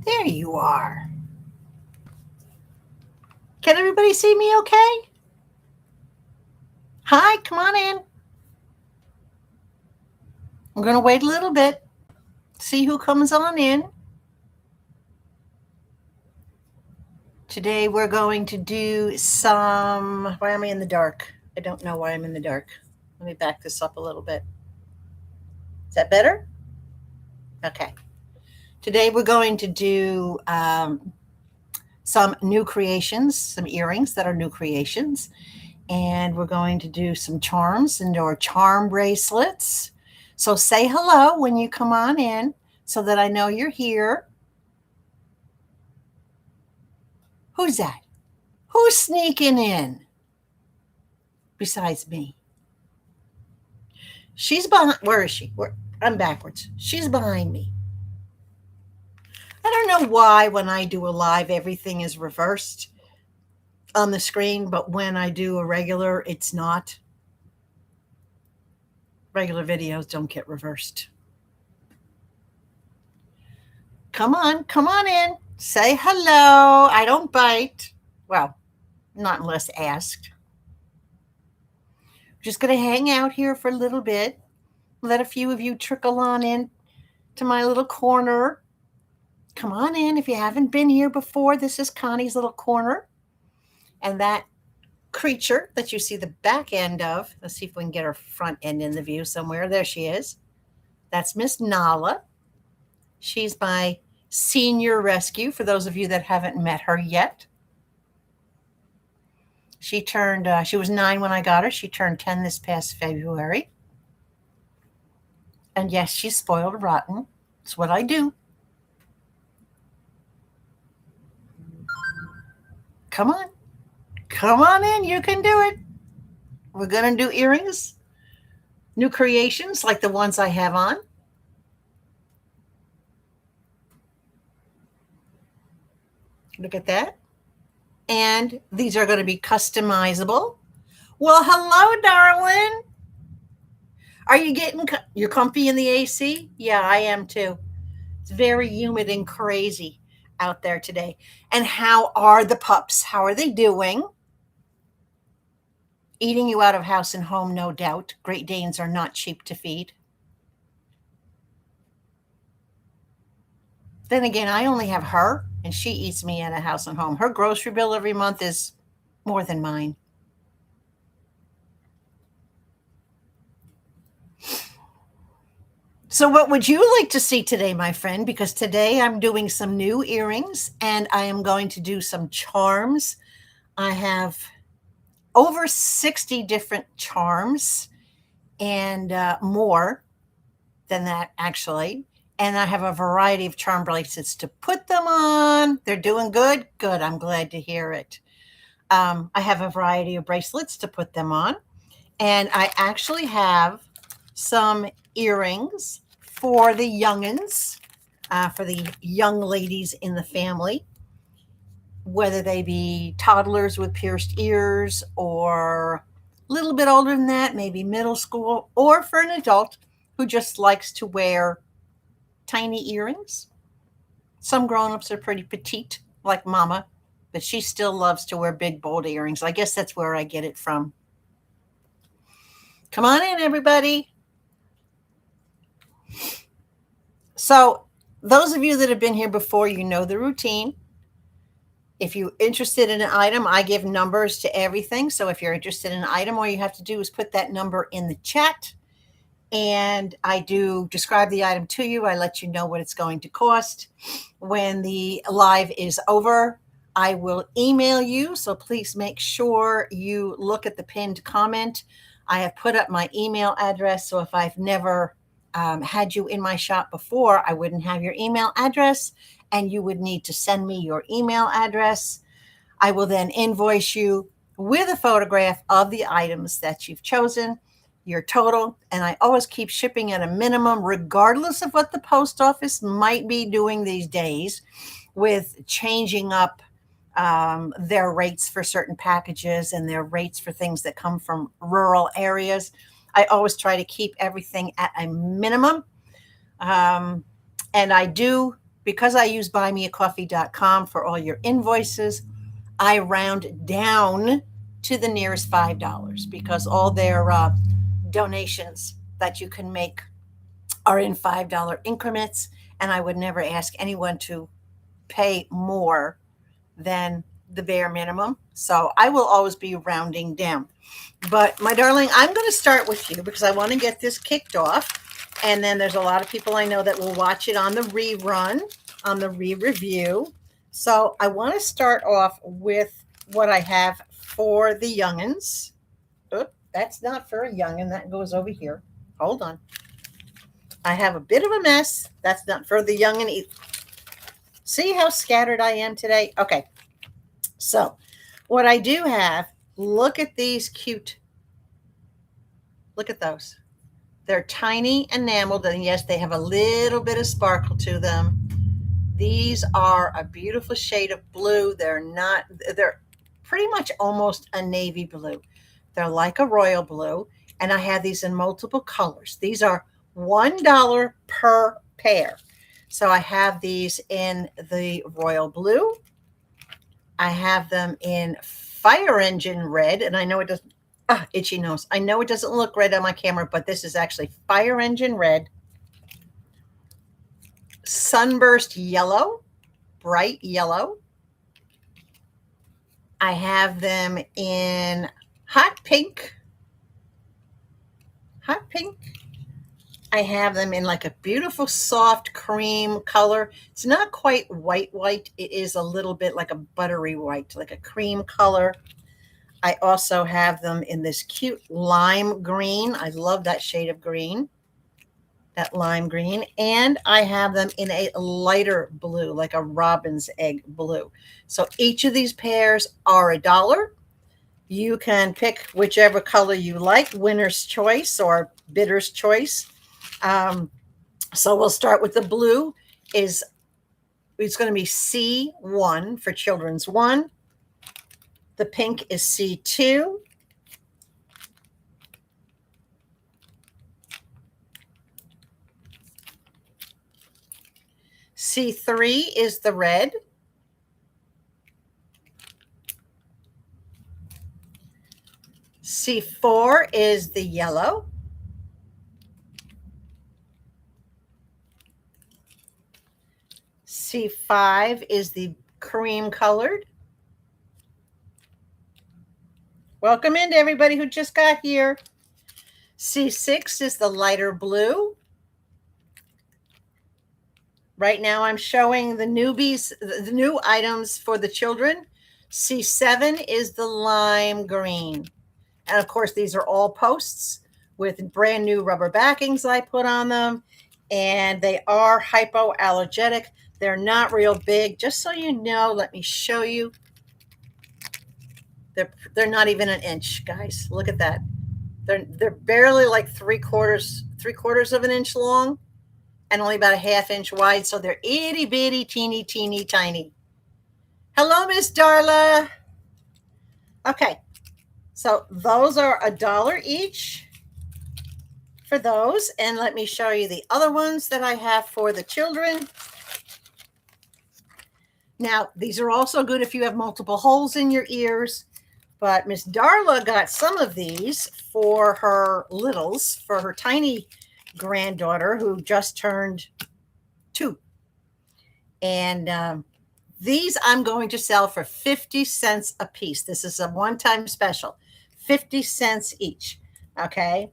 There you are. Can everybody see me okay? Hi, come on in. I'm going to wait a little bit, see who comes on in. Today we're going to do some. Why am I in the dark? I don't know why I'm in the dark. Let me back this up a little bit. Is that better? Okay. Today we're going to do some new creations, some earrings that are new creations. And we're going to do some charms and or charm bracelets. So say hello when you come on in so that I know you're here. Who's that? Who's sneaking in besides me? She's behind. Where is she? I'm backwards. She's behind me. I don't know why when I do a live, everything is reversed on the screen, but when I do a regular, it's not. Regular videos don't get reversed. Come on in. Say hello. I don't bite. Well, not unless asked. Just going to hang out here for a little bit. Let a few of you trickle on in to my little corner. Come on in. If you haven't been here before, this is Connie's little corner. And that creature that you see the back end of, let's see if we can get her front end in the view somewhere. There she is. That's Miss Nala. She's my senior rescue for those of you that haven't met her yet. She was 9 when I got her. She turned 10 this past February. And yes, she's spoiled rotten. It's what I do. Come on in. You can do it. We're going to do earrings, new creations like the ones I have on. Look at that. And these are going to be customizable. Well, hello, darling. Are you you're comfy in the AC? Yeah, I am too. It's very humid and crazy out there today. And how are the pups? How are they doing? Eating you out of house and home, no doubt. Great Danes are not cheap to feed. Then again, I only have her, and she eats me out of house and home. Her grocery bill every month is more than mine. So what would you like to see today, my friend? Because today I'm doing some new earrings, and I am going to do some charms. I have over 60 different charms and more than that, actually. And I have a variety of charm bracelets to put them on. They're doing good. Good. I'm glad to hear it. I have a variety of bracelets to put them on. And I actually have some earrings for the youngins, for the young ladies in the family, whether they be toddlers with pierced ears or a little bit older than that, maybe middle school, or for an adult who just likes to wear tiny earrings. Some grown-ups are pretty petite, like Mama, but she still loves to wear big, bold earrings. I guess that's where I get it from. Come on in, everybody. So those of you that have been here before, you know the routine. If you're interested in an item, I give numbers to everything. So if you're interested in an item, all you have to do is put that number in the chat. And I do describe the item to you. I let you know what it's going to cost. When the live is over, I will email you. So please make sure you look at the pinned comment. I have put up my email address. So if I've never had you in my shop before, I wouldn't have your email address, and you would need to send me your email address. I will then invoice you with a photograph of the items that you've chosen, your total, and I always keep shipping at a minimum, regardless of what the post office might be doing these days with changing up their rates for certain packages and their rates for things that come from rural areas. I always try to keep everything at a minimum. And I do because I use buymeacoffee.com for all your invoices, I round down to the nearest $5 because all their donations that you can make are in $5 increments. And I would never ask anyone to pay more than the bare minimum. So I will always be rounding down. But my darling, I'm going to start with you because I want to get this kicked off. And then there's a lot of people I know that will watch it on the rerun, on the re-review. So I want to start off with what I have for the youngins. Oop, that's not for a youngin. That goes over here. Hold on. I have a bit of a mess. That's not for the youngin either. See how scattered I am today? Okay. So what I do have, look at these cute. Look at those. They're tiny enameled, and yes, they have a little bit of sparkle to them. These are a beautiful shade of blue. They're pretty much almost a navy blue. They're like a royal blue, and I have these in multiple colors. These are $1 per pair. So I have these in the royal blue. I have them in fire engine red, and I know it doesn't, itchy nose. I know it doesn't look red on my camera, but this is actually fire engine red. Sunburst yellow, bright yellow. I have them in hot pink. Hot pink. I have them in like a beautiful soft cream color. It's not quite white. It is a little bit like a buttery white, like a cream color. I also have them in this cute lime green. I love that shade of green, that lime green. And I have them in a lighter blue, like a robin's egg blue. So each of these pairs are $1. You can pick whichever color you like, winner's choice or bidder's choice. So we'll start with the blue. It's going to be C1 for children's 1. The pink is C2. C3 is the red. C4 is the yellow. C5 is the cream colored. Welcome into everybody who just got here. C6 is the lighter blue. Right now I'm showing the newbies, the new items for the children. C7 is the lime green. And of course, these are all posts with brand new rubber backings I put on them. And they are hypoallergenic. They're not real big. Just so you know, let me show you. They're not even an inch, guys. Look at that. They're barely like three quarters of an inch long and only about a ½ inch wide. So they're itty bitty, teeny, teeny, tiny. Hello, Miss Darla. Okay. So those are $1 each for those. And let me show you the other ones that I have for the children. Now, these are also good if you have multiple holes in your ears. But Miss Darla got some of these for her littles, for her tiny granddaughter who just turned 2. And these I'm going to sell for 50 cents a piece. This is a one-time special, 50 cents each. Okay.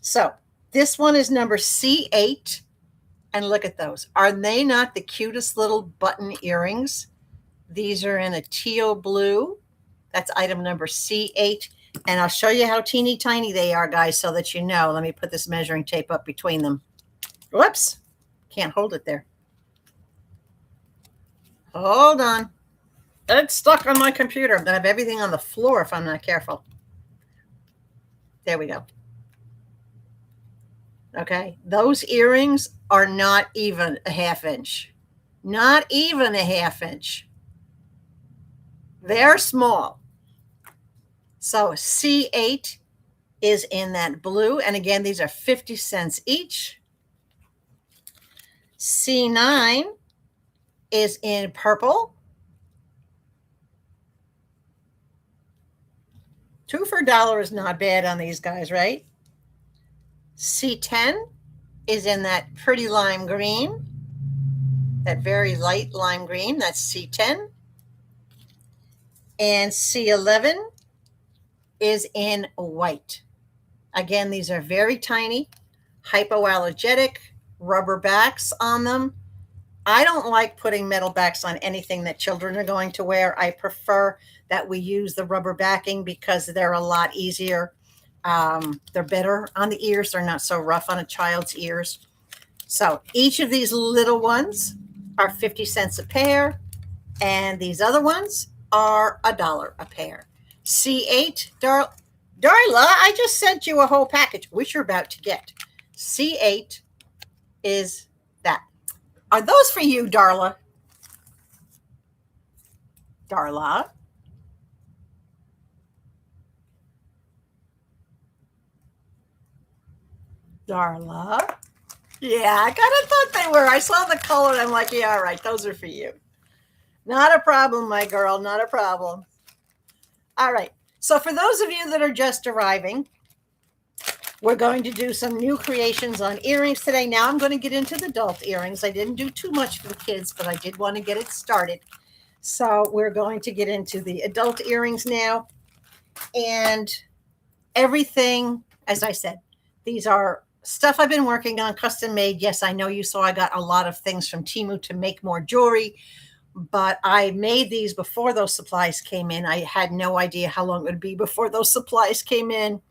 So this one is number C8. And look at those. Are they not the cutest little button earrings? These are in a teal blue. That's item number C8. And I'll show you how teeny tiny they are, guys, so that you know. Let me put this measuring tape up between them. Whoops. Can't hold it there. Hold on. It's stuck on my computer. I'm going to have everything on the floor if I'm not careful. There we go. Okay. Those earrings are not even a ½ inch. Not even a ½ inch. They're small. So C8 is in that blue. And again, these are 50 cents each. C9 is in purple. 2 for $1 is not bad on these guys, right? C10 is in that pretty lime green, that very light lime green. That's C10. And C11 is in white. Again, these are very tiny, hypoallergenic, rubber backs on them. I don't like putting metal backs on anything that children are going to wear. I prefer that we use the rubber backing because they're a lot easier. They're better on the ears. They're not so rough on a child's ears. So each of these little ones are 50 cents a pair, and these other ones are $1 a pair. C8, Darla, I just sent you a whole package, which you're about to get. C8 is that. Are those for you, Darla? Darla? Darla? Yeah, I kind of thought they were. I saw the color and I'm like, yeah, all right, those are for you. Not a problem, my girl, not a problem. All right, so for those of you that are just arriving, we're going to do some new creations on earrings today. Now I'm going to get into the adult earrings. I didn't do too much for the kids, but I did want to get it started. So we're going to get into the adult earrings now. And everything, as I said, these are stuff I've been working on, custom made. Yes, I know you saw I got a lot of things from Temu to make more jewelry, but I made these before those supplies came in. I had no idea how long it would be before those supplies came in.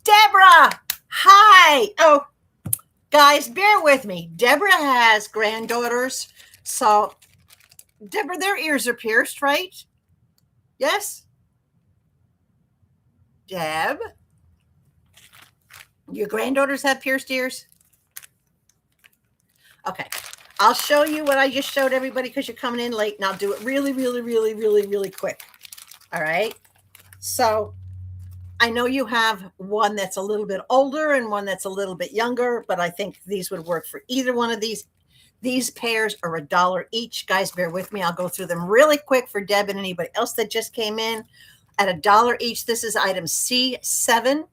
Deborah, hi. Oh, guys, bear with me. Deborah has granddaughters. So, Deborah, their ears are pierced, right? Yes? Deb? Your granddaughters have pierced ears? Okay. I'll show you what I just showed everybody because you're coming in late, and I'll do it really, really, really, really, really quick. All right. So I know you have one that's a little bit older and one that's a little bit younger, but I think these would work for either one of these. These pairs are $1 each. Guys, bear with me. I'll go through them really quick for Deb and anybody else that just came in. At $1 each, this is item C7,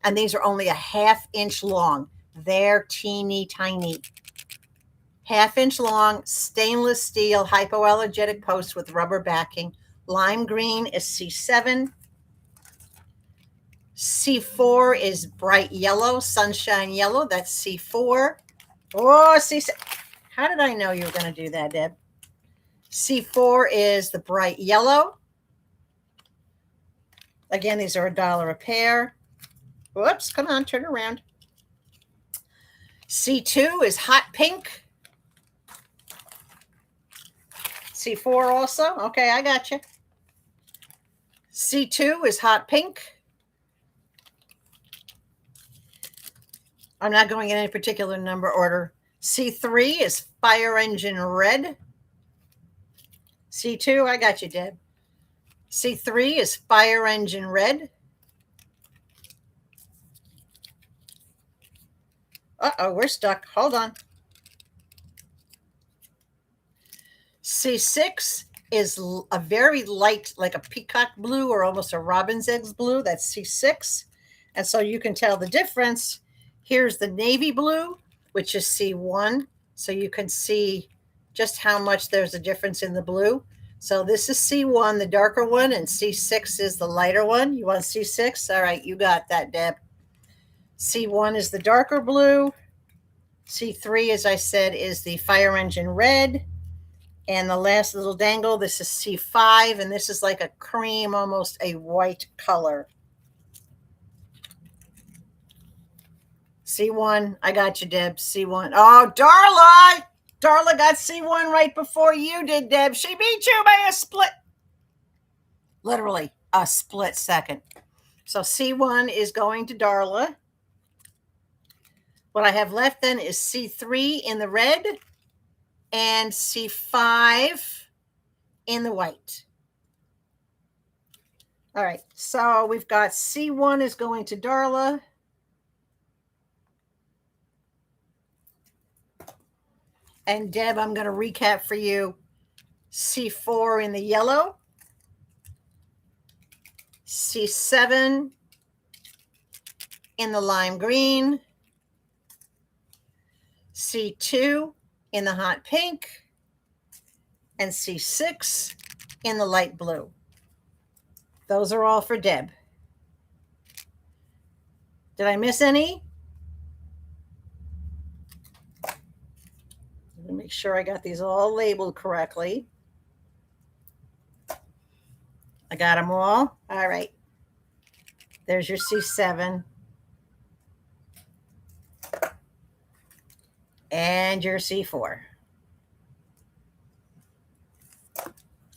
and these are only a ½ inch long. They're teeny tiny. ½ inch long, stainless steel, hypoallergenic post with rubber backing. Lime green is C7. C4 is bright yellow, sunshine yellow. That's C4. Oh, C7. How did I know you were going to do that, Deb? C4 is the bright yellow. Again, these are $1 a pair. Whoops, come on, turn around. C2 is hot pink. C4 also. Okay, I got you. C2 is hot pink. I'm not going in any particular number order. C3 is fire engine red. C2, I got you, Deb. C3 is fire engine red. Uh-oh, we're stuck. Hold on. C6 is a very light, like a peacock blue or almost a robin's eggs blue. That's C6. And so you can tell the difference. Here's the navy blue, which is C1. So you can see just how much there's a difference in the blue. So this is C1, the darker one, and C6 is the lighter one. You want C6? All right, you got that, Deb. C1 is the darker blue. C3, as I said, is the fire engine red. And the last little dangle, this is C5, and this is like a cream, almost a white color. C1, I got you, Deb. C1. Oh, Darla! Darla got C1 right before you did, Deb. She beat you by a split. Literally, a split second. So C1 is going to Darla. What I have left then is C3 in the red and C5 in the white. All right, so we've got C1 is going to Darla. And Deb, I'm going to recap for you. C4 in the yellow, C7 in the lime green, C2 in the hot pink, and C6 in the light blue. Those are all for Deb. Did I miss any? Let me make sure I got these all labeled correctly. I got them all. All right. There's your C7. And your C4.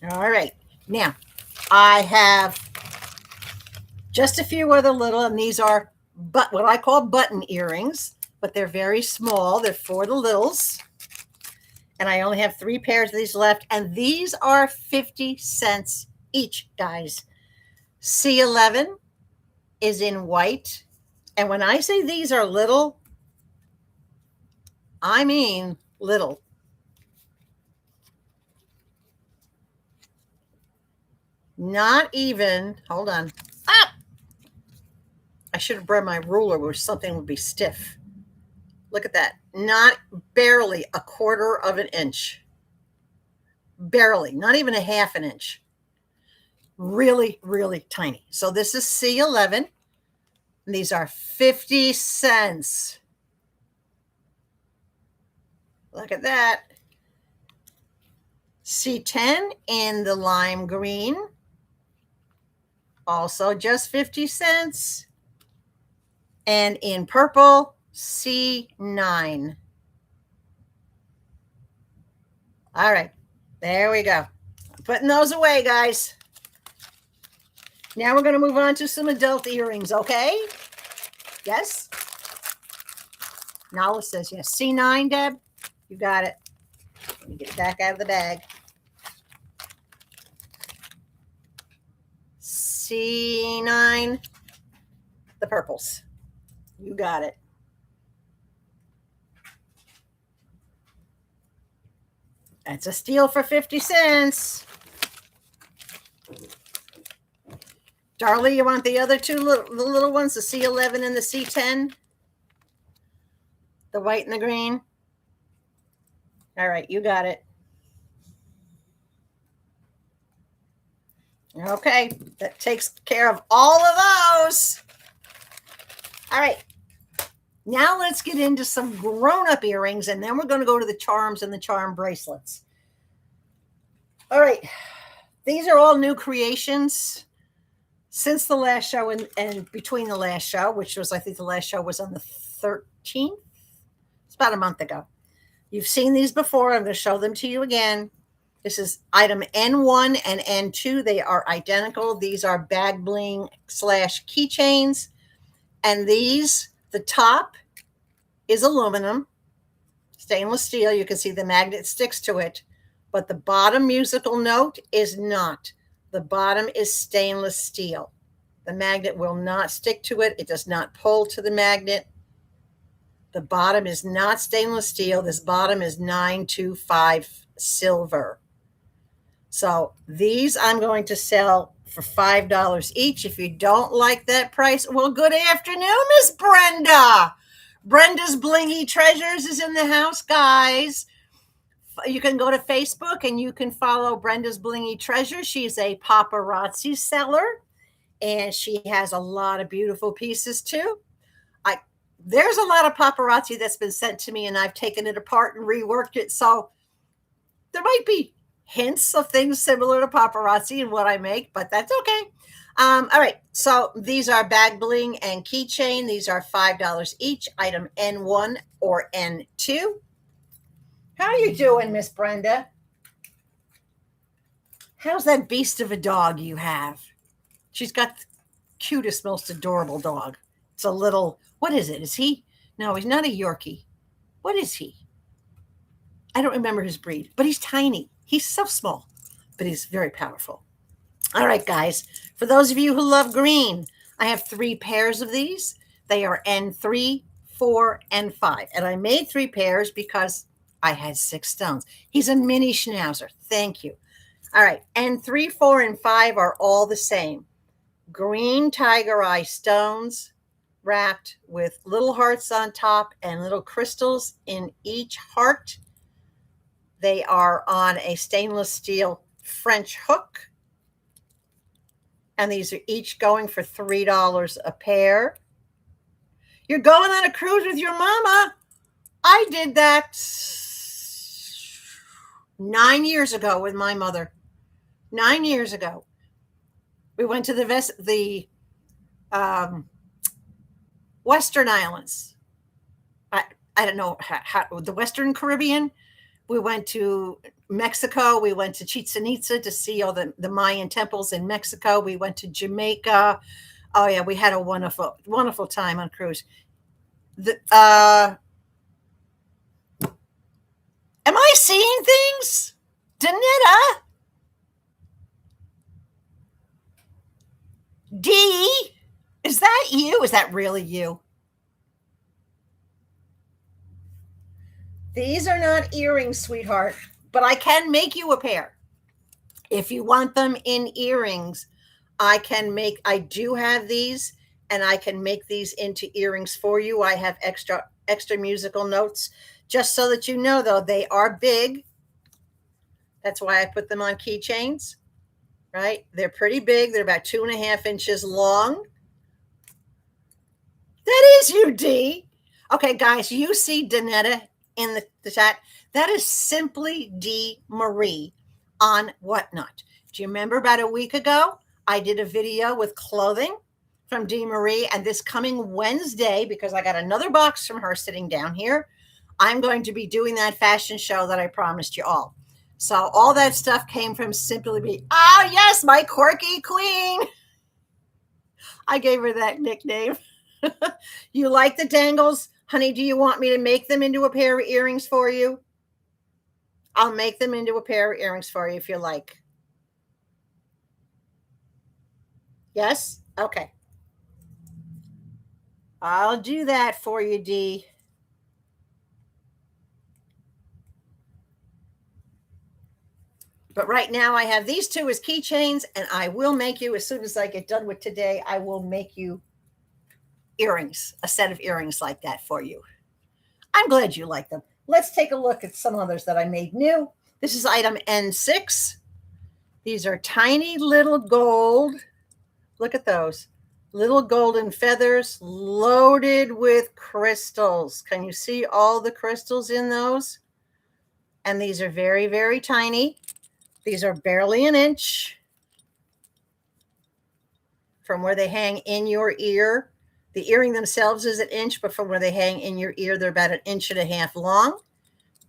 All right. Now, I have just a few other little, and these are what I call button earrings, but they're very small. They're for the littles. And I only have 3 pairs of these left. And these are 50 cents each, guys. C11 is in white. And when I say these are little, I mean little. Not even, hold on. Ah! I should have brought my ruler where something would be stiff. Look at that. Not barely a quarter of an inch. Barely, not even a half an inch. Really, really tiny. So this is C11. And these are 50 cents. Look at that. C10 in the lime green. Also just 50 cents. And in purple, C9. All right, there we go. I'm putting those away, guys. Now we're going to move on to some adult earrings, okay? Yes? Nala says yes. C9, Deb? You got it. Let me get it back out of the bag. C9, the purples. You got it. That's a steal for 50 cents. Darlie, you want the other two the little ones, the C11 and the C10? The white and the green? All right, you got it. Okay, that takes care of all of those. All right, now let's get into some grown-up earrings, and then we're going to go to the charms and the charm bracelets. All right, these are all new creations since the last show and between the last show, which was, I think the last show was on the 13th. It's about a month ago. You've seen these before. I'm going to show them to you again. This is item N1 and N2. They are identical. These are bag bling / keychains. And these, the top is aluminum, stainless steel. You can see the magnet sticks to it. But the bottom musical note is not. The bottom is stainless steel. The magnet will not stick to it. It does not pull to the magnet. The bottom is not stainless steel. This bottom is 925 silver. So these I'm going to sell for $5 each. If you don't like that price, well, good afternoon, Miss Brenda. Brenda's Blingy Treasures is in the house, guys. You can go to Facebook and you can follow Brenda's Blingy Treasures. She's a paparazzi seller, and she has a lot of beautiful pieces too. There's a lot of paparazzi that's been sent to me, and I've taken it apart and reworked it. So there might be hints of things similar to paparazzi in what I make, but that's okay. All right. So these are bag bling and keychain. These are $5 each. Item N1 or N2. How are you doing, Miss Brenda? How's that beast of a dog you have? She's got the cutest, most adorable dog. It's a little, what is it? Is he? No, he's not a Yorkie. What is he? I don't remember his breed, but he's tiny. He's so small, but he's very powerful. All right, guys. For those of you who love green, I have 3 pairs of these. They are N3, 4, and 5. And I made 3 pairs because I had 6 stones. He's a mini schnauzer. Thank you. All right. And 3, 4, and 5 are all the same. Green tiger eye stones wrapped with little hearts on top and little crystals in each heart. They are on a stainless steel French hook. And these are each going for $3 a pair. You're going on a cruise with your mama. I did that 9 years ago with my mother. 9 years ago. We went to the Western Islands. I don't know how the Western Caribbean. We went to Mexico. We went to Chichen Itza to see all the Mayan temples in Mexico. We went to Jamaica. Oh yeah, we had a wonderful, wonderful time on cruise. Am I seeing things? Danetta? D? Is that you? Is that really you? These are not earrings, sweetheart, but I can make you a pair. If you want them in earrings, I do have these, and I can make these into earrings for you. I have extra musical notes, just so that you know, though, they are big. That's why I put them on keychains, right? They're pretty big. They're about 2.5 inches long. That is you, D. Okay, guys, you see Danetta in the chat. That is simply D. Marie on Whatnot. Do you remember about a week ago, I did a video with clothing from D. Marie, and this coming Wednesday, because I got another box from her sitting down here, I'm going to be doing that fashion show that I promised you all. So all that stuff came from Simply Be. Oh, yes, my quirky queen. I gave her that nickname. You like the dangles? Honey, do you want me to make them into a pair of earrings for you? I'll make them into a pair of earrings for you if you like. Yes? Okay. I'll do that for you, D. But right now I have these two as keychains, and I will make you, as soon as I get done with today, I will make you earrings, a set of earrings like that for you. I'm glad you like them. Let's take a look at some others that I made new. This is item N6. These are tiny little gold. Look at those. Little golden feathers loaded with crystals. Can you see all the crystals in those? And these are very, very tiny. These are barely an inch from where they hang in your ear. The earring themselves is an inch, but from where they hang in your ear, they're about 1.5 inches long.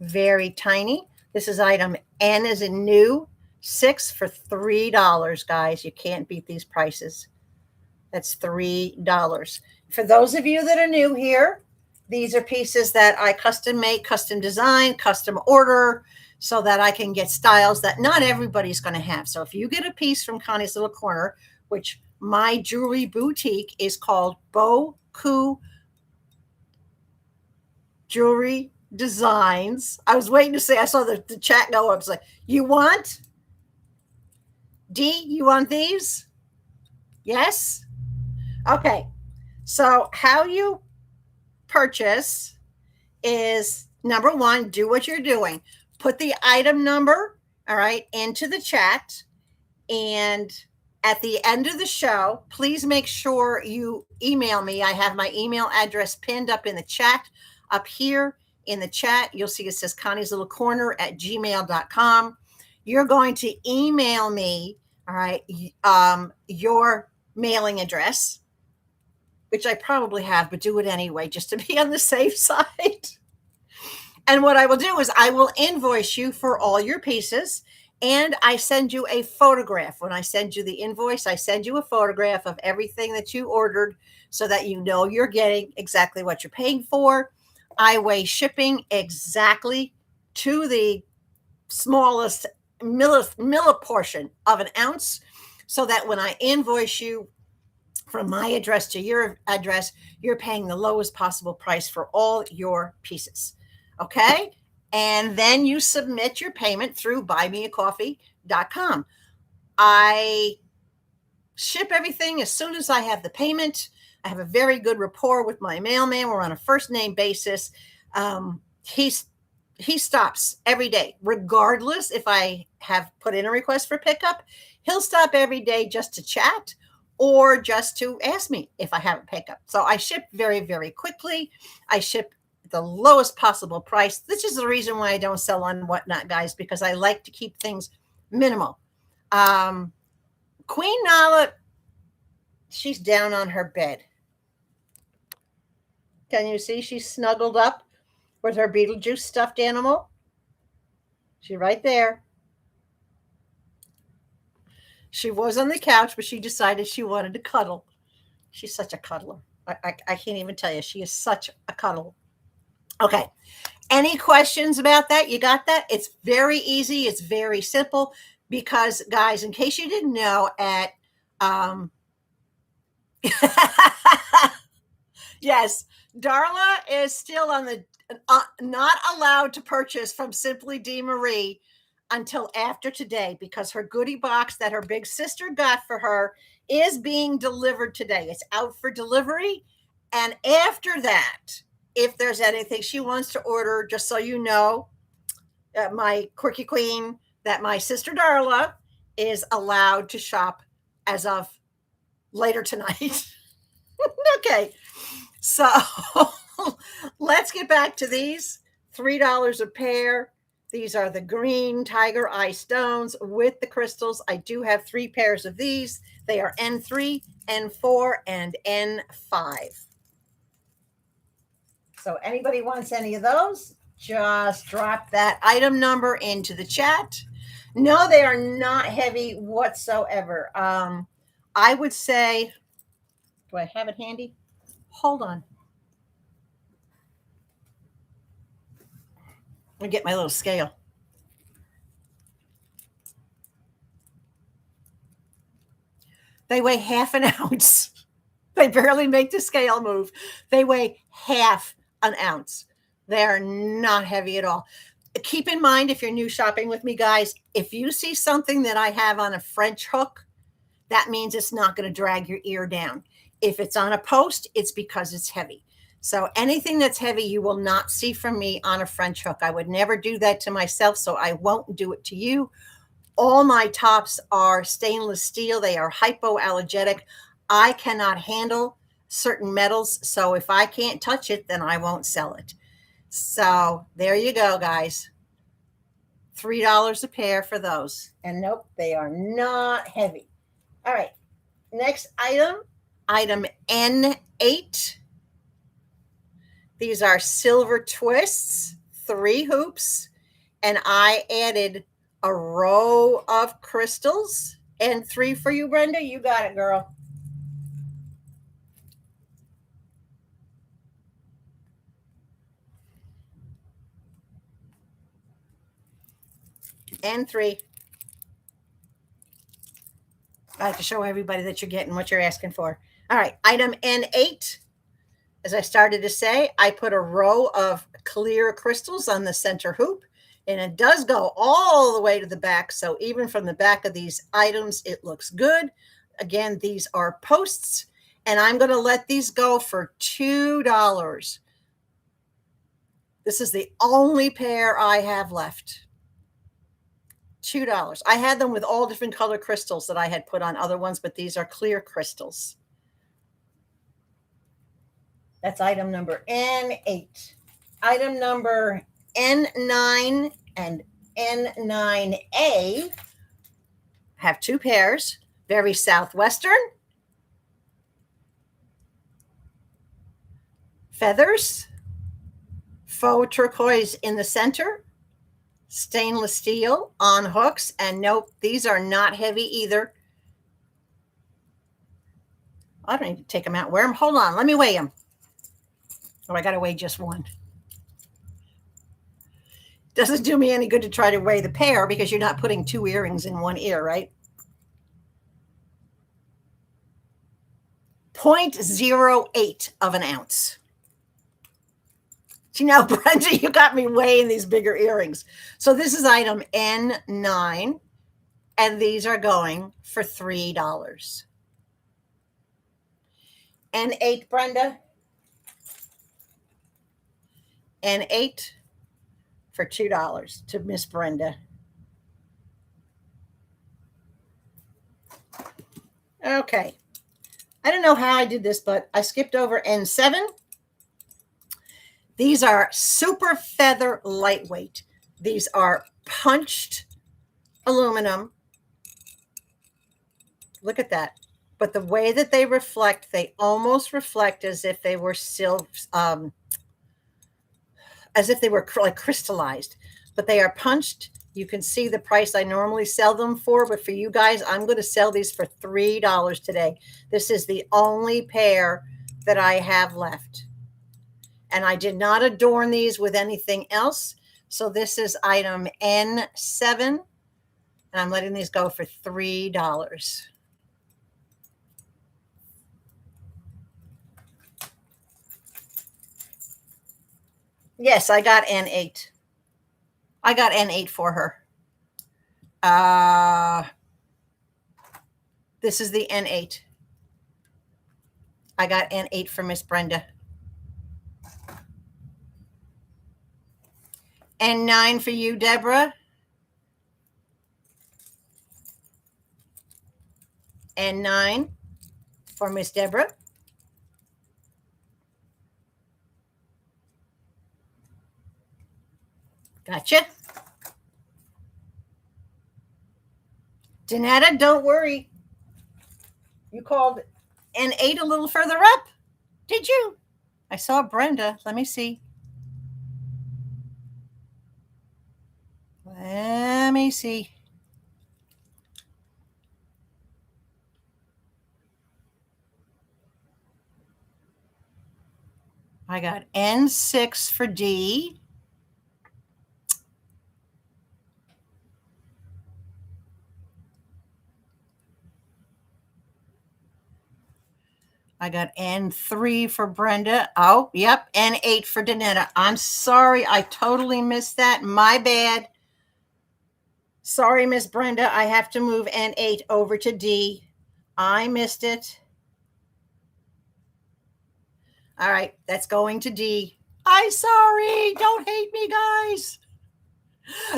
Very tiny. This is item N as in new, 6 for $3, guys. You can't beat these prices. That's $3. For those of you that are new here, these are pieces that I custom make, custom design, custom order, so that I can get styles that not everybody's going to have. So if you get a piece from Connie's Little Corner, which my jewelry boutique is called Beaux Cous Jewelry Designs. I was waiting to say, I saw the chat go up. It's like, you want? D, you want these? Yes? Okay. So how you purchase is, number one, do what you're doing. Put the item number, all right, into the chat. And at the end of the show, please make sure you email me. I have my email address pinned up in the chat. Up here in the chat, you'll see it says Connie's Little Corner at gmail.com. You're going to email me, all right, your mailing address, which I probably have, but do it anyway, just to be on the safe side. And what I will do is I will invoice you for all your pieces, and I send you a photograph. When I send you the invoice, I send you a photograph of everything that you ordered so that you know you're getting exactly what you're paying for. I weigh shipping exactly to the smallest milliportion of an ounce, so that when I invoice you from my address to your address, you're paying the lowest possible price for all your pieces. Okay? and then you submit your payment through buymeacoffee.com. I ship everything as soon as I have the payment. I have a very good rapport with my mailman. We're on a first name basis. He stops every day, regardless if I have put in a request for pickup. He'll stop every day just to chat or just to ask me if I have a pickup. So I ship very, very quickly. I ship the lowest possible price. This is the reason why I don't sell on Whatnot, guys, because I like to keep things minimal. Queen Nala, she's down on her bed. Can you see she's snuggled up with her Beetlejuice stuffed animal? She's right there. She was on the couch, but she decided she wanted to cuddle. She's such a cuddler. I can't even tell you. She is such a cuddle. Okay. Any questions about that? You got that? It's very easy. It's very simple because, guys, in case you didn't know, at yes, Darla is still on the not allowed to purchase from Simply D. Marie until after today because her goodie box that her big sister got for her is being delivered today. It's out for delivery. And after that, if there's anything she wants to order, just so you know, my quirky queen, that my sister Darla is allowed to shop as of later tonight. Okay. So let's get back to these. $3 a pair. These are the green tiger eye stones with the crystals. I do have 3 pairs of these. They are N3, N4, and N5. So anybody wants any of those, just drop that item number into the chat. No, they are not heavy whatsoever. I would say, do I have it handy? Hold on. Let me get my little scale. They weigh half an ounce. They barely make the scale move. They weigh half an ounce. They're not heavy at all. Keep in mind, if you're new shopping with me, guys, if you see something that I have on a French hook, that means it's not going to drag your ear down. If it's on a post, it's because it's heavy. So anything that's heavy, you will not see from me on a French hook. I would never do that to myself, so I won't do it to you. All my tops are stainless steel. They are hypoallergenic. I cannot handle certain metals, so if I can't touch it, then I won't sell it. So there you go, guys. $3 a pair for those. And nope, they are not heavy. All right, next item N8. These are silver twists, 3 hoops, and I added a row of crystals. N3 for you, Brenda. You got it, girl. N3. I have to show everybody that you're getting what you're asking for. All right, item N8. As I started to say, I put a row of clear crystals on the center hoop, and it does go all the way to the back. So even from the back of these items, it looks good. Again, these are posts, and I'm going to let these go for $2. This is the only pair I have left. $2. I had them with all different color crystals that I had put on other ones, but these are clear crystals. That's item number N8. Item number N9 and N9A have 2 pairs, very southwestern. Feathers, faux turquoise in the center, stainless steel on hooks, and nope, these are not heavy either. I don't need to take them out and wear them. Hold on, let me weigh them. Oh, I got to weigh just one. Doesn't do me any good to try to weigh the pair because you're not putting 2 earrings in one ear, right? 0.08 of an ounce. You know, Brenda, you got me way in these bigger earrings. So this is item N9, and these are going for $3. N8, Brenda. N8 for $2 to Miss Brenda. Okay. I don't know how I did this, but I skipped over N7. These are super feather lightweight. These are punched aluminum. Look at that. But the way that they reflect, they almost reflect as if they were still, as if they were like crystallized. But they are punched. You can see the price I normally sell them for, but for you guys, I'm going to sell these for $3 today. This is the only pair that I have left. And I did not adorn these with anything else. So this is item N7, and I'm letting these go for $3. Yes, I got N8. I got N8 for her. This is the N8. I got N8 for Miss Brenda. N9 for you, Deborah. N9 for Miss Deborah. Gotcha. Danetta, don't worry. You called N8 a little further up. Did you? I saw Brenda. Let me see. Let me see. I got N6 for D. I got N3 for Brenda. Oh, yep. N8 for Danetta. I'm sorry. I totally missed that. My bad. Sorry, Miss Brenda. I have to move N8 over to D. I missed it. All right. That's going to D. I'm sorry. Don't hate me, guys.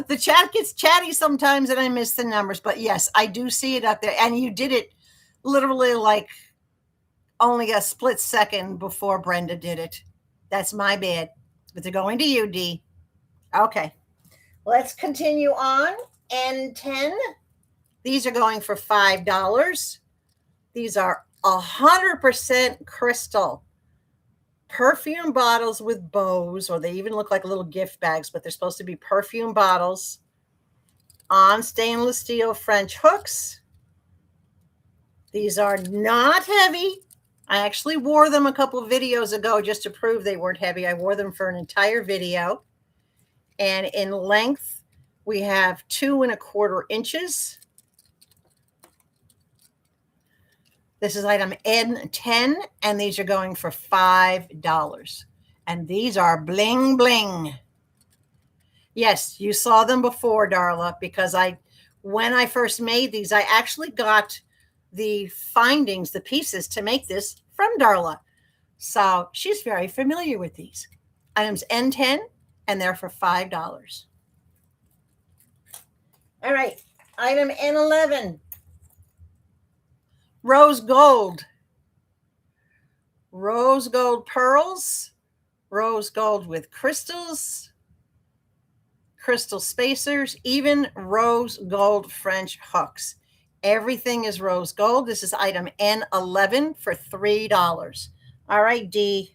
The chat gets chatty sometimes and I miss the numbers. But yes, I do see it up there. And you did it literally like only a split second before Brenda did it. That's my bad. But they're going to you, D. Okay. Let's continue on. N10. These are going for $5. These are 100% crystal perfume bottles with bows, or they even look like little gift bags, but they're supposed to be perfume bottles on stainless steel French hooks. These are not heavy. I actually wore them a couple of videos ago just to prove they weren't heavy. I wore them for an entire video. And in length, we have 2¼ inches. This is item N10, and these are going for $5. And these are bling bling. Yes, you saw them before, Darla, because when I first made these, I actually got the findings, the pieces to make this from Darla. So she's very familiar with these. Items N10, and they're for $5. All right, item N11. Rose gold. Rose gold pearls. Rose gold with crystals. Crystal spacers. Even rose gold French hooks. Everything is rose gold. This is item N11 for $3. All right, D.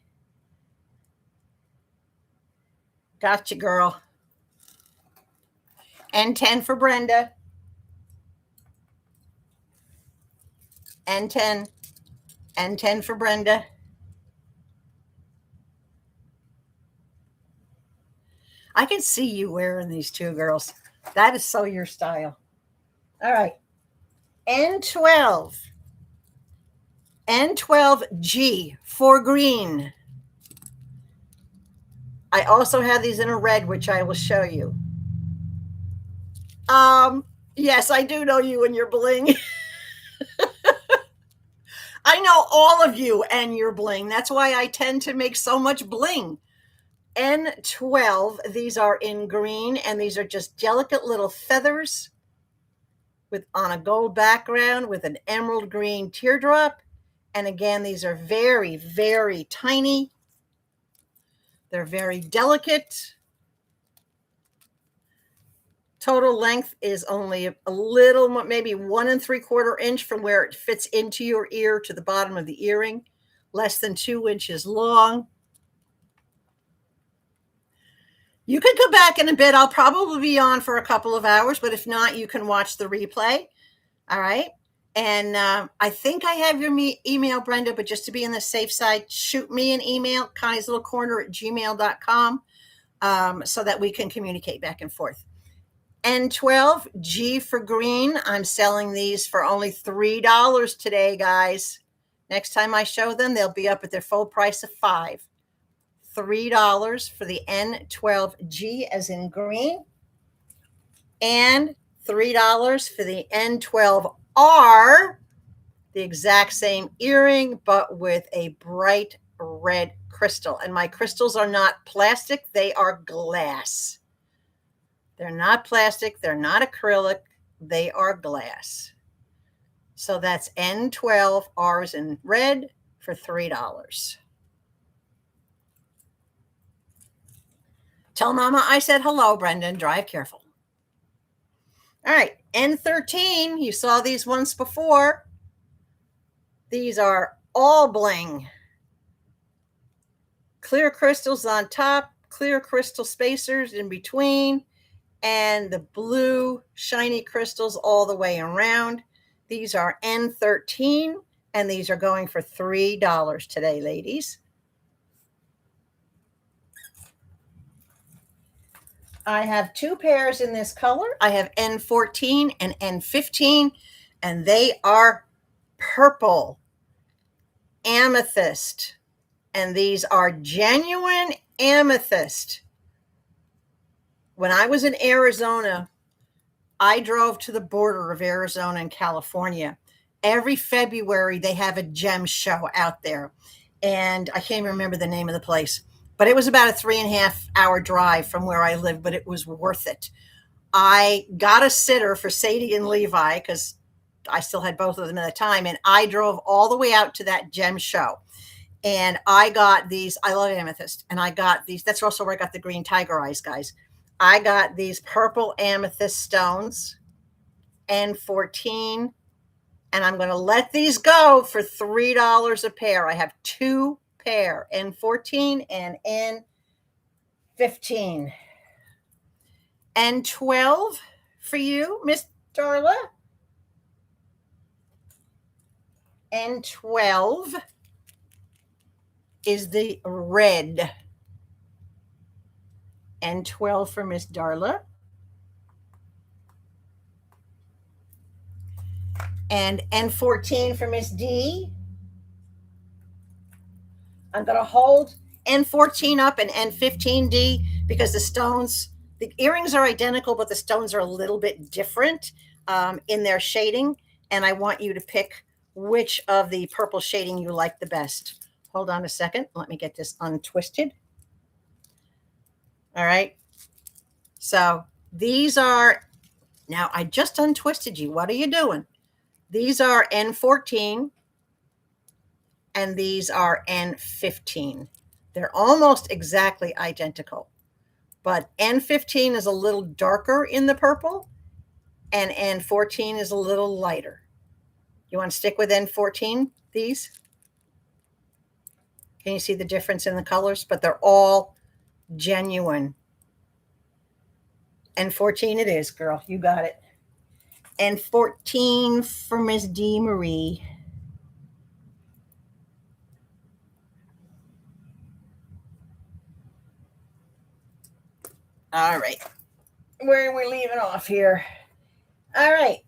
Gotcha, girl. N10 for Brenda. N10. N10 for Brenda. I can see you wearing these two, girls. That is so your style. All right. N12. N12G for green. I also have these in a red, which I will show you. Yes, I do know you and your bling. I know all of you and your bling. That's why I tend to make so much bling. N12, these are in green, and these are just delicate little feathers with on a gold background with an emerald green teardrop. And again, these are very, very tiny. They're very delicate. Total length is only a little, maybe 1 3/4 inch from where it fits into your ear to the bottom of the earring, less than 2 inches long. You could go back in a bit. I'll probably be on for a couple of hours, but if not, you can watch the replay. All right. And I think I have your email, Brenda, but just to be on the safe side, shoot me an email, Connie's Little Corner at gmail.com, so that we can communicate back and forth. N12, G for green. I'm selling these for only $3 today, guys. Next time I show them, they'll be up at their full price of $5. $3 for the N12G as in green, and $3 for the N12R, the exact same earring, but with a bright red crystal. And my crystals are not plastic, they are glass. They're not plastic, they're not acrylic, they are glass. So that's N12Rs in red for $3. Tell Mama I said hello, Brendan. Drive careful. All right, N13. You saw these once before. These are all bling. Clear crystals on top, clear crystal spacers in between, and the blue shiny crystals all the way around. These are N13, and these are going for $3 today, ladies. I have 2 pairs in this color. I have N14 and N15, and they are purple amethyst. And these are genuine amethyst. When I was in Arizona, I drove to the border of Arizona and California. Every February, they have a gem show out there. And I can't even remember the name of the place, but it was about a 3.5 hour drive from where I live, but it was worth it. I got a sitter for Sadie and Levi because I still had both of them at the time. And I drove all the way out to that gem show. And I got these. I love amethyst. And I got these. That's also where I got the green tiger eyes, guys. I got these purple amethyst stones, N14. And I'm going to let these go for $3 a pair. I have 2 pair, N14 and N15. N12 for you, Miss Darla. N12 is the red. N12 for Miss Darla. And N14 for Miss D. I'm going to hold N14 up and N15D because the stones, the earrings are identical, but the stones are a little bit different in their shading. And I want you to pick which of the purple shading you like the best. Hold on a second. Let me get this untwisted. All right. So these are, now I just untwisted you. What are you doing? These are N14 and these are N15. They're almost exactly identical, but N15 is a little darker in the purple and N14 is a little lighter. You want to stick with N14, these? Can you see the difference in the colors? But they're all genuine. N14 it is, girl. You got it. N14 for Miss D. Marie. All right. Where are we leaving off here? All right.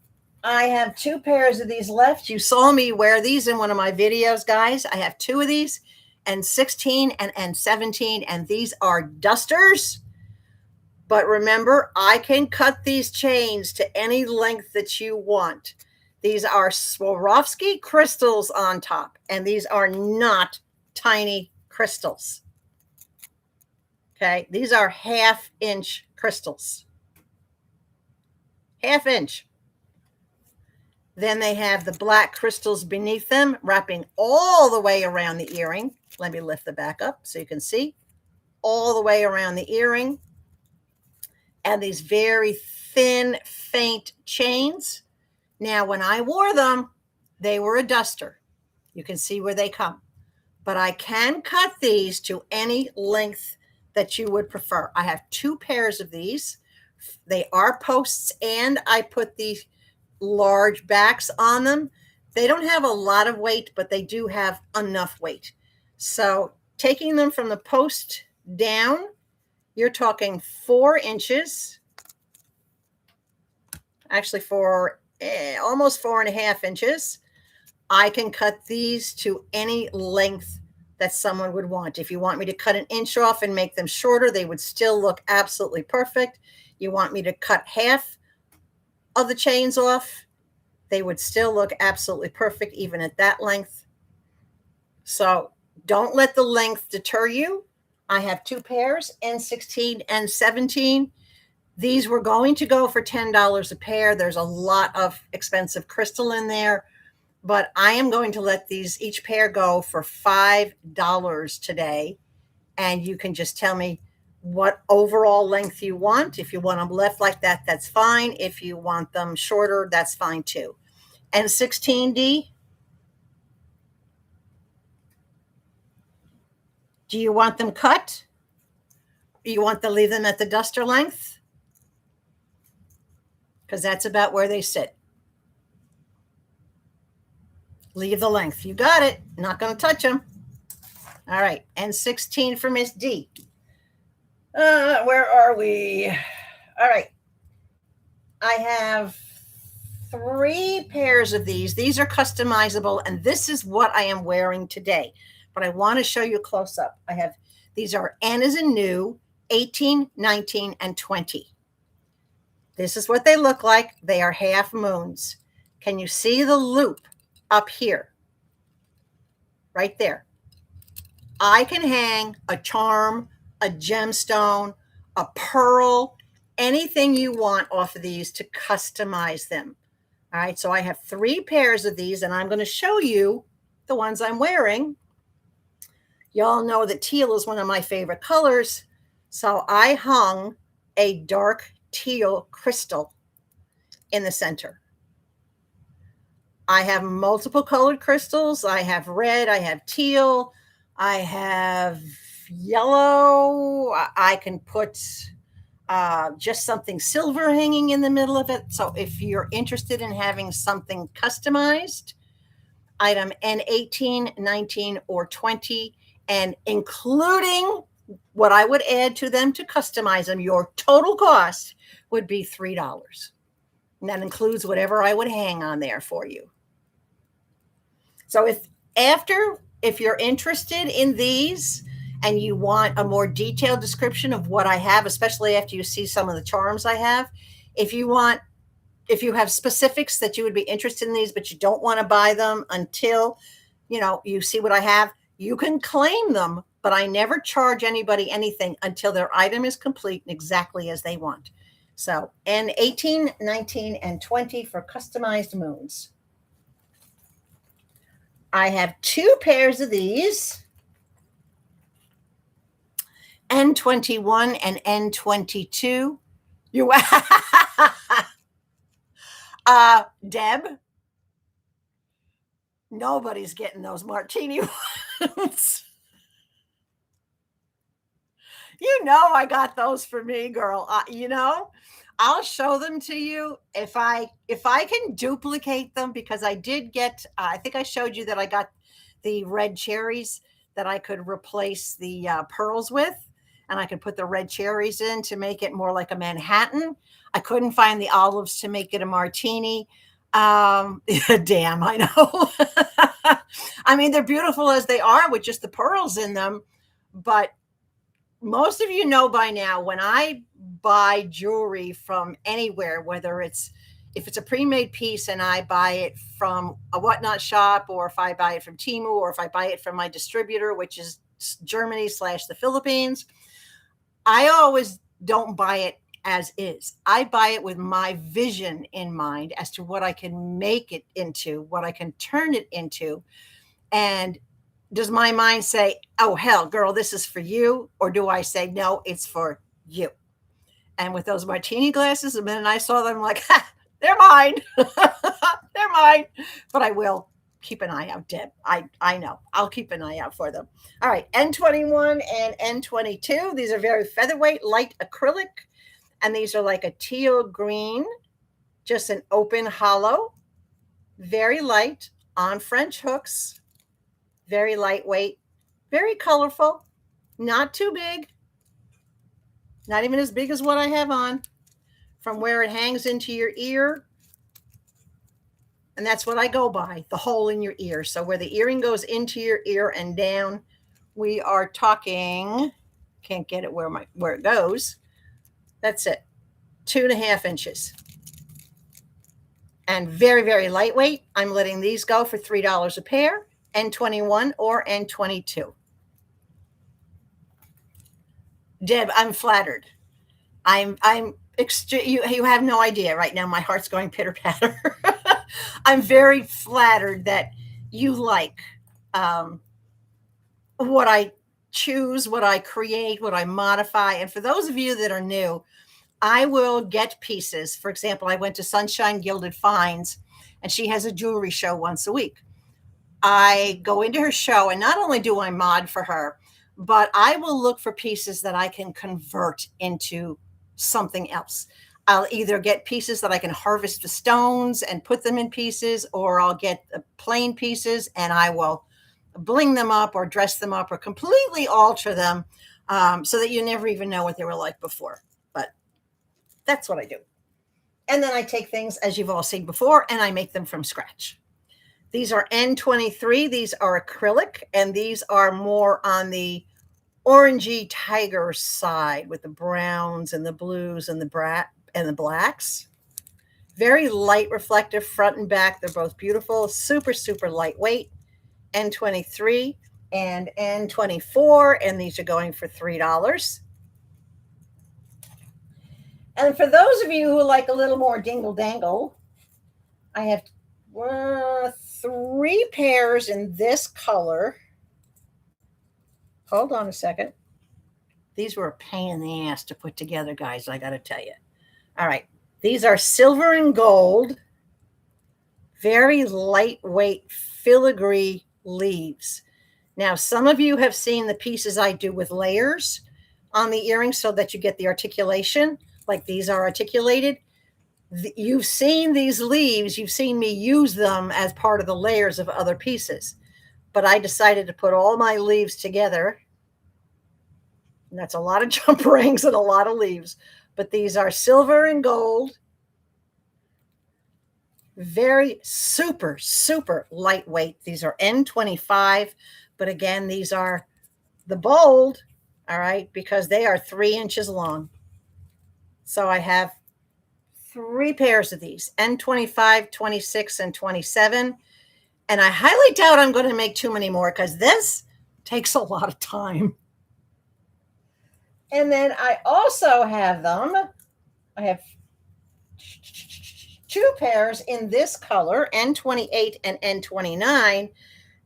I have 2 pairs of these left. You saw me wear these in one of my videos, guys. I have 2 of these. N16 and N17, and these are dusters. But remember, I can cut these chains to any length that you want. These are Swarovski crystals on top, and these are not tiny crystals. Okay, these are 1/2 inch crystals. 1/2 inch. Then they have the black crystals beneath them, wrapping all the way around the earring. Let me lift the back up so you can see. All the way around the earring. And these very thin, faint chains. Now, when I wore them, they were a duster. You can see where they come. But I can cut these to any length that you would prefer. I have 2 pairs of these. They are posts, and I put these large backs on them. They don't have a lot of weight, but they do have enough weight. So taking them from the post down, you're talking 4 inches, actually almost 4.5 inches. I can cut these to any length that someone would want. If you want me to cut an inch off and make them shorter, they would still look absolutely perfect. You want me to cut half of the chains off, they would still look absolutely perfect even at that length. So don't let the length deter you. I have 2 pairs, N16 and 17. These were going to go for $10 a pair. There's a lot of expensive crystal in there, but I am going to let these each pair go for $5 today. And you can just tell me what overall length you want. If you want them left like that, that's fine. If you want them shorter, that's fine too. And 16D, do you want them cut? You want to leave them at the duster length? Because that's about where they sit. Leave the length. You got it. Not going to touch them. All right. And 16 for Miss D. Where are we? All right. I have 3 pairs of these. These are customizable, and this is what I am wearing today. But I want to show you close up. I have, these are N as in new, 18, 19, and 20. This is what they look like. They are half moons. Can you see the loop up here? Right there. I can hang a charm, a gemstone, a pearl, anything you want off of these to customize them. All right, so I have 3 pairs of these, and I'm going to show you the ones I'm wearing. Y'all know that teal is one of my favorite colors, so I hung a dark teal crystal in the center. I have multiple colored crystals. I have red, I have teal, I have yellow. I can put just something silver hanging in the middle of it. So if you're interested in having something customized, item N18, 19, or 20, and including what I would add to them to customize them, your total cost would be $3. And that includes whatever I would hang on there for you. So if you're interested in these and you want a more detailed description of what I have, especially after you see some of the charms I have, if you have specifics that you would be interested in these, but you don't want to buy them until, you see what I have, you can claim them, but I never charge anybody anything until their item is complete and exactly as they want. So N18, 19, and 20 for customized moons. I have 2 pairs of these, N21 and N22. You, Deb, nobody's getting those martini ones. I got those for me, girl. I'll show them to you if I can duplicate them, because I did get, I think I showed you that I got the red cherries that I could replace the pearls with, and I could put the red cherries in to make it more like a Manhattan. I couldn't find the olives to make it a martini. Damn, I know. I mean, they're beautiful as they are with just the pearls in them, but most of you know by now when I buy jewelry from anywhere, whether it's if it's a pre-made piece and I buy it from a whatnot shop, or if I buy it from Timu, or if I buy it from my distributor, which is Germany slash the Philippines, I always don't buy it as is. I buy it with my vision in mind as to what I can make it into, what I can turn it into. And does my mind say, oh, hell, girl, this is for you? Or do I say, no, it's for you? And with those martini glasses, the minute I saw them, I'm like, ha, they're mine. They're mine. But I will keep an eye out, Deb. I know. I'll keep an eye out for them. All right. N21 and N22. These are very featherweight, light acrylic. And these are like a teal green, just an open hollow, very light on French hooks, very lightweight, very colorful, not too big, not even as big as what I have on, from where it hangs into your ear. And that's what I go by, the hole in your ear. So where the earring goes into your ear and down, we are talking, can't get it where it goes. That's it, 2.5 inches. And very, very lightweight. I'm letting these go for $3 a pair, N21 or N22. Deb, I'm flattered. I'm you have no idea right now. My heart's going pitter patter. I'm very flattered that you like what I choose, what I create, what I modify. And for those of you that are new, I will get pieces. For example, I went to Sunshine Gilded Finds, and she has a jewelry show once a week. I go into her show, and not only do I mod for her, but I will look for pieces that I can convert into something else. I'll either get pieces that I can harvest the stones and put them in pieces, or I'll get plain pieces and I will bling them up or dress them up or completely alter them, so that you never even know what they were like before. But that's what I do. And then I take things, as you've all seen before, and I make them from scratch. These are N23. These are acrylic, and these are more on the orangey tiger side with the browns and the blues and the blacks. Very light reflective front and back. They're both beautiful, super, super lightweight. N23 and N24, and these are going for $3. And for those of you who like a little more dingle dangle, I have 3 pairs in this color. Hold on a second. These were a pain in the ass to put together, guys, I got to tell you. All right. These are silver and gold, very lightweight filigree leaves. Now, some of you have seen the pieces I do with layers on the earrings so that you get the articulation, like these are articulated. You've seen these leaves, you've seen me use them as part of the layers of other pieces. But I decided to put all my leaves together. And that's a lot of jump rings and a lot of leaves. But these are silver and gold. Very super, super lightweight. These are N25. But again, these are the bold, all right, because they are 3 inches long. So I have 3 pairs of these, N25, 26, and 27. And I highly doubt I'm going to make too many more because this takes a lot of time. And then I also have them. I have 2 pairs in this color, N28 and N29.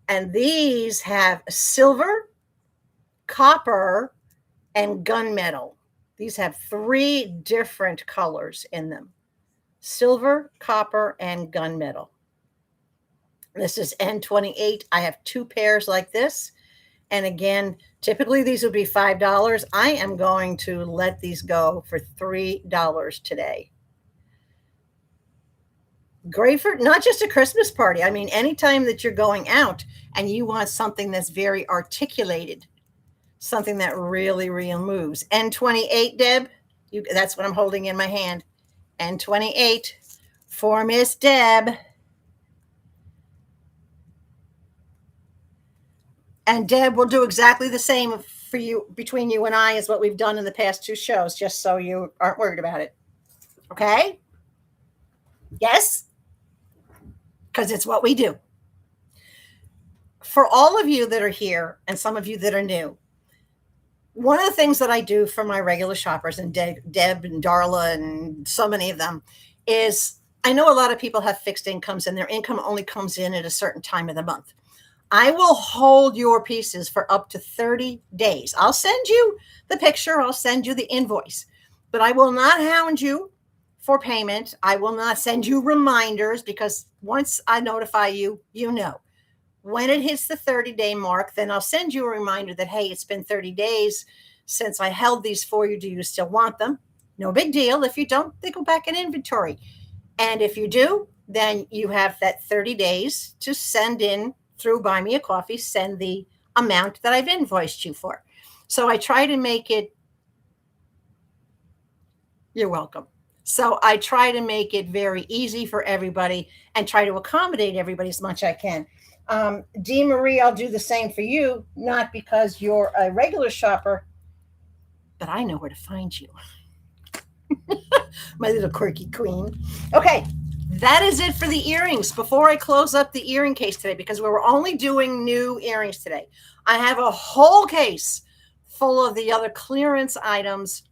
And these have silver, copper, and gunmetal. These have 3 different colors in them: silver, copper, and gunmetal. This is N28. I have 2 pairs like this. And again, typically these would be $5. I am going to let these go for $3 today. Great for not just a Christmas party. I mean, anytime that you're going out and you want something that's very articulated, something that really, really moves. N28, Deb, that's what I'm holding in my hand. N28 for Miss Deb. And Deb will do exactly the same for you, between you and I, as what we've done in the past 2 shows, just so you aren't worried about it. Okay? Yes? Because it's what we do. For all of you that are here and some of you that are new, one of the things that I do for my regular shoppers, and Deb and Darla and so many of them, is I know a lot of people have fixed incomes and their income only comes in at a certain time of the month. I will hold your pieces for up to 30 days. I'll send you the picture, I'll send you the invoice, but I will not hound you for payment. I will not send you reminders, because once I notify you, you know. When it hits the 30-day mark, then I'll send you a reminder that, hey, it's been 30 days since I held these for you. Do you still want them? No big deal. If you don't, they go back in inventory. And if you do, then you have that 30 days to send in through Buy Me a Coffee, send the amount that I've invoiced you for. So I try to make it, you're welcome. So I try to make it very easy for everybody and try to accommodate everybody as much as I can. Dee Marie, I'll do the same for you, not because you're a regular shopper, but I know where to find you. My little quirky queen. Okay, that is it for the earrings. Before I close up the earring case today, because we were only doing new earrings today, I have a whole case full of the other clearance items,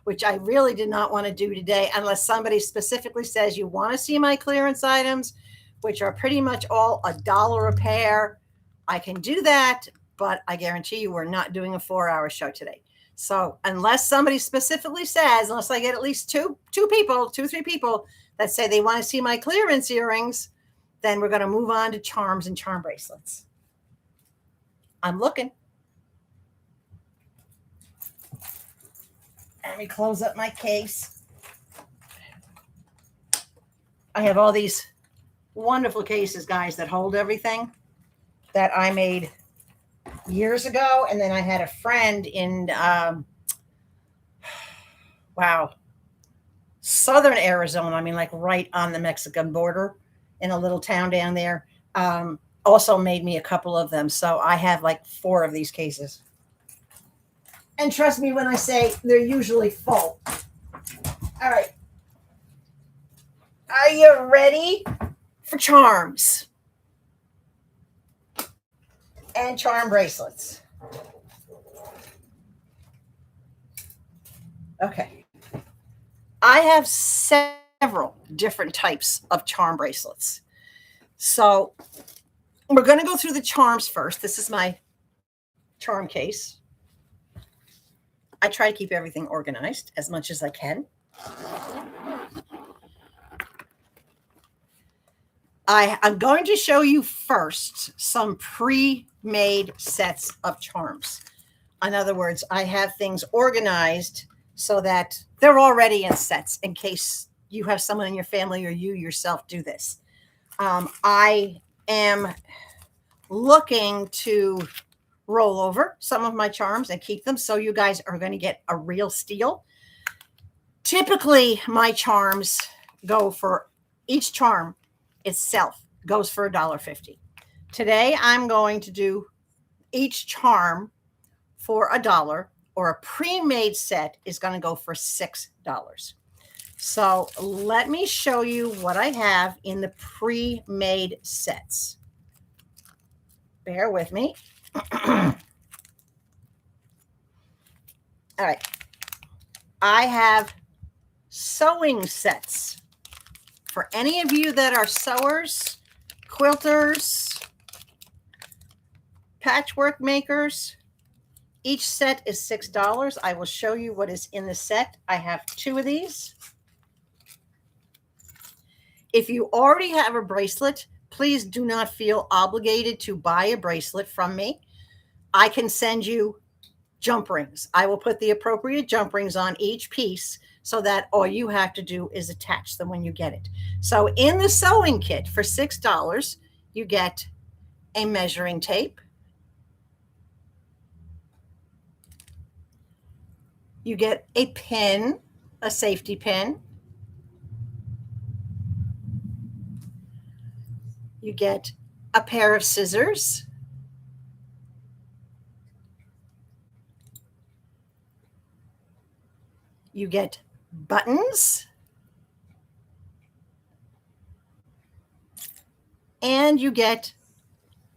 which I really did not want to do today, unless somebody specifically says you want to see my clearance items, which are pretty much all $1 a pair. I can do that, but I guarantee you we're not doing a 4-hour show today. So unless somebody specifically says, unless I get at least two, three people that say they want to see my clearance earrings, then we're going to move on to charms and charm bracelets. I'm looking. Let me close up my case. I have all these wonderful cases, guys, that hold everything that I made years ago. And then I had a friend in, southern Arizona. I mean, like right on the Mexican border, in a little town down there. Also made me a couple of them. So I have like 4 of these cases. And trust me when I say they're usually full. All right. Are you ready for charms and charm bracelets? Okay. I have several different types of charm bracelets. So we're going to go through the charms first. This is my charm case. I try to keep everything organized as much as I can. I'm going to show you first some pre-made sets of charms. In other words, I have things organized so that they're already in sets in case you have someone in your family or you yourself do this. I am looking to roll over some of my charms and keep them, so you guys are going to get a real steal. Typically, my charms go for, each charm itself goes for $1.50. Today, I'm going to do each charm for $1, or a pre-made set is going to go for $6. So let me show you what I have in the pre-made sets. Bear with me. All right. I have sewing sets. For any of you that are sewers, quilters, patchwork makers, each set is $6. I will show you what is in the set. I have 2 of these. If you already have a bracelet, please do not feel obligated to buy a bracelet from me. I can send you jump rings. I will put the appropriate jump rings on each piece so that all you have to do is attach them when you get it. So in the sewing kit for $6, you get a measuring tape. You get a pin, a safety pin. You get a pair of scissors. You get buttons. And you get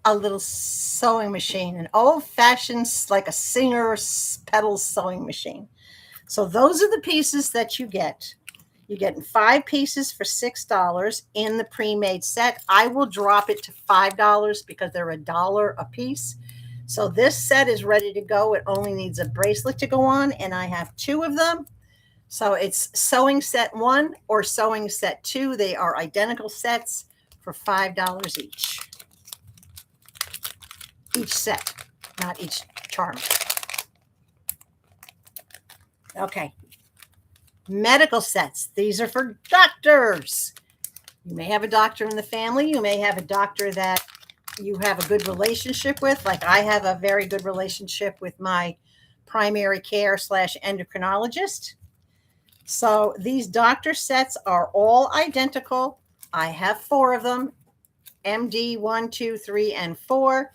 a little sewing machine, an old-fashioned, like a Singer's pedal sewing machine. So those are the pieces that you get. You get 5 pieces for $6 in the pre-made set. I will drop it to $5 because they're $1 a piece. So this set is ready to go. It only needs a bracelet to go on, and I have 2 of them. So it's sewing set 1 or sewing set 2. They are identical sets for $5 each. Each set, not each charm. Okay. Medical sets. These are for doctors. You may have a doctor in the family. You may have a doctor that you have a good relationship with. Like I have a very good relationship with my primary care / endocrinologist. So these doctor sets are all identical. I have 4 of them. MD 1, 2, 3, and 4.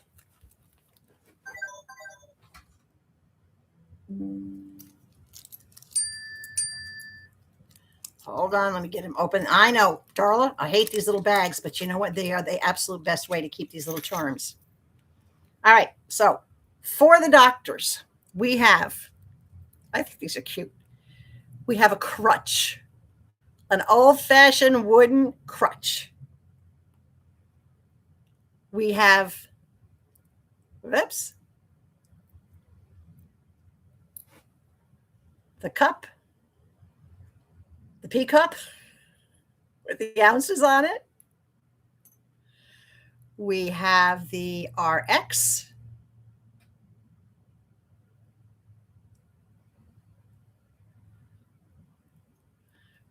Hold on, let me get him open. I know, Darla, I hate these little bags, but you know what? They are the absolute best way to keep these little charms. All right, so for the doctors, we have, I think these are cute. We have a crutch, an old-fashioned wooden crutch. We have, whoops, the cup, the pea cup with the ounces on it. We have the RX.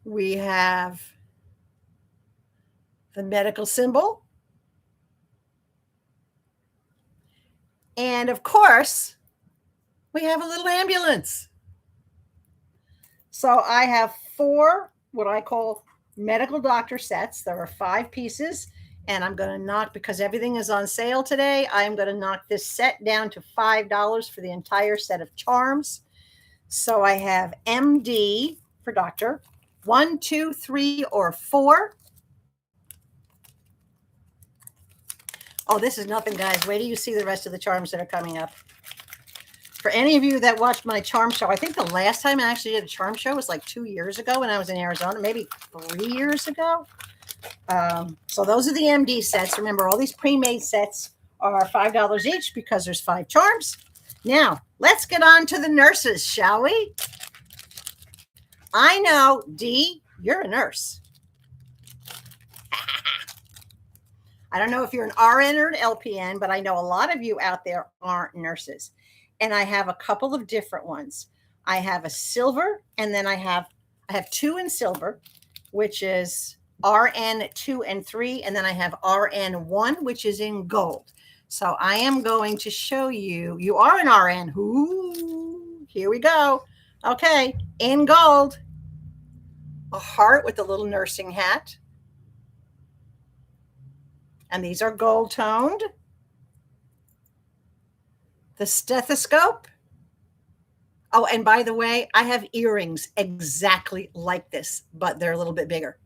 We have the medical symbol. And of course, we have a little ambulance. So I have 4 what I call medical doctor sets. There are 5 pieces, and I'm going to knock, because everything is on sale today, I'm going to knock this set down to $5 for the entire set of charms. So I have MD for doctor, 1, 2, 3, or 4. Oh, this is nothing, guys. Wait till you see the rest of the charms that are coming up. For any of you that watched my charm show, I think the last time I actually did a charm show was like 2 years ago when I was in Arizona, maybe 3 years ago. So those are the MD sets. Remember, all these pre-made sets are $5 each because there's 5 charms. Now, let's get on to the nurses, shall we? I know, Dee, you're a nurse. I don't know if you're an RN or an LPN, but I know a lot of you out there aren't nurses. And I have a couple of different ones. I have a silver, and then I have 2 in silver, which is RN 2 and 3, and then I have RN 1, which is in gold. So I am going to show you. You are an RN. Ooh, here we go. Okay, in gold, a heart with a little nursing hat. And these are gold toned. The stethoscope. Oh, and by the way, I have earrings exactly like this, but they're a little bit bigger.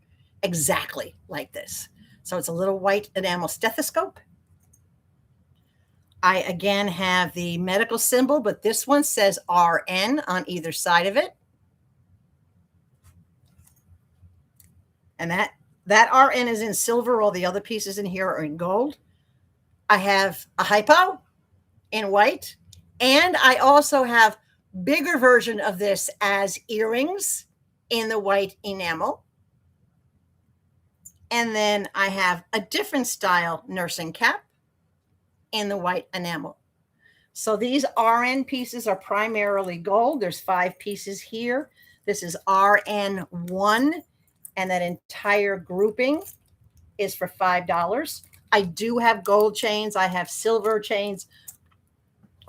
Exactly like this. So it's a little white enamel stethoscope. I again have the medical symbol, but this one says RN on either side of it. And that RN is in silver. All the other pieces in here are in gold. I have a hypo in white. And I also have bigger version of this as earrings in the white enamel. And then I have a different style nursing cap in the white enamel. So these RN pieces are primarily gold. There's 5 pieces here. This is RN1, and that entire grouping is for $5. I do have gold chains. I have silver chains.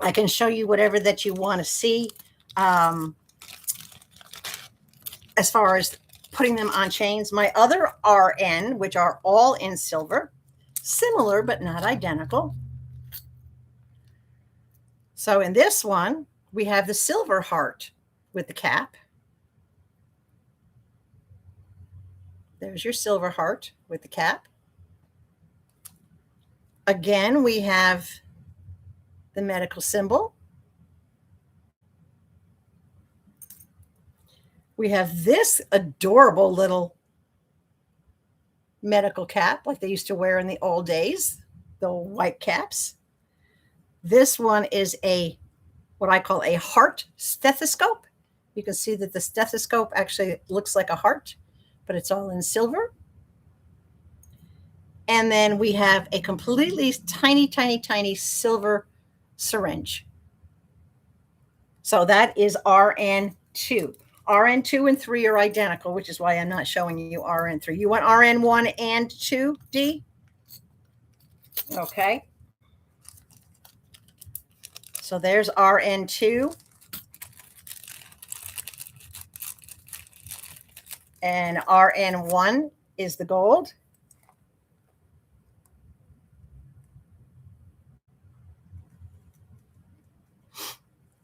I can show you whatever that you want to see as far as putting them on chains. My other RN, which are all in silver, similar but not identical. So in this one, we have the silver heart with the cap. There's your silver heart with the cap. Again, we have the medical symbol. We have this adorable little medical cap like they used to wear in the old days, the white caps. This one is what I call a heart stethoscope. You can see that the stethoscope actually looks like a heart, but it's all in silver. And then we have a completely tiny, tiny, tiny silver syringe. So that is RN2. RN2 and 3 are identical, which is why I'm not showing you RN3. You want RN1 and 2, D? Okay. So there's RN2. And RN1 is the gold.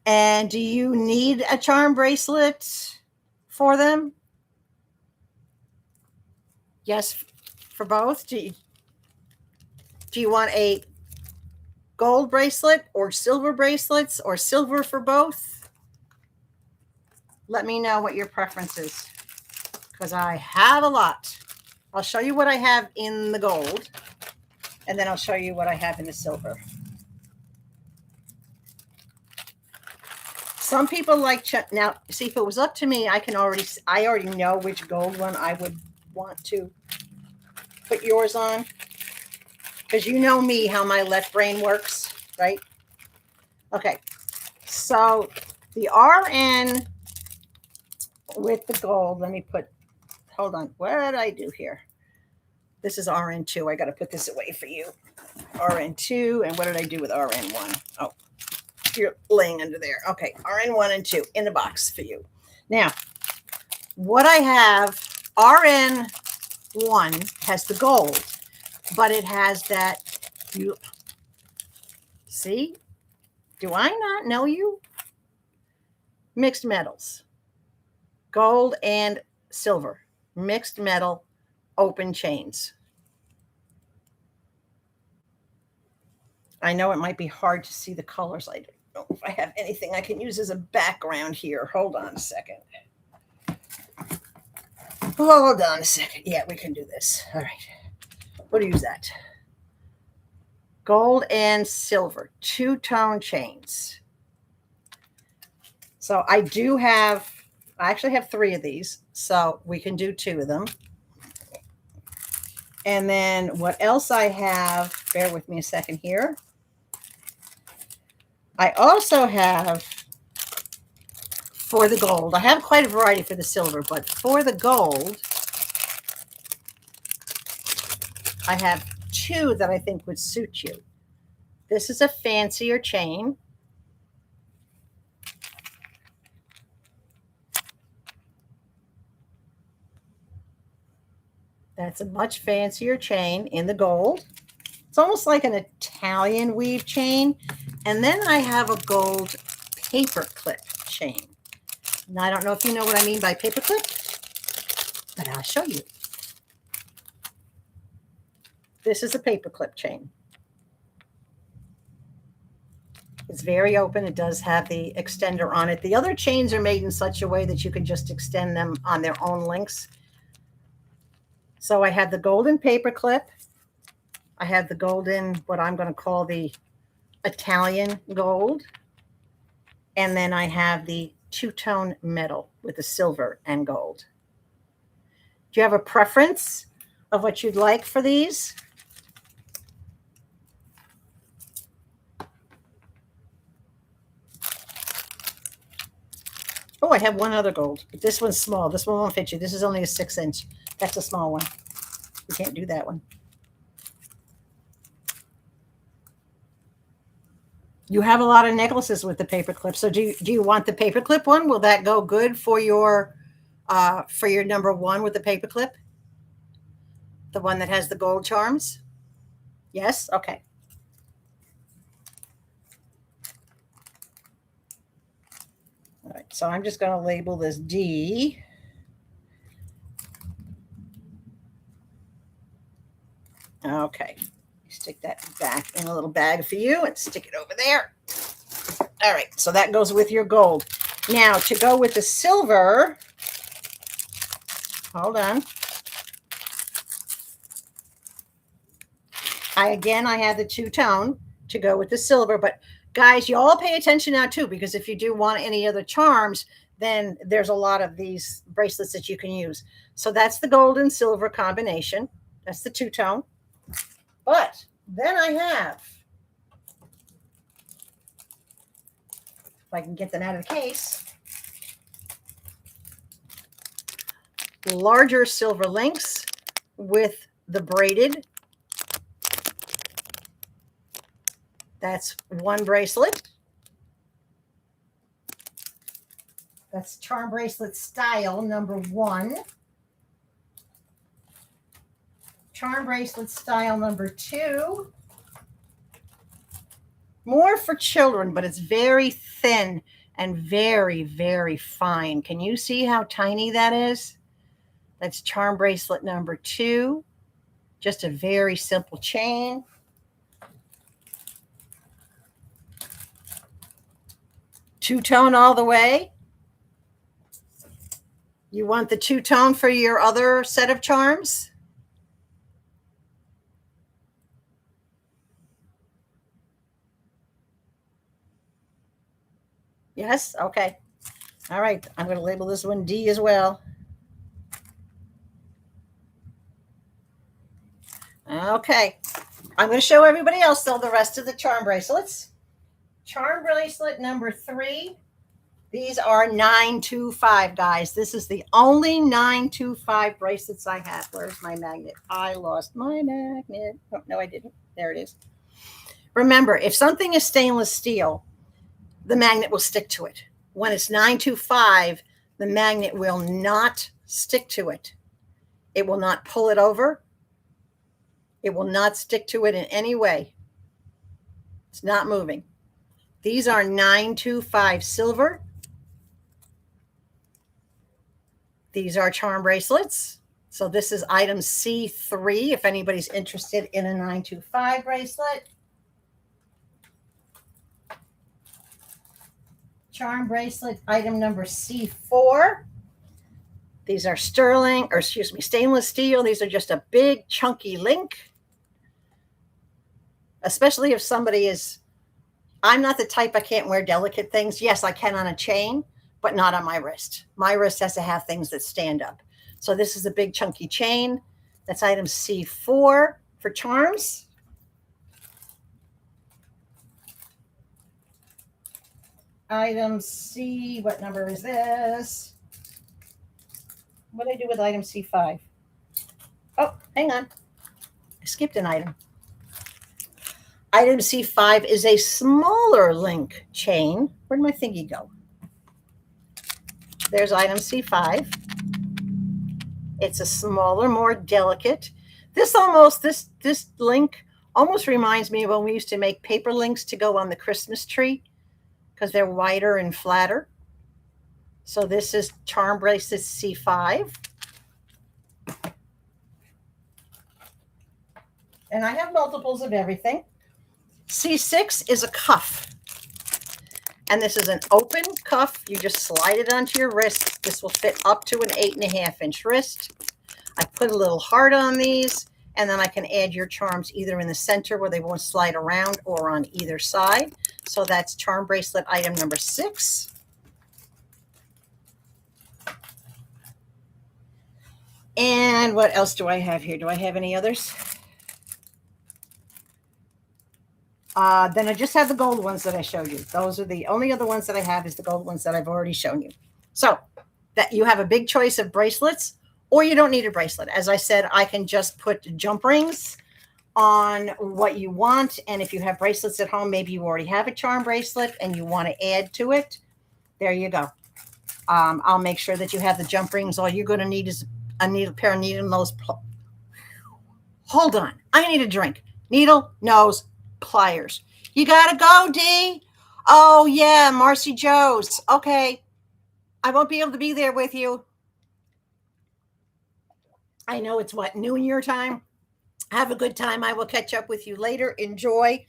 And do you need a charm bracelet for them? Yes, for both. Do you want a gold bracelet or silver bracelets or silver for both? Let me know what your preference is, because I have a lot. I'll show you what I have in the gold, and then I'll show you what I have in the silver. Some people like now. See, if it was up to me, I already know which gold one I would want to put yours on, because you know me, how my left brain works, right? Okay, so the RN with the gold. Let me hold on. What did I do here? This is RN2. I got to put this away for you. RN2, and what did I do with RN1? Oh. You're laying under there. Okay, RN1 and 2 in the box for you. Now, what I have, RN1 has the gold, but it has that, you see? Do I not know you? Mixed metals, gold and silver, mixed metal, open chains. I know it might be hard to see the colors. I don't know if I have anything I can use as a background here. Hold on a second. Hold on a second. Yeah, we can do this. All right. We'll use that. Gold and silver, two-tone chains. So I actually have 3 of these, so we can do 2 of them. And then what else I have, bear with me a second here. I also have, for the gold, I have quite a variety for the silver, but for the gold, I have 2 that I think would suit you. This is a fancier chain. That's a much fancier chain in the gold. It's almost like an Italian weave chain. And then I have a gold paper clip chain. Now, I don't know if you know what I mean by paper clip, but I'll show you. This is a paper clip chain. It's very open. It does have the extender on it. The other chains are made in such a way that you can just extend them on their own links. So I have the golden paper clip. I have the golden, what I'm going to call the Italian gold. And then I have the two-tone metal with the silver and gold. Do you have a preference of what you'd like for these? Oh, I have one other gold, but this one's small. This one won't fit you. This is only a 6-inch. That's a small one. You can't do that one. You have a lot of necklaces with the paper clip. So do you want the paper clip one? Will that go good for your number 1 with the paper clip? The one that has the gold charms? Yes? Okay. All right, so I'm just going to label this D. Okay. Stick that back in a little bag for you and stick it over there. All right, so that goes with your gold. Now, to go with the silver, hold on. I have the two-tone to go with the silver, but guys, you all pay attention now too, because if you do want any other charms, then there's a lot of these bracelets that you can use. So that's the gold and silver combination. That's the two-tone. But then I have, if I can get them out of the case, larger silver links with the braided. That's one bracelet. That's charm bracelet style number 1. Charm bracelet style number 2. More for children, but it's very thin and very, very fine. Can you see how tiny that is? That's charm bracelet number 2. Just a very simple chain. Two-tone all the way. You want the two-tone for your other set of charms? Yes? Okay. All right. I'm going to label this one D as well. Okay. I'm going to show everybody else, though, the rest of the charm bracelets. Charm bracelet number 3. These are 925, guys. This is the only 925 bracelets I have. Where's my magnet? I lost my magnet. Oh, no, I didn't. There it is. Remember, if something is stainless steel, the magnet will stick to it. When it's 925, the magnet will not stick to it. It will not pull it over. It will not stick to it in any way. It's not moving. These are 925 silver. These are charm bracelets. So this is item C3 if anybody's interested in a 925 bracelet. Charm bracelet item number C4. These are stainless steel. These are just a big chunky link. Especially if somebody is, I'm not the type, I can't wear delicate things. Yes, I can on a chain, but not on my wrist. My wrist has to have things that stand up. So this is a big chunky chain. That's item C4 for charms. Item C, what number is this? What did I do with item C5? Oh, hang on. I skipped an item. Item C5 is a smaller link chain. Where'd my thingy go? There's item C5. It's a smaller, more delicate. This link almost reminds me of when we used to make paper links to go on the Christmas tree because they're wider and flatter. So this is charm bracelet C5. And I have multiples of everything. C6 is a cuff. And this is an open cuff. You just slide it onto your wrist. This will fit up to an 8.5-inch wrist. I put a little heart on these, and then I can add your charms either in the center where they won't slide around or on either side. So that's charm bracelet item number 6. And what else do I have here? Do I have any others? Then I just have the gold ones that I showed you. Those are the only other ones that I have is the gold ones that I've already shown you. So that you have a big choice of bracelets, or you don't need a bracelet. As I said, I can just put jump rings on what you want. And if you have bracelets at home, maybe you already have a charm bracelet and you want to add to it. There you go. I'll make sure that you have the jump rings. All you're going to need is a pair of needle nose. Hold on. I need a drink. Needle, nose, pliers. You got to go, D. Oh, yeah, Marcy Joe's. Okay. I won't be able to be there with you. I know it's what, noon your time? Have a good time. I will catch up with you later. Enjoy.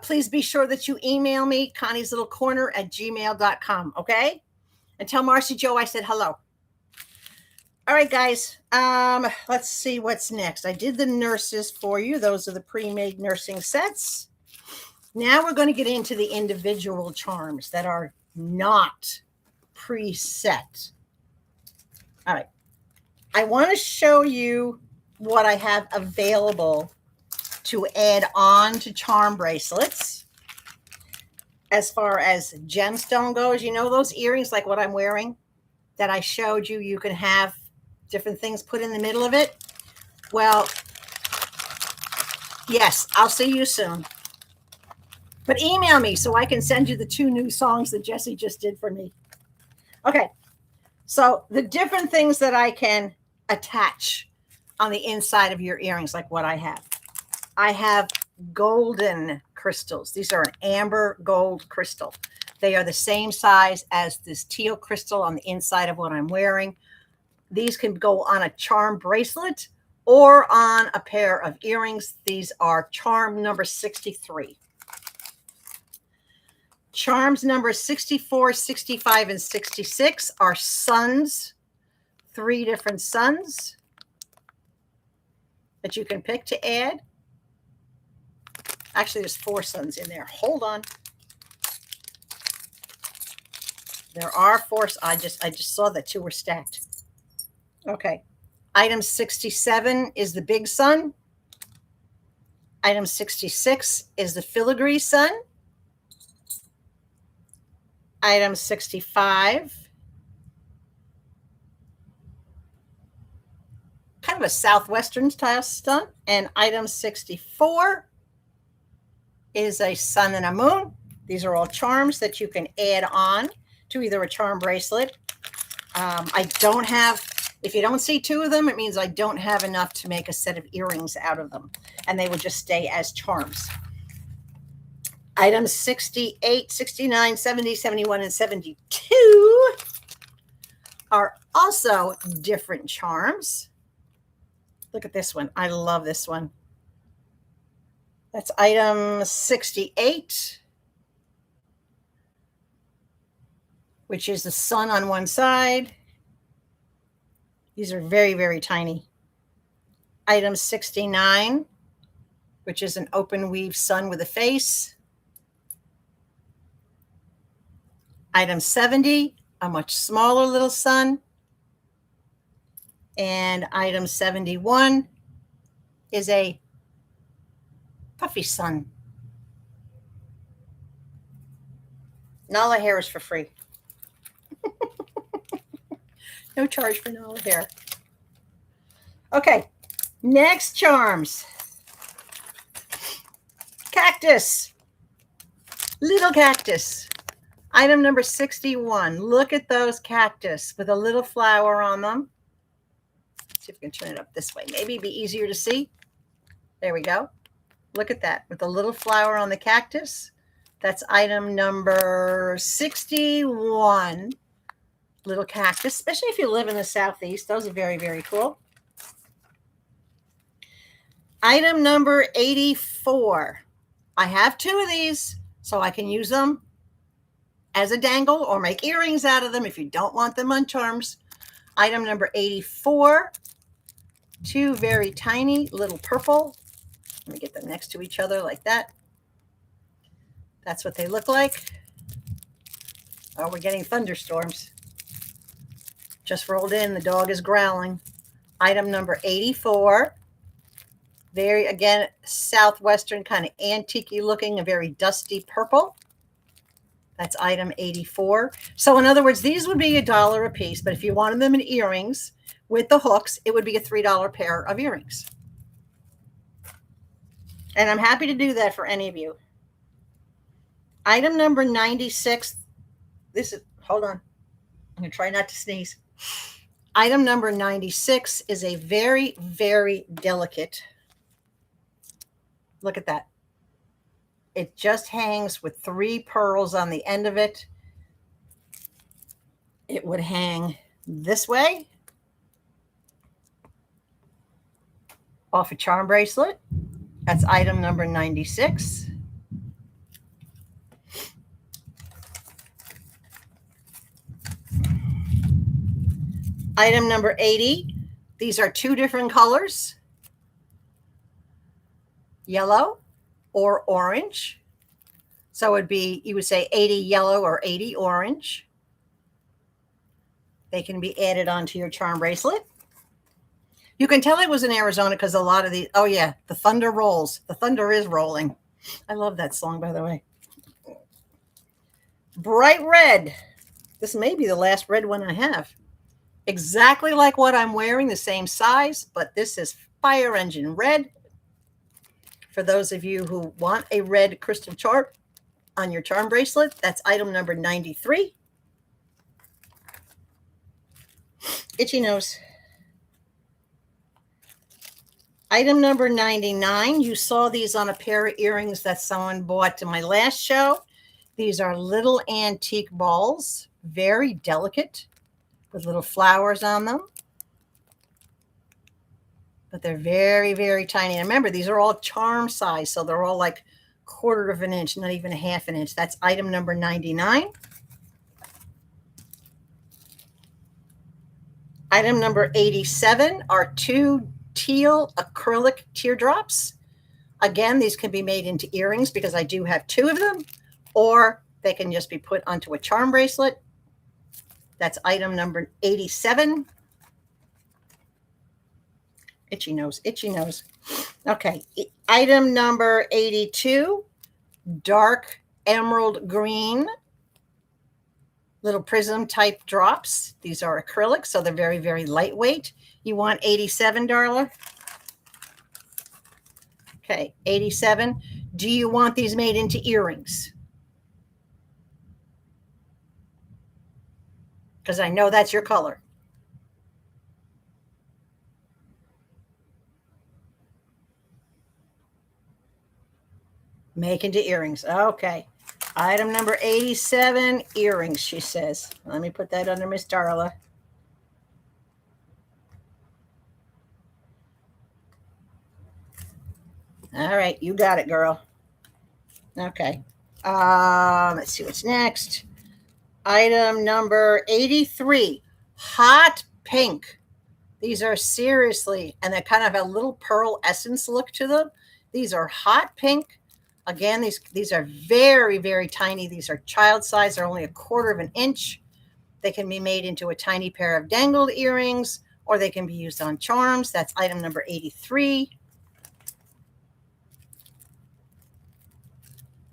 Please be sure that you email me, Connie's Little Corner at gmail.com. Okay? And tell Marcy Joe I said hello. All right, guys. Let's see what's next. I did the nurses for you. Those are the pre-made nursing sets. Now we're going to get into the individual charms that are not preset. All right. I want to show you what I have available to add on to charm bracelets. As far as gemstone goes, you know those earrings like what I'm wearing that I showed you, you can have different things put in the middle of it. Well, yes, I'll see you soon. But email me so I can send you the 2 new songs that Jesse just did for me. Okay, so the different things that I can attach on the inside of your earrings, like what I have. I have golden crystals. These are an amber gold crystal. They are the same size as this teal crystal on the inside of what I'm wearing. These can go on a charm bracelet or on a pair of earrings. These are charm number 63. Charms number 64, 65, and 66 are suns. 3 different suns that you can pick to add. Actually, there's 4 suns in there. Hold on. There are 4. I just saw that 2 were stacked. Okay. Item 67 is the big sun. Item 66 is the filigree sun. Item 65, kind of a southwestern style sun. And item 64 is a sun and a moon. These are all charms that you can add on to either a charm bracelet. I don't have, if you don't see 2 of them, it means I don't have enough to make a set of earrings out of them. And they would just stay as charms. Items 68, 69, 70, 71, and 72 are also different charms. Look at this one. I love this one. That's item 68, which is the sun on one side. These are very, very tiny. Item 69, which is an open weave sun with a face. Item 70, a much smaller little sun. And item 71 is a puffy sun. Nala hair is for free. No charge for Nala hair. Okay, next charms. Cactus. Little cactus. Item number 61. Look at those cactus with a little flower on them. Let's see if we can turn it up this way. Maybe it'd be easier to see. There we go. Look at that with a little flower on the cactus. That's item number 61. Little cactus, especially if you live in the Southeast. Those are very, very cool. Item number 84. I have 2 of these, so I can use them as a dangle or make earrings out of them if you don't want them on charms. Item number 84. 2 very tiny little purple. Let me get them next to each other like that. That's what they look like. Oh, we're getting thunderstorms. Just rolled in. The dog is growling. Item number 84. Very, again, southwestern, kind of antique-y looking, a very dusty purple. That's item 84. So in other words, these would be $1 a piece, but if you wanted them in earrings with the hooks, it would be a $3 pair of earrings. And I'm happy to do that for any of you. Item number 96. This is, hold on. I'm going to try not to sneeze. Item number 96 is a very, very delicate Look at that. It just hangs with 3 pearls on the end of it. It would hang this way off a charm bracelet. That's item number 96. Item number 80. These are 2 different colors, yellow or orange. So it'd be, you would say 80 yellow or 80 orange. They can be added onto your charm bracelet. You can tell I was in Arizona because a lot of these, oh yeah, the thunder rolls. The thunder is rolling. I love that song, by the way. Bright red. This may be the last red one I have. Exactly like what I'm wearing, the same size, but this is fire engine red. For those of you who want a red crystal charm on your charm bracelet, that's item number 93. Itchy nose. Item number 99. You saw these on a pair of earrings that someone bought to my last show. These are little antique balls, very delicate, with little flowers on them. But they're very, very tiny. And remember, these are all charm size, so they're all like 1/4 of an inch, not even a 1/2 an inch. That's item number 99. Item number 87 are 2 teal acrylic teardrops. Again, these can be made into earrings because I do have 2 of them, or they can just be put onto a charm bracelet. That's item number 87. Itchy nose, itchy nose. Okay, item number 82, dark emerald green, little prism type drops. These are acrylic, so they're very, very lightweight. You want 87, Darla? Okay, 87. Do you want these made into earrings? Because I know that's your color. Make into earrings. Okay. Item number 87, earrings, she says. Let me put that under Miss Darla. All right, you got it, girl. Okay. Let's see what's next. Item number 83, hot pink. These are seriously, and they kind of have a little pearl essence look to them. These are hot pink. Again, these are very, very tiny. These are child size. They're only 1/4 of an inch. They can be made into a tiny pair of dangled earrings, or they can be used on charms. That's item number 83.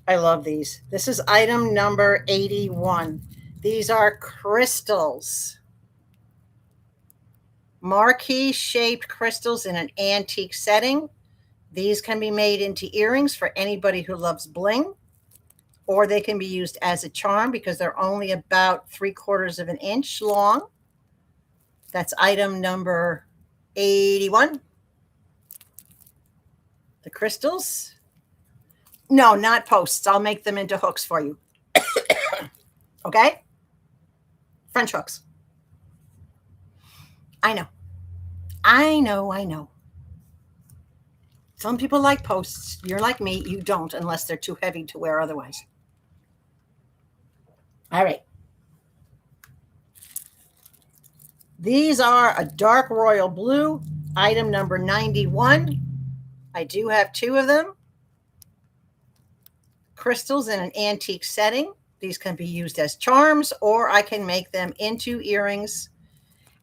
I love these. This is item number 81. These are crystals. Marquee shaped crystals in an antique setting. These can be made into earrings for anybody who loves bling, or they can be used as a charm because they're only about 3/4 of an inch long. That's item number 81. The crystals. No, not posts. I'll make them into hooks for you. Okay? French hooks. I know. I know. I know. Some people like posts. You're like me. You don't unless they're too heavy to wear otherwise. All right. These are a dark royal blue, item number 91. I do have 2 of them. Crystals in an antique setting. These can be used as charms, or I can make them into earrings.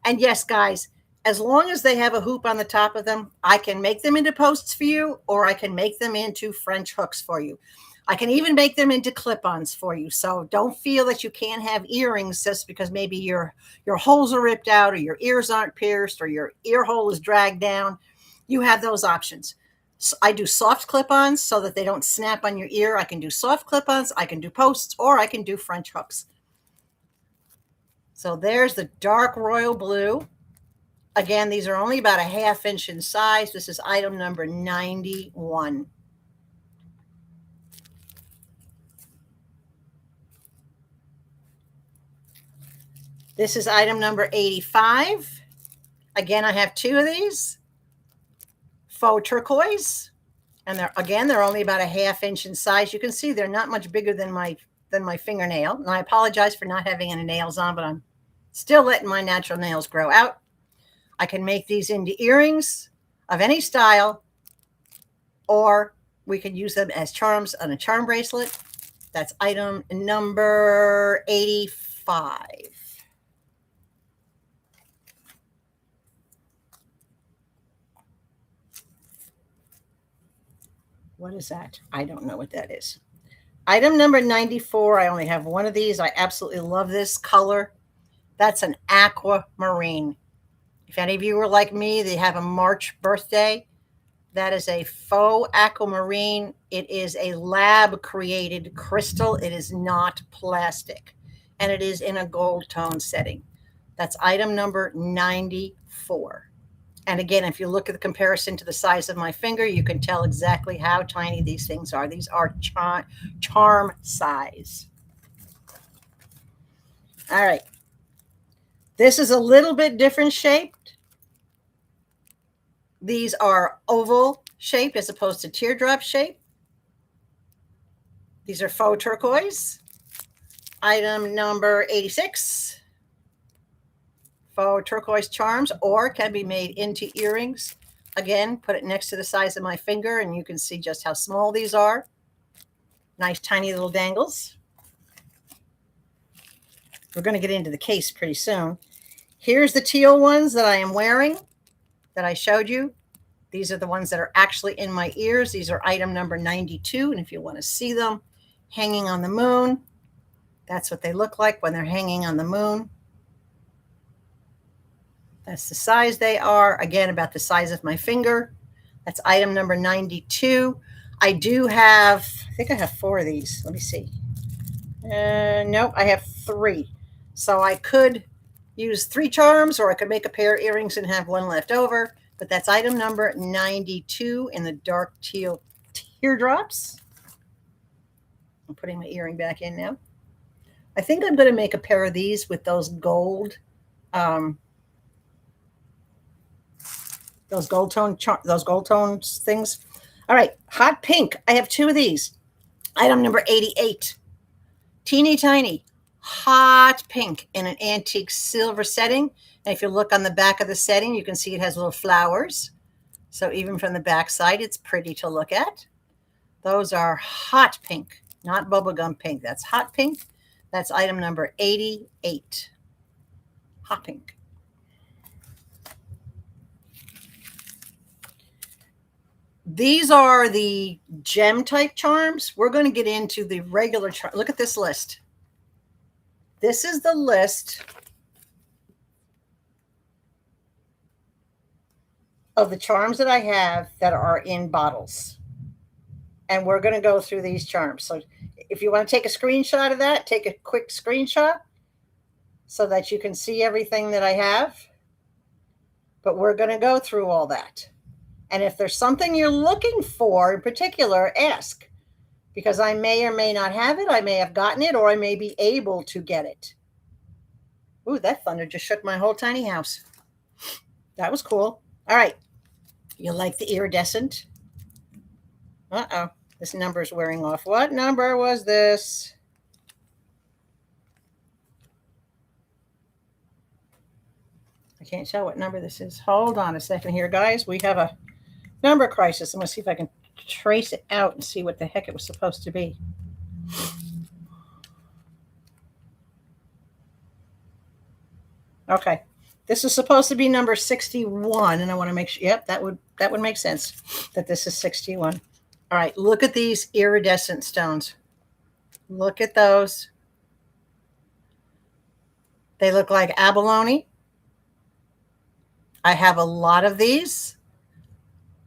And yes, guys, as long as they have a hoop on the top of them, I can make them into posts for you, or I can make them into French hooks for you. I can even make them into clip-ons for you. So don't feel that you can't have earrings just because maybe your holes are ripped out, or your ears aren't pierced, or your ear hole is dragged down. You have those options. So I do soft clip-ons so that they don't snap on your ear. I can do soft clip-ons, I can do posts, or I can do French hooks. So there's the dark royal blue. Again, these are only about a 1/2 inch in size. This is item number 91. This is item number 85. Again, I have two of these. Faux turquoise. And they're only about a ½ inch in size. You can see they're not much bigger than my fingernail. And I apologize for not having any nails on, but I'm still letting my natural nails grow out. I can make these into earrings of any style, or we could use them as charms on a charm bracelet. That's item number 85. What is that? I don't know what that is. Item number 94. I only have one of these. I absolutely love this color. That's an aquamarine. If any of you are like me, they have a March birthday. That is a faux aquamarine. It is a lab created crystal. It is not plastic. And it is in a gold tone setting. That's item number 94. And again, if you look at the comparison to the size of my finger, you can tell exactly how tiny these things are. These are charm size. All right. This is a little bit different shaped. These are oval shaped as opposed to teardrop shape. These are faux turquoise. Item number 86. Faux turquoise charms, or can be made into earrings. Again, put it next to the size of my finger and you can see just how small these are. Nice tiny little dangles. We're going to get into the case pretty soon. Here's the teal ones that I am wearing that I showed you. These are the ones that are actually in my ears. These are item number 92. And if you want to see them hanging on the moon, that's what they look like when they're hanging on the moon. That's the size they are. Again, about the size of my finger. That's item number 92. I do have, I think I have 4 of these. Let me see. Nope, I have 3. So I could use 3 charms, or I could make a pair of earrings and have 1 left over. But that's item number 92 in the dark teal teardrops. I'm putting my earring back in now. I think I'm going to make a pair of these with those gold those gold tone things. All right, hot pink. I have 2 of these. Item number 88. Teeny tiny hot pink in an antique silver setting. And if you look on the back of the setting, you can see it has little flowers. So even from the back side, it's pretty to look at. Those are hot pink, not bubblegum pink. That's hot pink. That's item number 88. Hot pink. These are the gem type charms. We're going to get into the regular charm. Look at this list. This is the list of the charms that I have that are in bottles. And we're going to go through these charms. So if you want to take a screenshot of that, take a quick screenshot so that you can see everything that I have. But we're going to go through all that. And if there's something you're looking for in particular, ask. Because I may or may not have it. I may have gotten it, or I may be able to get it. Ooh, that thunder just shook my whole tiny house. That was cool. All right. You like the iridescent? Uh-oh. This number is wearing off. What number was this? I can't tell what number this is. Hold on a second here, guys. We have a number crisis. I'm going to see if I can trace it out and see what the heck it was supposed to be. Okay. This is supposed to be number 61, and I want to make sure. Yep, that would make sense that this is 61. All right, look at these iridescent stones. Look at those. They look like abalone. I have a lot of these.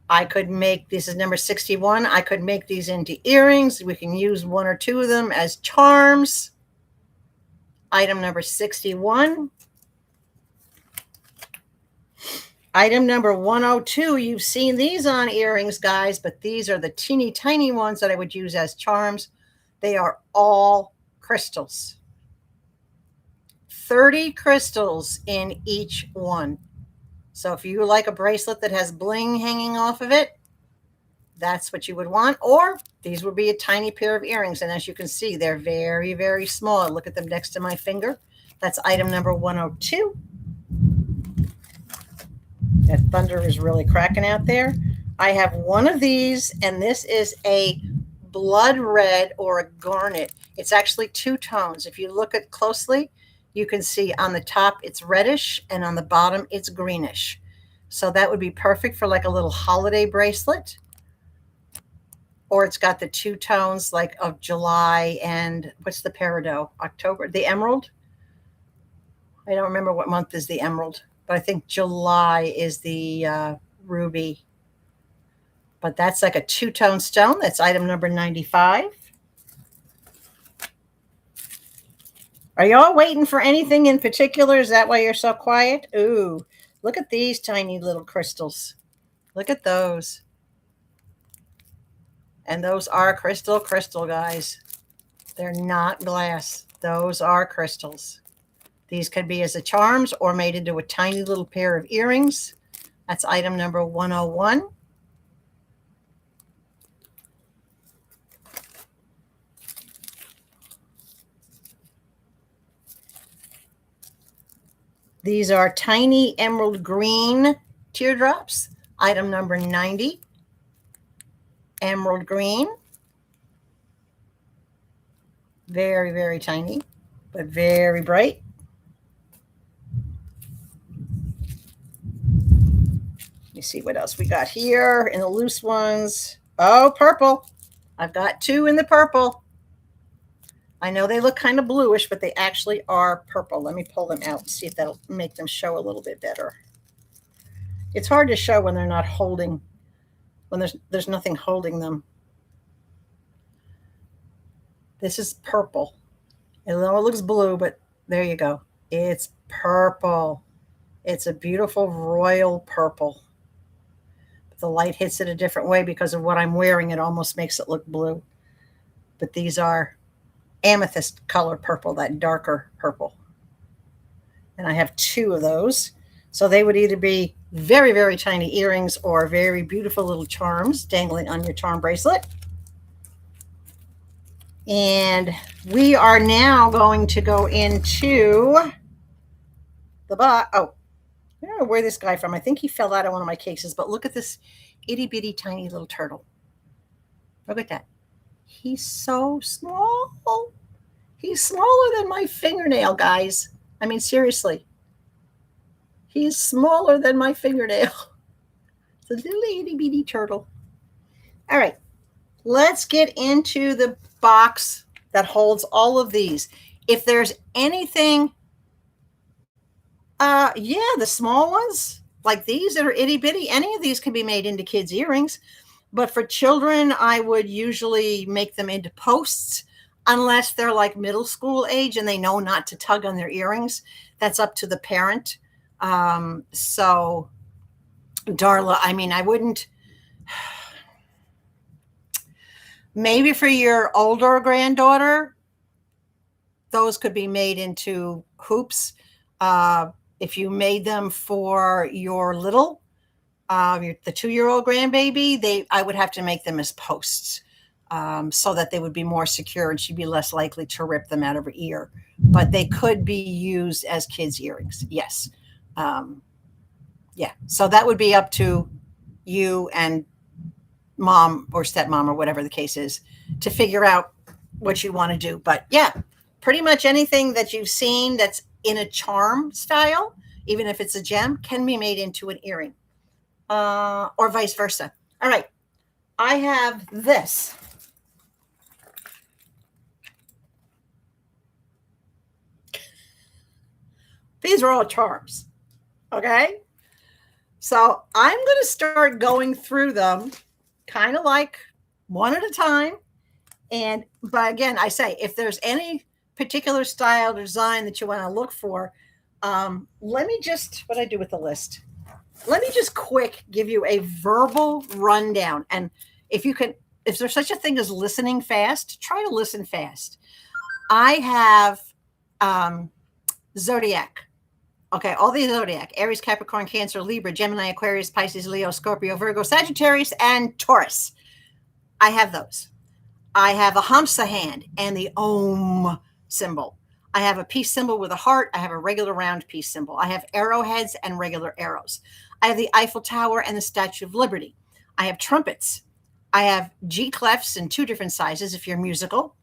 I could make, this is number 61. I could make these into earrings. We can use 1 or 2 of them as charms. Item number 61. Item number 102, you've seen these on earrings, guys, but these are the teeny tiny ones that I would use as charms. They are all crystals. 30 crystals in each one. So if you like a bracelet that has bling hanging off of it, that's what you would want. Or these would be a tiny pair of earrings. And as you can see, they're very, very small. Look at them next to my finger. That's item number 102. That thunder is really cracking out there. I have one of these, and this is a blood red or a garnet. It's actually two tones. If you look at closely, you can see on the top it's reddish and on the bottom it's greenish. So that would be perfect for like a little holiday bracelet. Or it's got the two tones like of July and what's the peridot? October, the emerald. I don't remember what month is the emerald, but I think July is the ruby. But that's like a two-tone stone. That's item number 95. Are y'all waiting for anything in particular? Is that why you're so quiet? Ooh, look at these tiny little crystals. Look at those. And those are crystal, guys. They're not glass. Those are crystals. These could be as a charms or made into a tiny little pair of earrings. That's item number 101. These are tiny emerald green teardrops. Item number 90. Emerald green. Very, very tiny, but very bright. Let me see what else we got here in the loose ones. Oh, purple. I've got two in the purple. I know they look kind of bluish, but they actually are purple. Let me pull them out and see if that'll make them show a little bit better. It's hard to show when they're not holding, when there's nothing holding them. This is purple. It looks blue, but there you go. It's purple. It's a beautiful royal purple. If the light hits it a different way because of what I'm wearing, it almost makes it look blue. But these are amethyst color purple, that darker purple. And I have two of those. So they would either be very, very tiny earrings or very beautiful little charms dangling on your charm bracelet. And we are now going to go into the box. Oh, I don't know where this guy from. I think he fell out of one of my cases, but look at this itty bitty tiny little turtle. Look at that. He's so small. He's smaller than my fingernail, guys. I mean, seriously. He's smaller than my fingernail. It's a little itty bitty turtle. All right. Let's get into the box that holds all of these. If there's anything, yeah, the small ones, like these that are itty bitty, any of these can be made into kids' earrings. But for children, I would usually make them into posts unless they're like middle school age and they know not to tug on their earrings. That's up to the parent. So, Darla, I mean, I wouldn't. Maybe for your older granddaughter, those could be made into hoops. If you made them for your little, the 2-year-old grandbaby, I would have to make them as posts so that they would be more secure and she'd be less likely to rip them out of her ear. But they could be used as kids' earrings. Yes. Yeah. So that would be up to you and mom or stepmom or whatever the case is to figure out what you want to do. But yeah, pretty much anything that you've seen that's in a charm style, even if it's a gem, can be made into an earring or vice versa. All right. I have this. These are all charms. Okay. So I'm going to start going through them kind of like one at a time. But again, I say, if there's any particular style design that you want to look for, let me just, what I do with the list, let me just quick give you a verbal rundown. And if there's such a thing as listening fast, try to listen fast. I have Zodiac. Okay, all the zodiac: Aries, Capricorn, Cancer, Libra, Gemini, Aquarius, Pisces, Leo, Scorpio, Virgo, Sagittarius, and Taurus. I have those. I have a Hamsa hand and the Om symbol. I have a peace symbol with a heart. I have a regular round peace symbol. I have arrowheads and regular arrows. I have the Eiffel Tower and the Statue of Liberty. I have trumpets. I have G clefs in 2 different sizes if you're musical.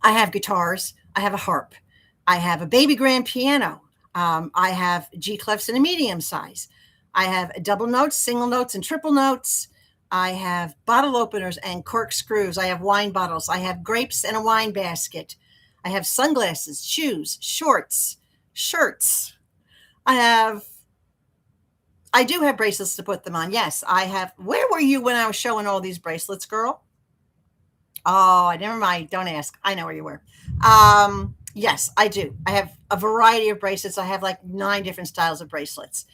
I have guitars. I have a harp. I have a baby grand piano. I have G clefs in a medium size. I have double notes, single notes, and triple notes. I have bottle openers and corkscrews. I have wine bottles. I have grapes and a wine basket. I have sunglasses, shoes, shorts, shirts. I do have bracelets to put them on. Yes, I have. Where were you when I was showing all these bracelets, girl? Oh, never mind. Don't ask. I know where you were. Yes, I do. I have a variety of bracelets. I have like 9 different styles of bracelets.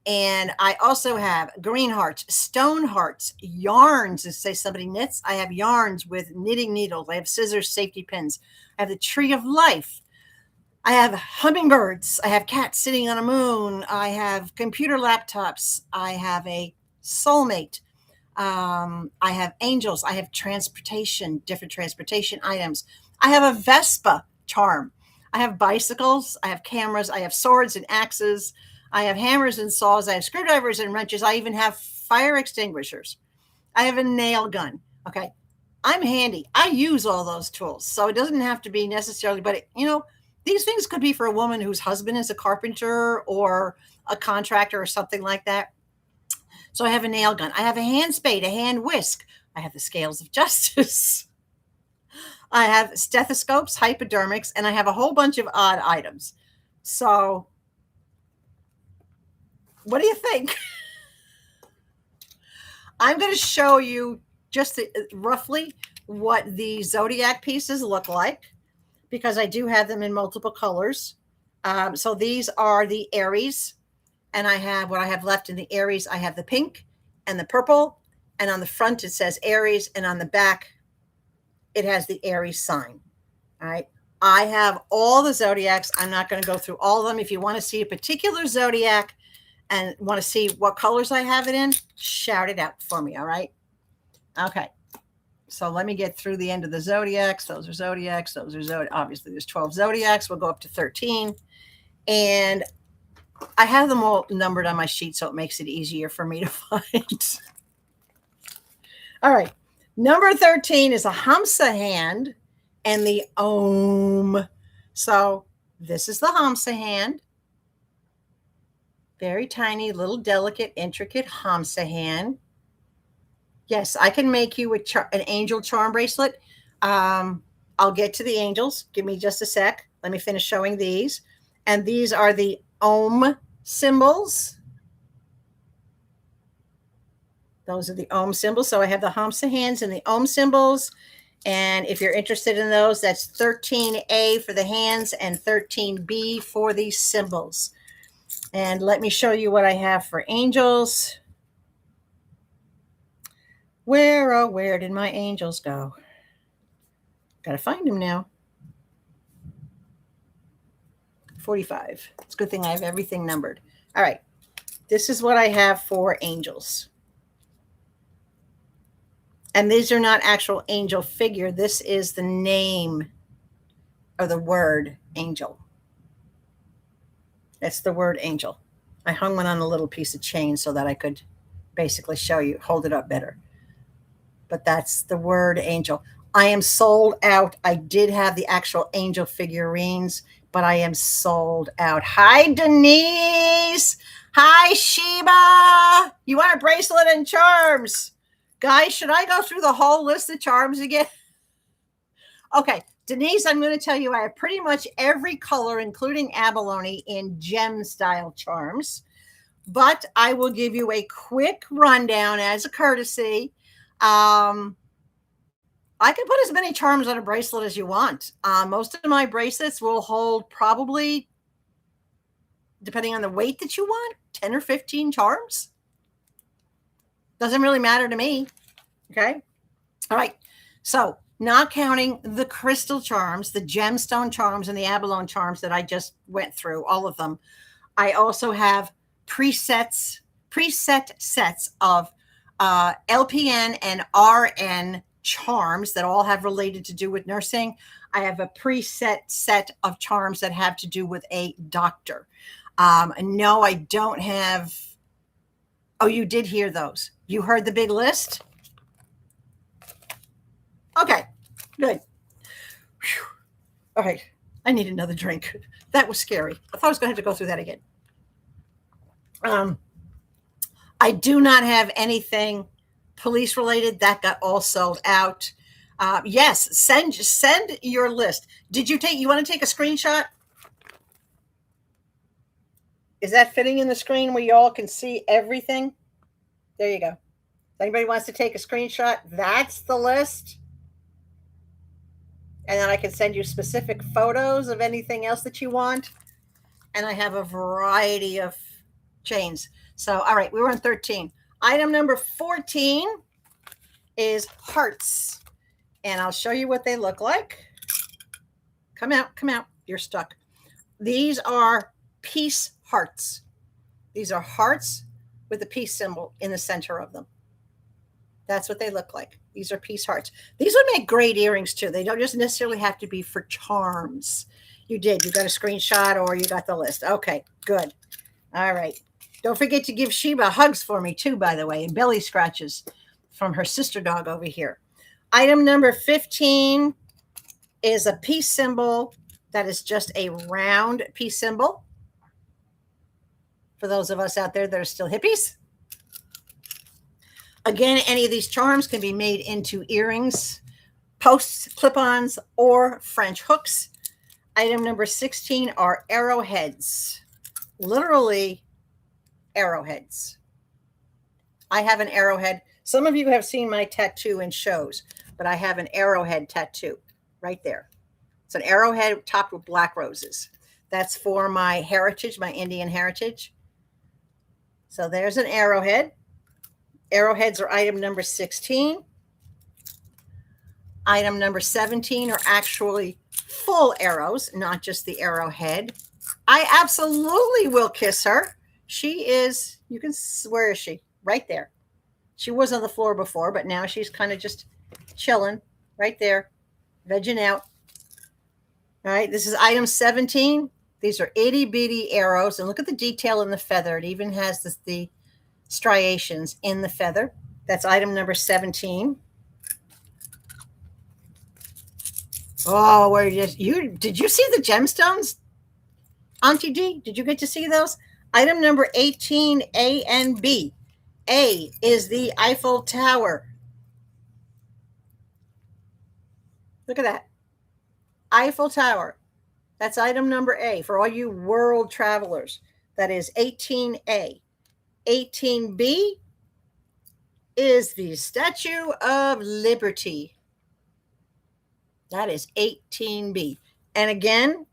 And I also have green hearts, stone hearts, yarns. If say somebody knits, I have yarns with knitting needles. I have scissors, safety pins. I have the tree of life. I have hummingbirds. I have cats sitting on a moon. I have computer laptops. I have a soulmate. I have angels. I have transportation, different transportation items. I have a Vespa charm. I have bicycles. I have cameras. I have swords and axes. I have hammers and saws. I have screwdrivers and wrenches. I even have fire extinguishers. I have a nail gun. Okay. I'm handy. I use all those tools. So it doesn't have to be necessarily, but these things could be for a woman whose husband is a carpenter or a contractor or something like that. So I have a nail gun. I have a hand spade, a hand whisk. I have the scales of justice. I have stethoscopes, hypodermics, and I have a whole bunch of odd items. So what do you think? I'm going to show you just roughly what the zodiac pieces look like, because I do have them in multiple colors. So these are the Aries, and I have what I have left in the Aries. I have the pink and the purple, and on the front it says Aries, and on the back it has the Aries sign. All right. I have all the zodiacs. I'm not going to go through all of them. If you want to see a particular zodiac and want to see what colors I have it in, shout it out for me. All right. Okay. So let me get through the end of the zodiacs. Those are zodiacs. Those are zodiacs. Obviously, there's 12 zodiacs. We'll go up to 13. And I have them all numbered on my sheet, so it makes it easier for me to find. All right. Number 13 is a Hamsa hand and the Om. So this is the Hamsa hand. Very tiny, little delicate, intricate Hamsa hand. Yes, I can make you an angel charm bracelet. I'll get to the angels. Give me just a sec. Let me finish showing these. And these are the Om symbols. Those are the Om symbols. So I have the Hamsa hands and the Om symbols. And if you're interested in those, that's 13A for the hands and 13B for the symbols. And let me show you what I have for angels. Where did my angels go? Got to find them now. 45. It's a good thing I have everything numbered. All right. This is what I have for angels. And these are not actual angel figure. This is the name or the word angel. That's the word angel. I hung one on a little piece of chain so that I could basically show you, hold it up better. But that's the word angel. I am sold out. I did have the actual angel figurines, but I am sold out. Hi, Denise. Hi, Sheba. You want a bracelet and charms? Guys, should I go through the whole list of charms again? Okay, Denise, I'm going to tell you I have pretty much every color, including abalone, in gem style charms. But I will give you a quick rundown as a courtesy. I can put as many charms on a bracelet as you want. Most of my bracelets will hold probably, depending on the weight that you want, 10 or 15 charms. Doesn't really matter to me. Okay. All right. So not counting the crystal charms, the gemstone charms, and the abalone charms that I just went through, all of them. I also have preset sets of LPN and RN charms that all have related to do with nursing. I have a preset set of charms that have to do with a doctor. No, I don't have. Oh, you did hear those. You heard the big list? Okay, good. Whew. All right, I need another drink. That was scary. I thought I was going to have to go through that again. I do not have anything police related. That got all sold out. Yes, send your list. Did you take? You want to take a screenshot? Is that fitting in the screen where you all can see everything? There you go. If anybody wants to take a screenshot, that's the list. And then I can send you specific photos of anything else that you want. And I have a variety of chains. So, all right, we were on 13. Item number 14 is hearts. And I'll show you what they look like. Come out, come out. You're stuck. These are peace hearts. These are hearts with a peace symbol in the center of them. That's what they look like. These are peace hearts. These would make great earrings too. They don't just necessarily have to be for charms. You did. You got a screenshot or you got the list. Okay, good. All right. Don't forget to give Sheba hugs for me too, by the way, and belly scratches from her sister dog over here. Item number 15 is a peace symbol that is just a round peace symbol. For those of us out there that are still hippies. Again, any of these charms can be made into earrings, posts, clip-ons, or French hooks. Item number 16 are arrowheads. Literally arrowheads. I have an arrowhead. Some of you have seen my tattoo in shows, but I have an arrowhead tattoo right there. It's an arrowhead topped with black roses. That's for my heritage, my Indian heritage. So there's an arrowhead. Arrowheads are item number 16. Item number 17 are actually full arrows, not just the arrowhead. I absolutely will kiss her. She is, you can, where is she? Right there. She was on the floor before, but now she's kind of just chilling right there, vegging out. All right, this is item 17. These are itty bitty arrows, and look at the detail in the feather. It even has the striations in the feather. That's item number 17. Oh, where did you see the gemstones, Auntie D? Did you get to see those? Item number 18, A and B. A is the Eiffel Tower. Look at that. Eiffel Tower. That's item number A for all you world travelers. That is 18A. 18B is the Statue of Liberty. That is 18B. And again,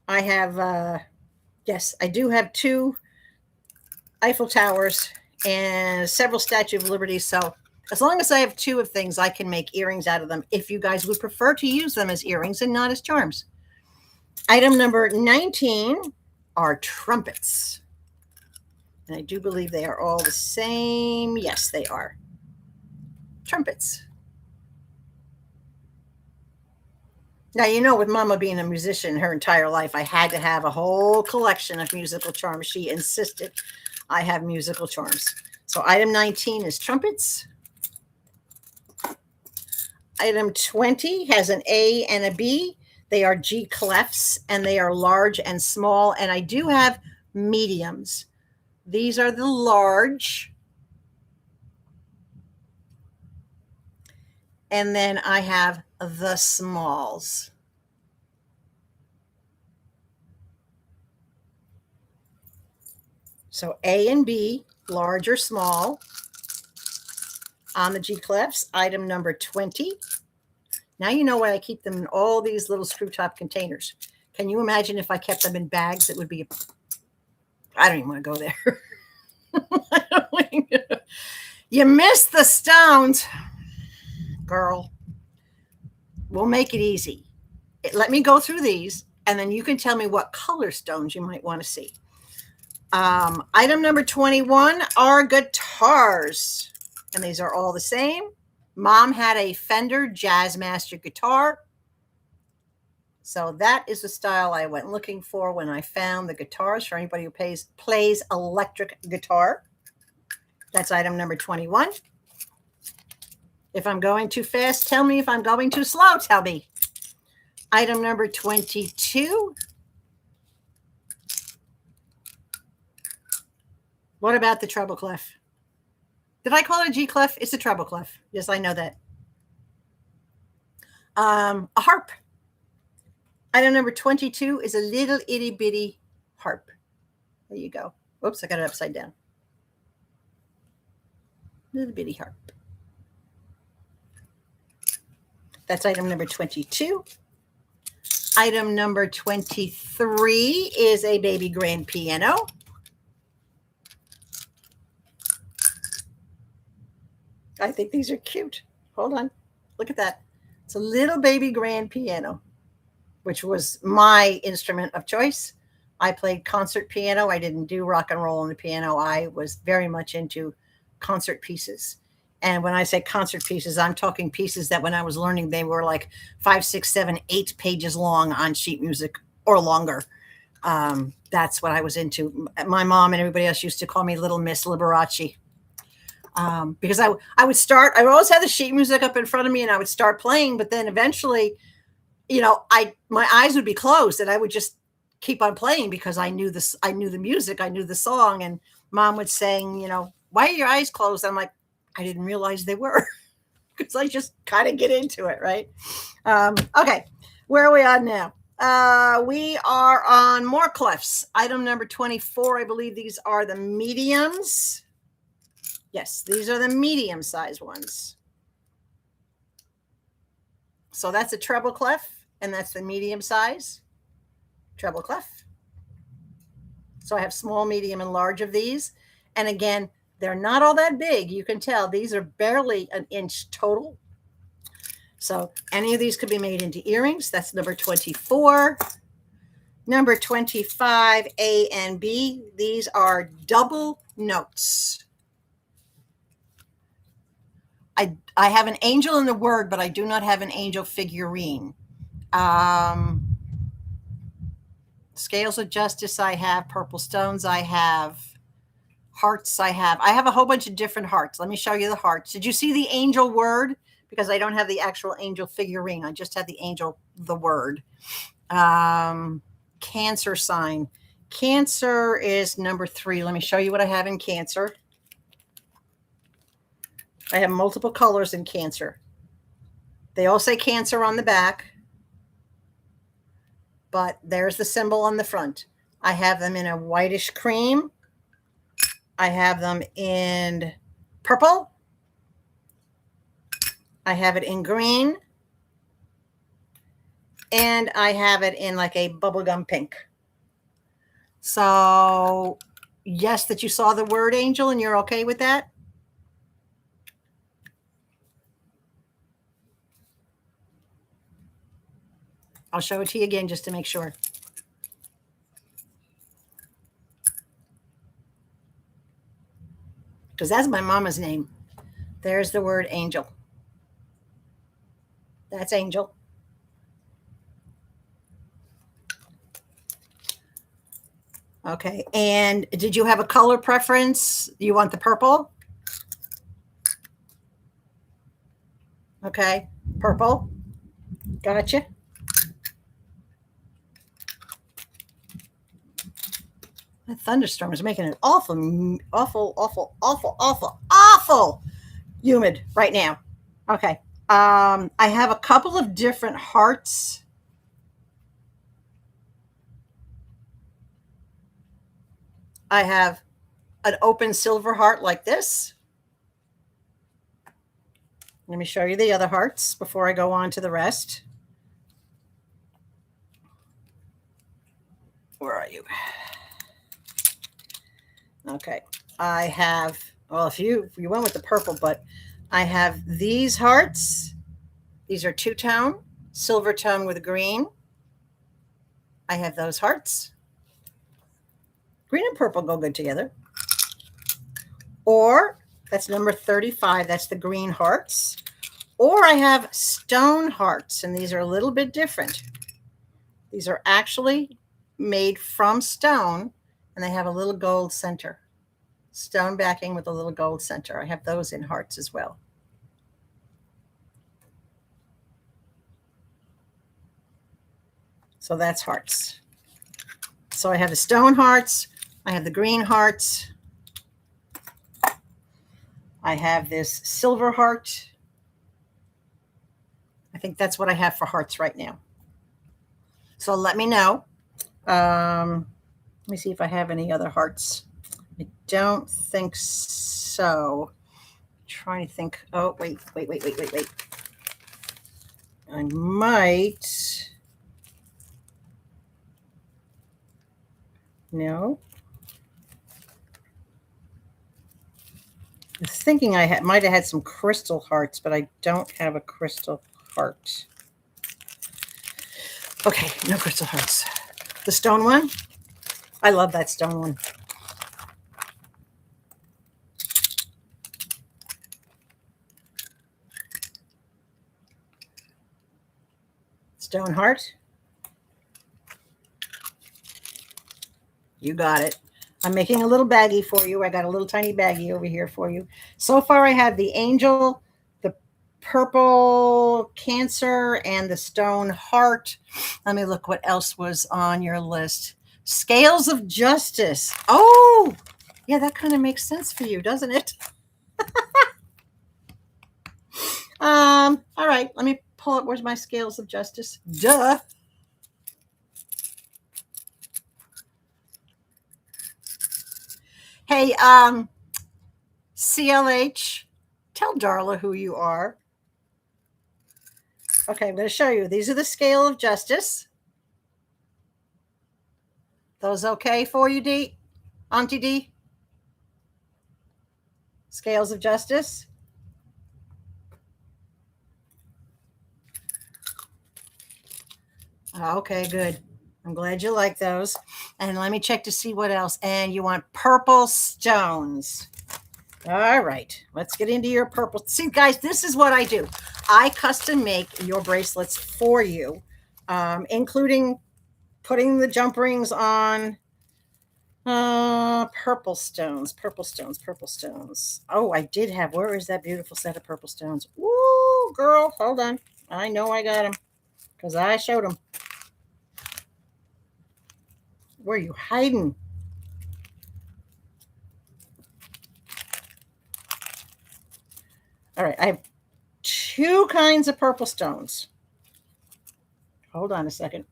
I have, yes, I do have 2 Eiffel Towers and several Statue of Liberty. So as long as I have 2 of things, I can make earrings out of them if you guys would prefer to use them as earrings and not as charms. Item number 19 are trumpets. And I do believe they are all the same. Yes, they are. Trumpets. Now, you know, with Mama being a musician her entire life, I had to have a whole collection of musical charms. She insisted I have musical charms. So item 19 is trumpets. Item 20 has an A and a B. They are G clefs, and they are large and small. And I do have mediums. These are the large. And then I have the smalls. So A and B, large or small. On the G clefs, item number 20. Now you know why I keep them in all these little screw top containers. Can you imagine if I kept them in bags? It would be, I don't even want to go there. You missed the stones, girl. we'll make it easy. Let me go through these, and then you can tell me what color stones you might want to see. Item number 21 are guitars, and these are all the same. Mom had a Fender Jazzmaster guitar. So that is the style I went looking for when I found the guitars for anybody who plays electric guitar. That's item number 21. If I'm going too fast, tell me. If I'm going too slow, tell me. Item number 22. What about the treble clef? Did I call it a G clef? It's a treble clef. Yes, I know that. A harp. Item number 22 is a little itty bitty harp. There you go. Oops, I got it upside down. Little bitty harp. That's item number 22. Item number 23 is a baby grand piano. I think these are cute. Hold on. Look at that. It's a little baby grand piano, which was my instrument of choice. I played concert piano. I didn't do rock and roll on the piano. I was very much into concert pieces. And when I say concert pieces, I'm talking pieces that when I was learning, they were like 5, 6, 7, 8 pages long on sheet music or longer. That's what I was into. My mom and everybody else used to call me Little Miss Liberace. Because I would always have the sheet music up in front of me and I would start playing, but then eventually, my eyes would be closed and I would just keep on playing because I knew this, I knew the music, I knew the song, and Mom would saying, why are your eyes closed? I'm like, I didn't realize they were because I just kind of get into it. Right. Okay. Where are we on now? We are on more clefs. Item number 24. I believe these are the mediums. Yes, these are the medium size ones. So that's a treble clef, and that's the medium size treble clef. So I have small, medium, and large of these. And again, they're not all that big. You can tell these are barely an inch total. So any of these could be made into earrings. That's number 24. Number 25, A and B. These are double notes. I have an angel in the word, but I do not have an angel figurine. Scales of justice I have. Purple stones I have. Hearts I have a whole bunch of different hearts. Let me show you the hearts. Did you see the angel word? Because I don't have the actual angel figurine. I just have the angel, the word. Cancer sign. Cancer is number 3. Let me show you what I have in Cancer. I have multiple colors in Cancer. They all say Cancer on the back, but there's the symbol on the front. I have them in a whitish cream. I have them in purple. I have it in green. And I have it in like a bubblegum pink. So, yes, that you saw the word angel and you're okay with that? I'll show it to you again just to make sure. Because that's my mama's name. There's the word angel. That's angel. Okay. And did you have a color preference? You want the purple? Okay. Purple. Gotcha. That thunderstorm is making it awful humid right now. Okay. I have a couple of different hearts. I have an open silver heart like this. Let me show you the other hearts before I go on to the rest. Where are you? Okay. I have, well, if you went with the purple, but I have these hearts. These are two-tone. silver tone with a green. I have those hearts. Green and purple go good together. Or that's number 35. That's the green hearts. Or I have stone hearts, and these are a little bit different. These are actually made from stone, and they have a little gold center. Stone backing with a little gold center. I have those in hearts as well. So that's hearts. So I have the stone hearts. I have the green hearts. I have this silver heart. I think that's what I have for hearts right now. So let me know. Let me see if I have any other hearts. I don't think so. I'm trying to think. Oh, wait. I might. No. I was thinking I might have had some crystal hearts, but I don't have a crystal heart. Okay, no crystal hearts. The stone one? I love that stone one. Stone heart. You got it. I'm making a little baggie for you. I got a little tiny baggie over here for you. So far, I have the angel, the purple cancer, and the stone heart. Let me look what else was on your list. Scales of justice. Oh, yeah, that kind of makes sense for you, doesn't it? All right, let me pull up. Where's my scales of justice? Duh. Hey, CLH, tell Darla who you are. Okay, I'm going to show you. These are the scale of justice. Those okay for you, D? Auntie D? Scales of justice. Okay, good. I'm glad you like those. And let me check to see what else. And you want purple stones. All right, let's get into your purple. See, guys, this is what I do. I custom make your bracelets for you, including putting the jump rings on. Purple stones. Oh, I did have. Where is that beautiful set of purple stones? Woo, girl, hold on. I know I got them because I showed them. Where are you hiding? All right, I have two kinds of purple stones. Hold on a second.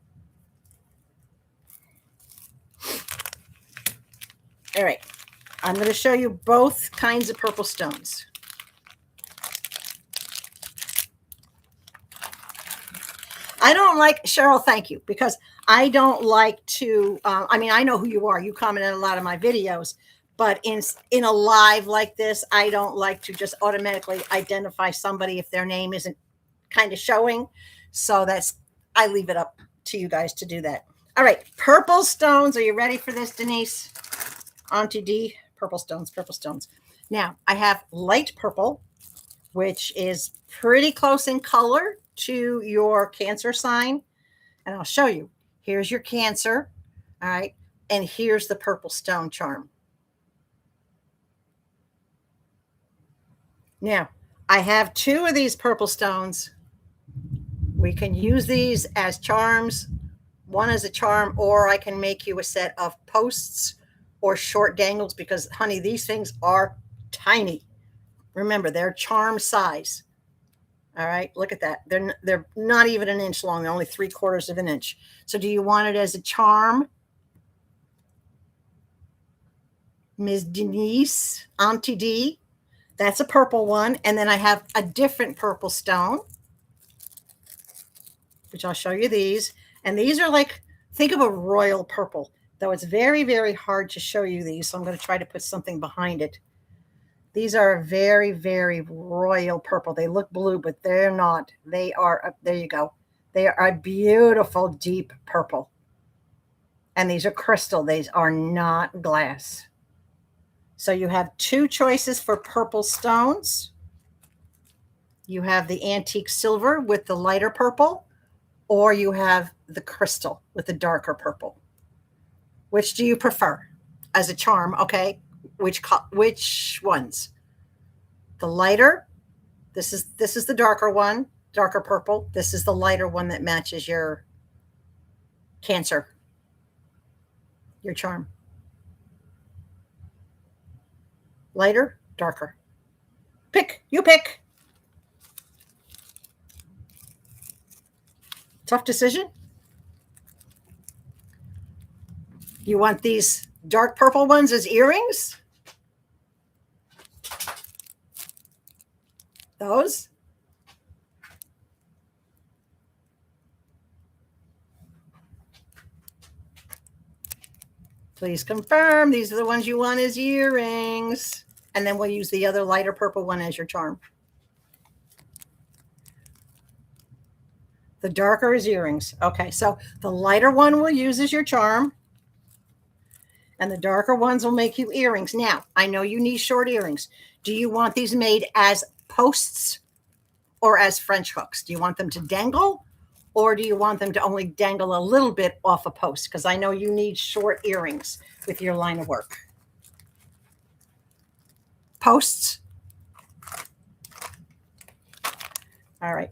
All right, I'm going to show you both kinds of purple stones. I don't like, Cheryl, thank you, because I don't like to, I mean, I know who you are. You comment on a lot of my videos, but in a live like this, I don't like to just automatically identify somebody if their name isn't kind of showing. So I leave it up to you guys to do that. All right, purple stones. Are you ready for this, Denise? Auntie D, purple stones. Now, I have light purple, which is pretty close in color to your Cancer sign. And I'll show you. Here's your Cancer. All right. And here's the purple stone charm. Now, I have two of these purple stones. We can use these as charms. One as a charm, or I can make you a set of posts or short dangles because, honey, these things are tiny. Remember, they're charm size. All right, look at that. They're not even an inch long. They're only 3/4 of an inch. So do you want it as a charm? Ms. Denise, Auntie D, that's a purple one. And then I have a different purple stone, which I'll show you these. And these are like, think of a royal purple, though it's very, very hard to show you these. So I'm going to try to put something behind it. These are very, very royal purple. They look blue, but they're not. They are, there you go. They are a beautiful deep purple. And these are crystal. These are not glass. So you have two choices for purple stones. You have the antique silver with the lighter purple, or you have the crystal with the darker purple. Which do you prefer as a charm? Okay. Which ones? The lighter. This is the darker one, darker purple. This is the lighter one that matches your Cancer, your charm. Lighter, darker. Pick. You pick. Tough decision. You want these dark purple ones as earrings? Those? Please confirm these are the ones you want as earrings. And then we'll use the other lighter purple one as your charm. The darker is earrings. Okay, so the lighter one we'll use as your charm. And the darker ones will make you earrings. Now, I know you need short earrings. Do you want these made as posts or as French hooks? Do you want them to dangle, or do you want them to only dangle a little bit off a post? Because I know you need short earrings with your line of work. Posts. All right.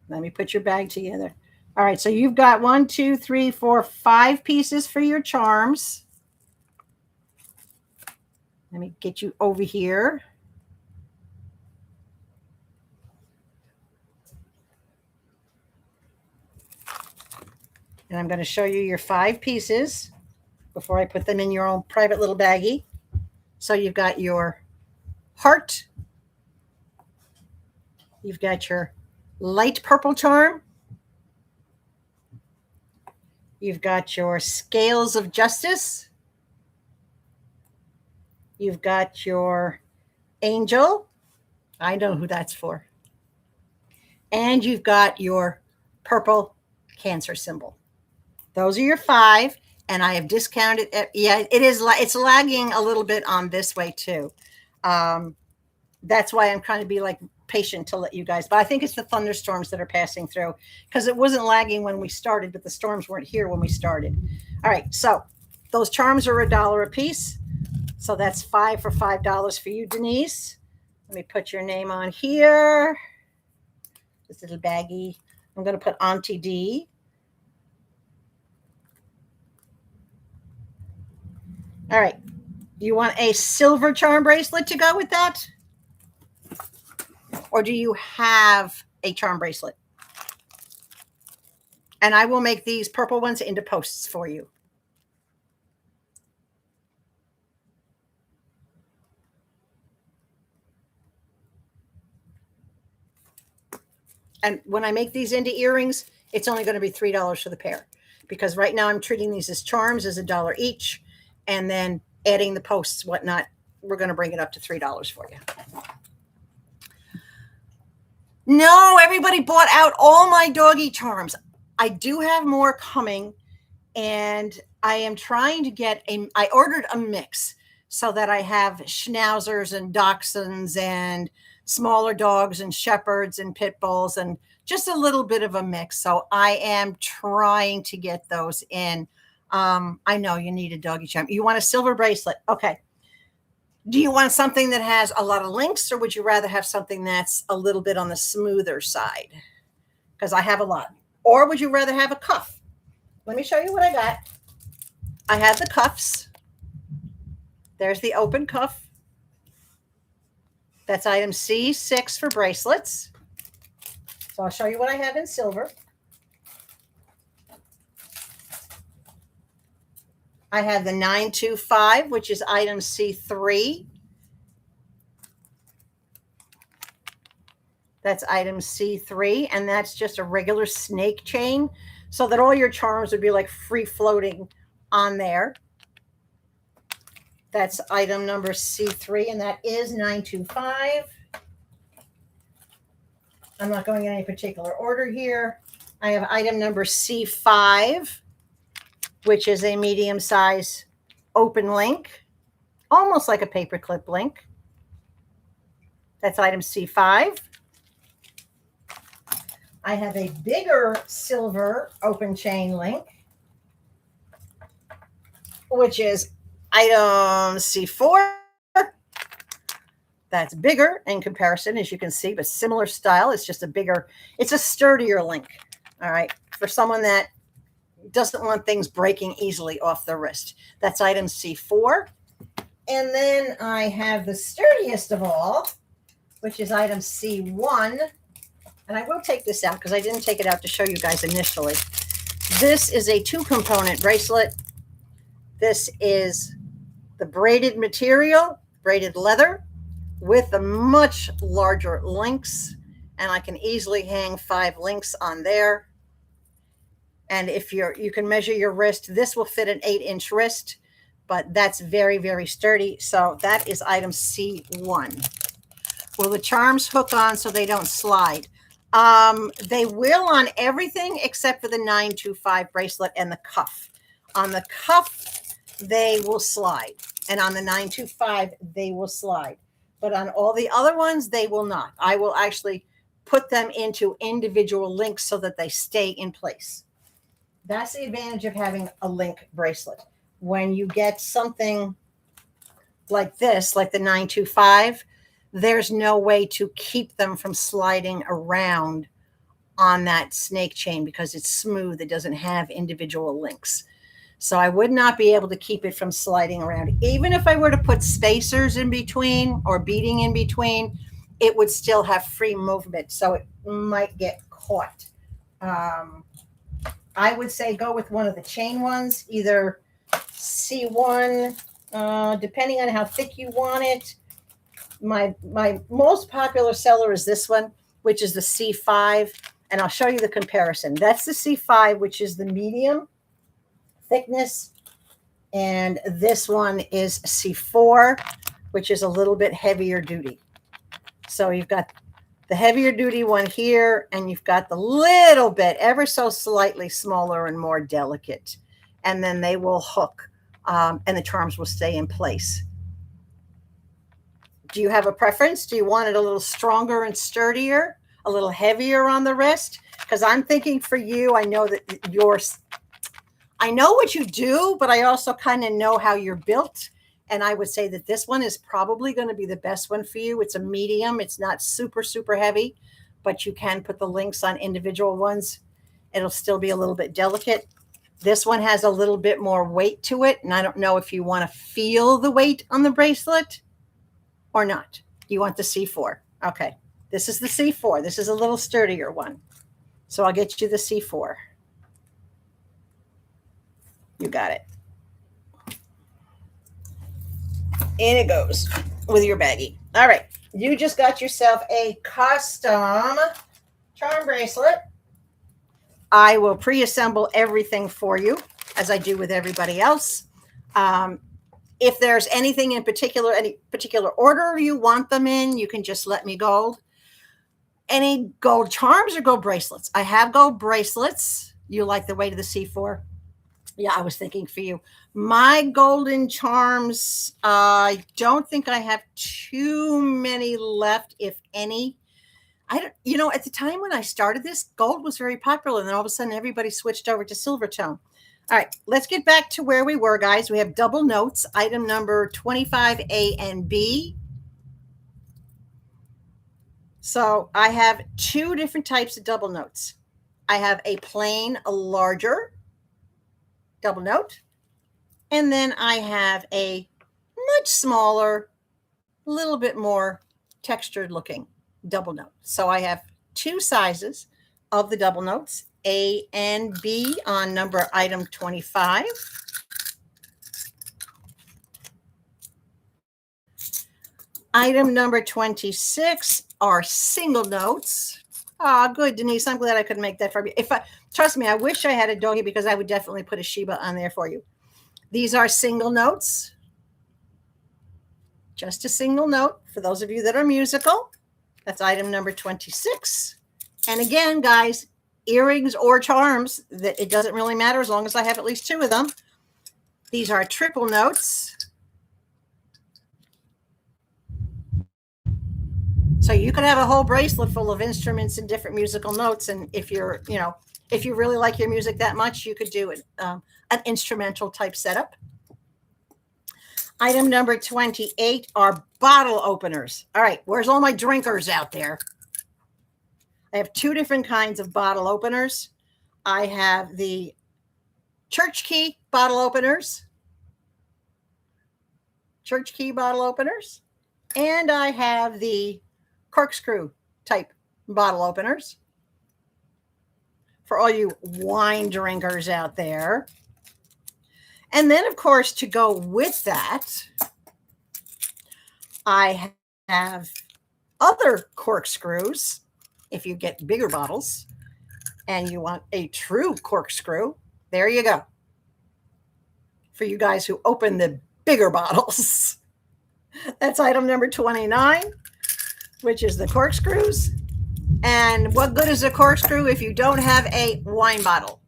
Let me put your bag together. All right. So you've got 1, 2, 3, 4, 5 pieces for your charms. Let me get you over here. And I'm going to show you your 5 pieces before I put them in your own private little baggie. So you've got your heart. You've got your light purple charm. You've got your scales of justice. You've got your angel. I know who that's for. And you've got your purple Cancer symbol. Those are your 5. And I have discounted it. Yeah, it's lagging a little bit on this way too. That's why I'm trying to be like patient to let you guys, but I think it's the thunderstorms that are passing through, because it wasn't lagging when we started, but the storms weren't here when we started. All right. So those charms are $1 a piece. So that's 5 for $5 for you, Denise. Let me put your name on here. This little baggie. I'm going to put Auntie D. All right. You want a silver charm bracelet to go with that? Or do you have a charm bracelet? And I will make these purple ones into posts for you. And when I make these into earrings, it's only going to be $3 for the pair, because right now I'm treating these as charms as $1 each. And then adding the posts, whatnot, we're going to bring it up to $3 for you. No, everybody bought out all my doggy charms. I do have more coming, and I am trying to get I ordered a mix so that I have schnauzers and dachshunds and smaller dogs and shepherds and pit bulls and just a little bit of a mix. So I am trying to get those in. I know you need a doggy charm. You want a silver bracelet. Okay. Do you want something that has a lot of links, or would you rather have something that's a little bit on the smoother side? Because I have a lot. Or would you rather have a cuff? Let me show you what I got. I have the cuffs. There's the open cuff. That's item C6 for bracelets. So I'll show you what I have in silver. I have the 925, which is item C3. That's item C3, and that's just a regular snake chain, so that all your charms would be like free floating on there. That's item number C3, and that is 925. I'm not going in any particular order here. I have item number C5, which is a medium size open link, almost like a paperclip link. That's item C5. I have a bigger silver open chain link, which is item C4. That's bigger in comparison, as you can see, but similar style. It's just a bigger, it's a sturdier link. All right. For someone that doesn't want things breaking easily off the wrist. That's item C4. And then I have the sturdiest of all, which is item C1. And I will take this out because I didn't take it out to show you guys initially. This is a 2-component bracelet. This is the braided material, braided leather, with the much larger links. And I can easily hang 5 links on there. And if you can measure your wrist, this will fit an 8-inch wrist, but that's very, very sturdy. So that is item C1. Will the charms hook on so they don't slide? They will on everything except for the 925 bracelet and the cuff. On the cuff, they will slide. And on the 925, they will slide. But on all the other ones, they will not. I will actually put them into individual links so that they stay in place. That's the advantage of having a link bracelet. When you get something like this, like the 925, there's no way to keep them from sliding around on that snake chain because it's smooth. It doesn't have individual links. So I would not be able to keep it from sliding around. Even if I were to put spacers in between or beading in between, it would still have free movement. So it might get caught. I would say go with one of the chain ones, either C1, depending on how thick you want it. My most popular seller is this one, which is the C5, and I'll show you the comparison. That's the C5, which is the medium thickness, and this one is C4, which is a little bit heavier duty. So you've got the heavier duty one here, and you've got the little bit, ever so slightly smaller and more delicate. And then they will hook, and the charms will stay in place. Do you have a preference? Do you want it a little stronger and sturdier, a little heavier on the wrist? Because I'm thinking for you, I know that I know what you do, but I also kind of know how you're built. And I would say that this one is probably going to be the best one for you. It's a medium. It's not super, super heavy, but you can put the links on individual ones. It'll still be a little bit delicate. This one has a little bit more weight to it. And I don't know if you want to feel the weight on the bracelet or not. You want the C4. Okay. This is the C4. This is a little sturdier one. So I'll get you the C4. You got it. In it goes with your baggie. All right. You just got yourself a custom charm bracelet. I will pre-assemble everything for you, as I do with everybody else. If there's anything in particular, any particular order you want them in, you can just let me go. Any gold charms or gold bracelets? I have gold bracelets. You like the weight of the C4? Yeah, I was thinking for you. My golden charms, I don't think I have too many left, if any. At the time when I started this, gold was very popular, and then all of a sudden everybody switched over to silver tone. All right, let's get back to where we were, guys. We have double notes, item number 25A and B. So I have 2 different types of double notes. I have a plain, a larger double note. And then I have a much smaller, a little bit more textured looking double note. So I have 2 sizes of the double notes, A and B, on number item 25. Item number 26 are single notes. Ah, good, Denise. I'm glad I could make that for you. Trust me, I wish I had a doggy because I would definitely put a Sheba on there for you. These are single notes. Just a single note for those of you that are musical. That's item number 26. And again, guys, earrings or charms, that it doesn't really matter as long as I have at least 2 of them. These are triple notes. So you could have a whole bracelet full of instruments and different musical notes. And if you're, if you really like your music that much, you could do an instrumental type setup. Item number 28 are bottle openers. All right, where's all my drinkers out there? I have 2 different kinds of bottle openers. I have the church key bottle openers, and I have the corkscrew type bottle openers for all you wine drinkers out there. And then, of course, to go with that, I have other corkscrews. If you get bigger bottles and you want a true corkscrew, there you go. For you guys who open the bigger bottles. That's item number 29, which is the corkscrews. And what good is a corkscrew if you don't have a wine bottle?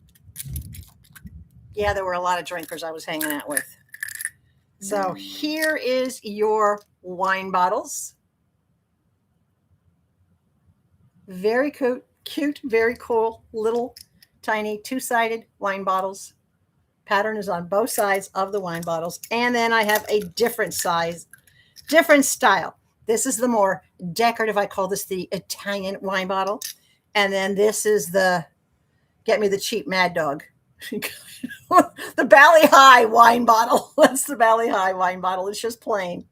Yeah, there were a lot of drinkers I was hanging out with. So here is your wine bottles. Very cute, very cool, little tiny 2-sided wine bottles. Pattern is on both sides of the wine bottles. And then I have a different size, different style. This is the more decorative. I call this the Italian wine bottle. And then this is the, get me the cheap Mad Dog. The Bally High wine bottle. That's the Bally High wine bottle. It's just plain.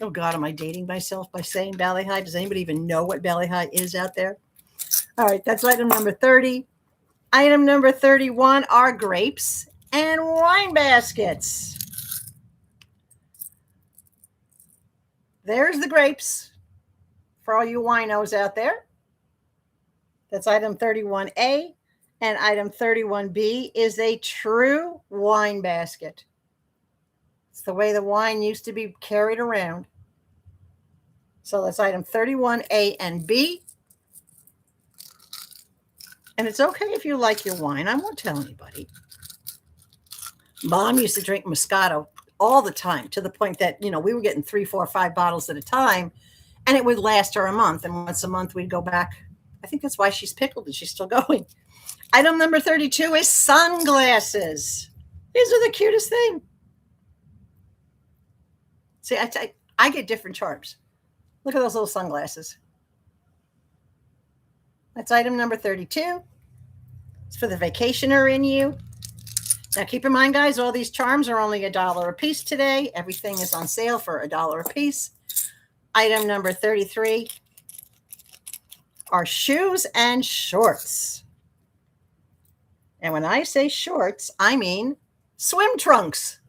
Oh God, am I dating myself by saying Bally High? Does anybody even know what Bally High is out there? All right, that's item number 30. Item number 31 are grapes and wine baskets. There's the grapes for all you winos out there. That's item 31A. And item 31B is a true wine basket. It's the way the wine used to be carried around. So that's item 31A and B. And it's okay if you like your wine. I won't tell anybody. Mom used to drink Moscato all the time, to the point that, we were getting 3, 4, 5 bottles at a time, and it would last her a month. And once a month we'd go back. I think that's why she's pickled and she's still going. Item number 32 is sunglasses. These are the cutest thing. See, I get different charms. Look at those little sunglasses. That's item number 32. It's for the vacationer in you. Now, keep in mind, guys, all these charms are only $1 a piece today. Everything is on sale for $1 a piece. Item number 33 are shoes and shorts. And when I say shorts, I mean swim trunks.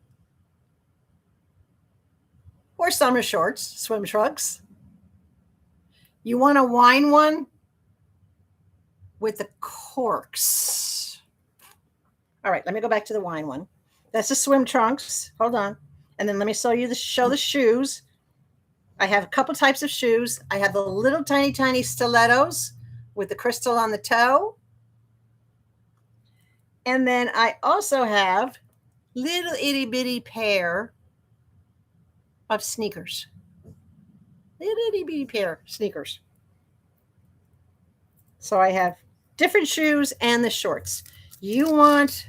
Or summer shorts, swim trunks. You want a wine one with the corks. All right, let me go back to the wine one. That's the swim trunks. Hold on. And then let me show the shoes. I have a couple types of shoes. I have the little tiny stilettos with the crystal on the toe. And then I also have little itty bitty pair of sneakers. Little itty bitty pair of sneakers. So I have different shoes and the shorts. You want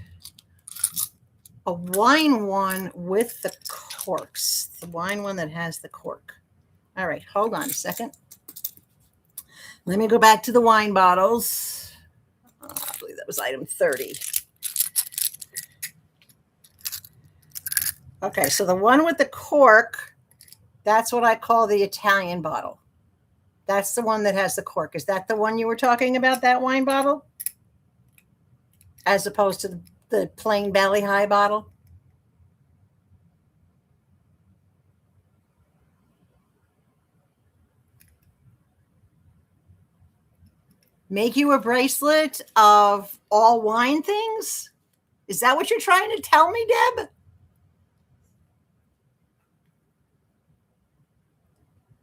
a wine one with the corks. The wine one that has the cork. All right, hold on a second. Let me go back to the wine bottles. I believe that was item 30. Okay, so the one with the cork, that's what I call the Italian bottle. That's the one that has the cork. Is that the one you were talking about, that wine bottle? As opposed to the plain Bally High bottle? Make you a bracelet of all wine things? Is that what you're trying to tell me, Deb?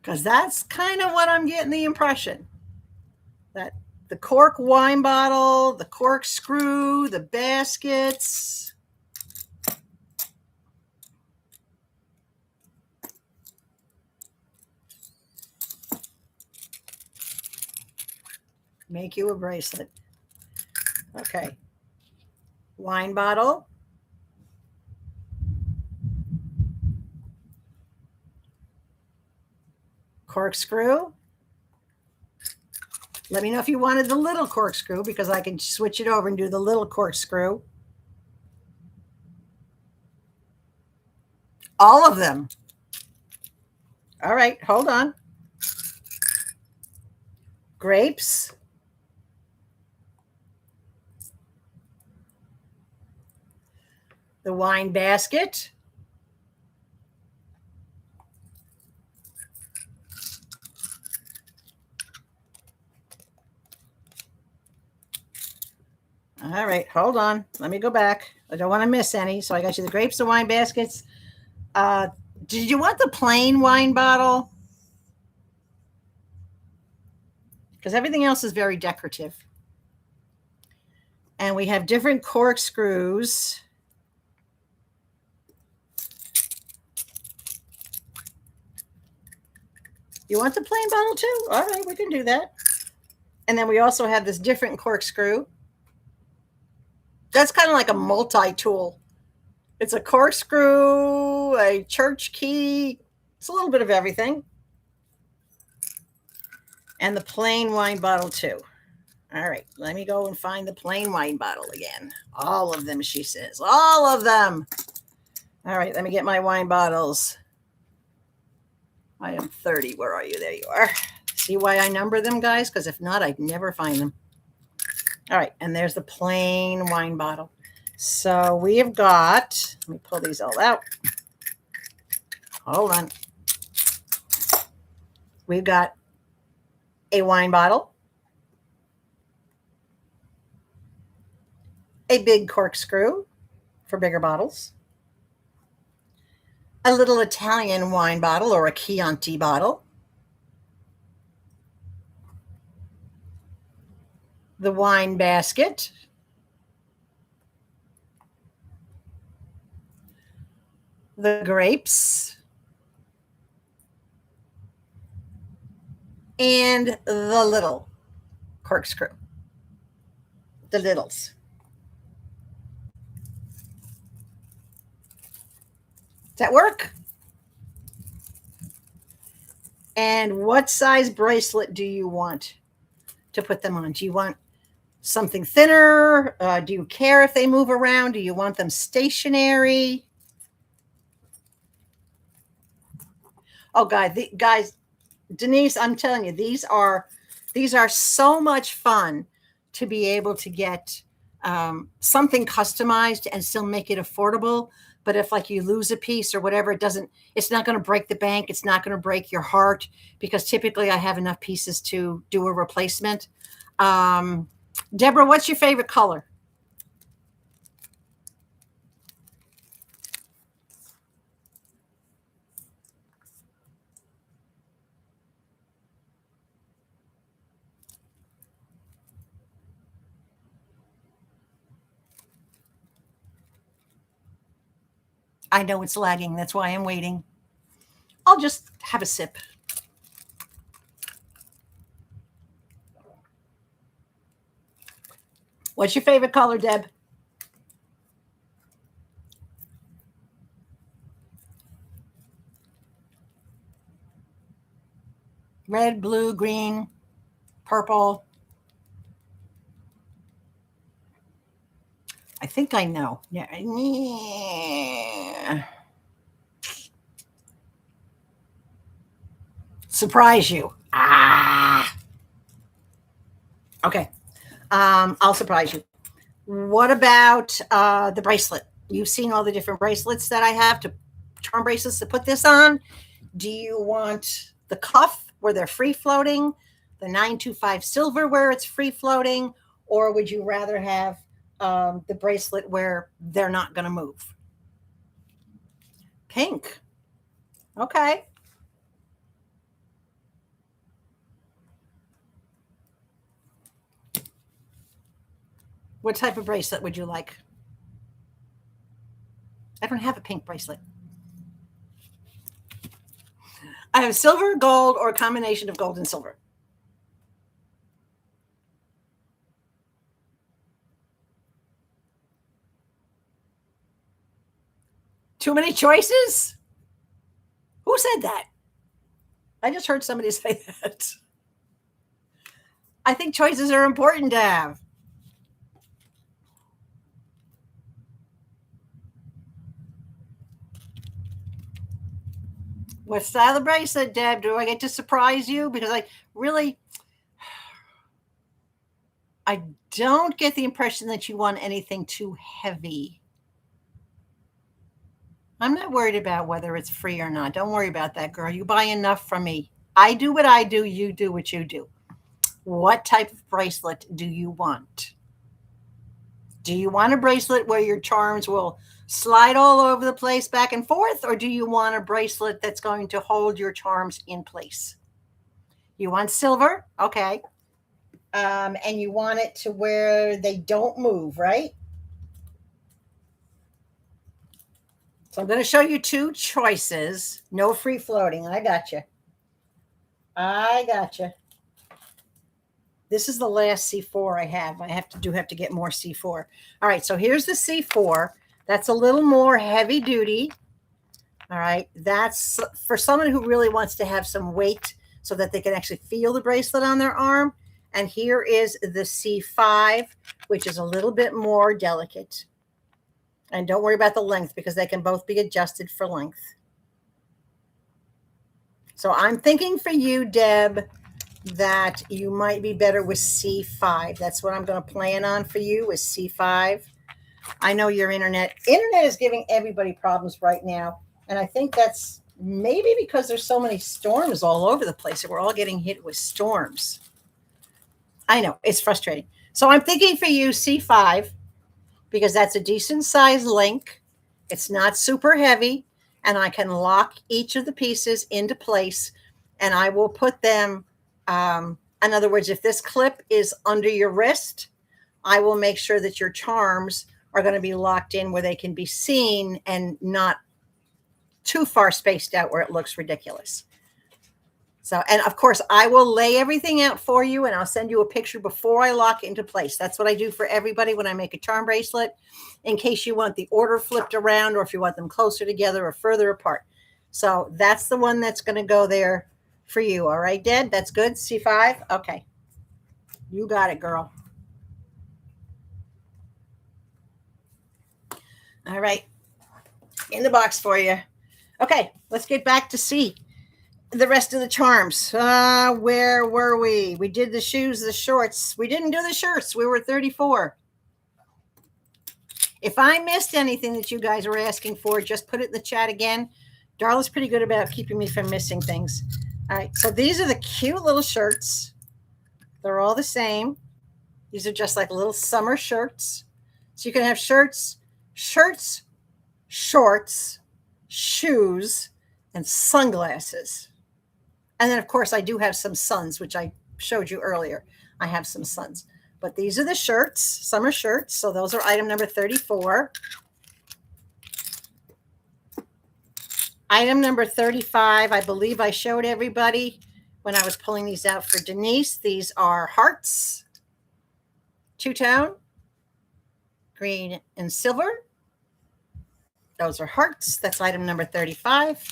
Because that's kind of what I'm getting the impression. That the cork wine bottle, the corkscrew, the baskets. Make you a bracelet. Okay. Wine bottle. Corkscrew. Let me know if you wanted the little corkscrew because I can switch it over and do the little corkscrew. All of them. All right, hold on. Grapes. The wine basket. All right, hold on. Let me go back. I don't want to miss any. So I got you the grapes, the wine baskets. Did you want the plain wine bottle? Because everything else is very decorative. And we have different corkscrews. You want the plain bottle too? All right, we can do that. And then we also have this different corkscrew. That's kind of like a multi-tool. It's a corkscrew, a church key. It's a little bit of everything. And the plain wine bottle too. All right, let me go and find the plain wine bottle again. All of them, she says. All of them. All right, let me get my wine bottles. I am 30. Where are you? There you are. See why I number them, guys? Because if not, I'd never find them. All right, and there's the plain wine bottle. So we have got, let me pull these all out. Hold on. We've got a wine bottle, a big corkscrew for bigger bottles, a little Italian wine bottle or a Chianti bottle, the wine basket, the grapes, and the little corkscrew, the littles. Does that work? And what size bracelet do you want to put them on? Do you want something thinner? Do you care if they move around? Do you want them stationary? Oh, guys, Denise, I'm telling you, these are so much fun to be able to get something customized and still make it affordable. But if like you lose a piece or whatever, it's not going to break the bank. It's not going to break your heart because typically I have enough pieces to do a replacement. Deborah, what's your favorite color? I know it's lagging. That's why I'm waiting. I'll just have a sip. What's your favorite color, Deb? Red, blue, green, purple. I think I know. Yeah. Surprise you. Okay. I'll surprise you. What about the bracelet? You've seen all the different bracelets that I have to charm bracelets to put this on. Do you want the cuff where they're free floating, the 925 silver where it's free floating, or would you rather have the bracelet where they're not going to move? Pink. Okay. What type of bracelet would you like? I don't have a pink bracelet. I have silver, gold, or a combination of gold and silver. Too many choices? Who said that? I just heard somebody say that. I think choices are important to have. What style of bracelet, Deb? Do I get to surprise you? Because I don't get the impression that you want anything too heavy. I'm not worried about whether it's free or not. Don't worry about that, girl. You buy enough from me. I do what I do. You do what you do. What type of bracelet do you want? Do you want a bracelet where your charms will slide all over the place back and forth, or do you want a bracelet that's going to hold your charms in place? You want silver? Okay. And you want it to where they don't move, right? So I'm going to show you two choices. No free floating. I got you. I got you. This is the last C4 I have. I have to get more C4. All right, so here's the C4. That's a little more heavy duty. All right, that's for someone who really wants to have some weight so that they can actually feel the bracelet on their arm. And here is the C5, which is a little bit more delicate. And don't worry about the length because they can both be adjusted for length. So I'm thinking for you, Deb, that you might be better with C5. That's what I'm going to plan on for you is C5. I know your internet is giving everybody problems right now. And I think that's maybe because there's so many storms all over the place that we're all getting hit with storms. I know it's frustrating. So I'm thinking for you C5 because that's a decent size link. It's not super heavy and I can lock each of the pieces into place and I will put them in other words, if this clip is under your wrist, I will make sure that your charms are going to be locked in where they can be seen and not too far spaced out where it looks ridiculous. So, and of course, I will lay everything out for you and I'll send you a picture before I lock it into place. That's what I do for everybody when I make a charm bracelet, in case you want the order flipped around or if you want them closer together or further apart. So that's the one that's going to go there for you. All right, Deb, that's good. C5. Okay. You got it, girl. All right. In the box for you. Okay, let's get back to C. The rest of the charms. Where were we? We did the shoes, the shorts. We didn't do the shirts. We were 34. If I missed anything that you guys were asking for, just put it in the chat again. Darla's pretty good about keeping me from missing things. All right, so these are the cute little shirts. They're all the same. These are just like little summer shirts. So you can have shirts, shorts, shoes, and sunglasses. And then, of course, I do have some suns, which I showed you earlier. I have some suns. But these are the shirts, summer shirts. So those are item number 34. Item number 35, I believe I showed everybody when I was pulling these out for Denise. These are hearts, two-tone, green and silver. Those are hearts. That's item number 35.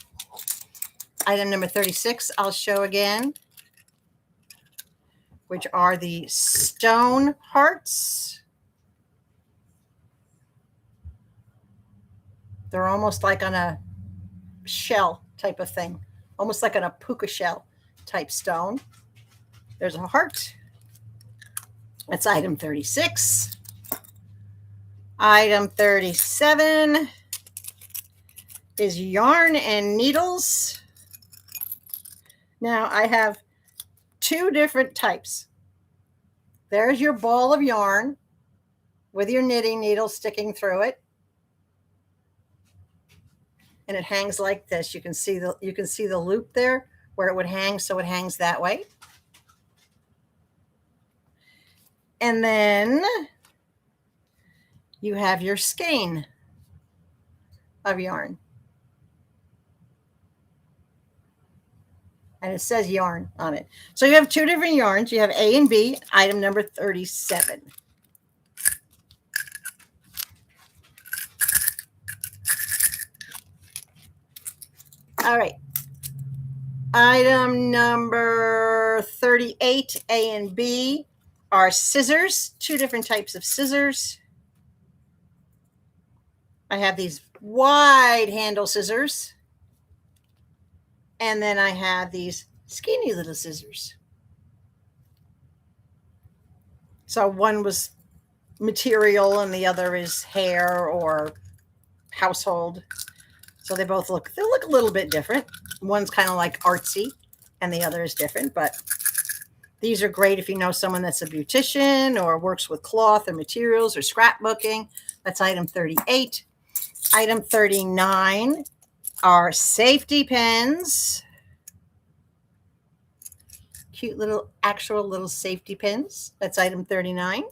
Item number 36, I'll show again, which are the stone hearts. They're almost like on a shell type of thing, almost like on a puka shell type stone. There's a heart. That's item 36. Item 37 is yarn and needles. Now I have two different types. There's your ball of yarn with your knitting needle sticking through it. And it hangs like this. You can see the loop there where it would hang, so it hangs that way. And then you have your skein of yarn. And it says yarn on it. So you have two different yarns. You have A and B, item number 37. All right. Item number 38, A and B, are scissors, two different types of scissors. I have these wide handle scissors. And then I have these skinny little scissors. So one was material and the other is hair or household. So they look a little bit different. One's kind of like artsy and the other is different, but these are great if you know someone that's a beautician or works with cloth or materials or scrapbooking. That's item 38. Item 39 are safety pins. Cute little actual little safety pins. That's item 39.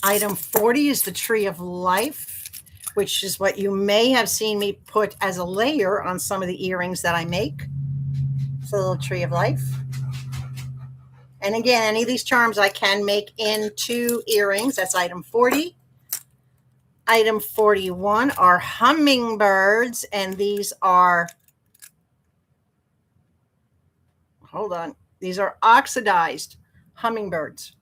Item 40 is the tree of life, which is what you may have seen me put as a layer on some of the earrings that I make. It's a little tree of life. And again, any of these charms I can make into earrings. That's item 40. Item 41 are hummingbirds, and these are, hold on, these are oxidized hummingbirds.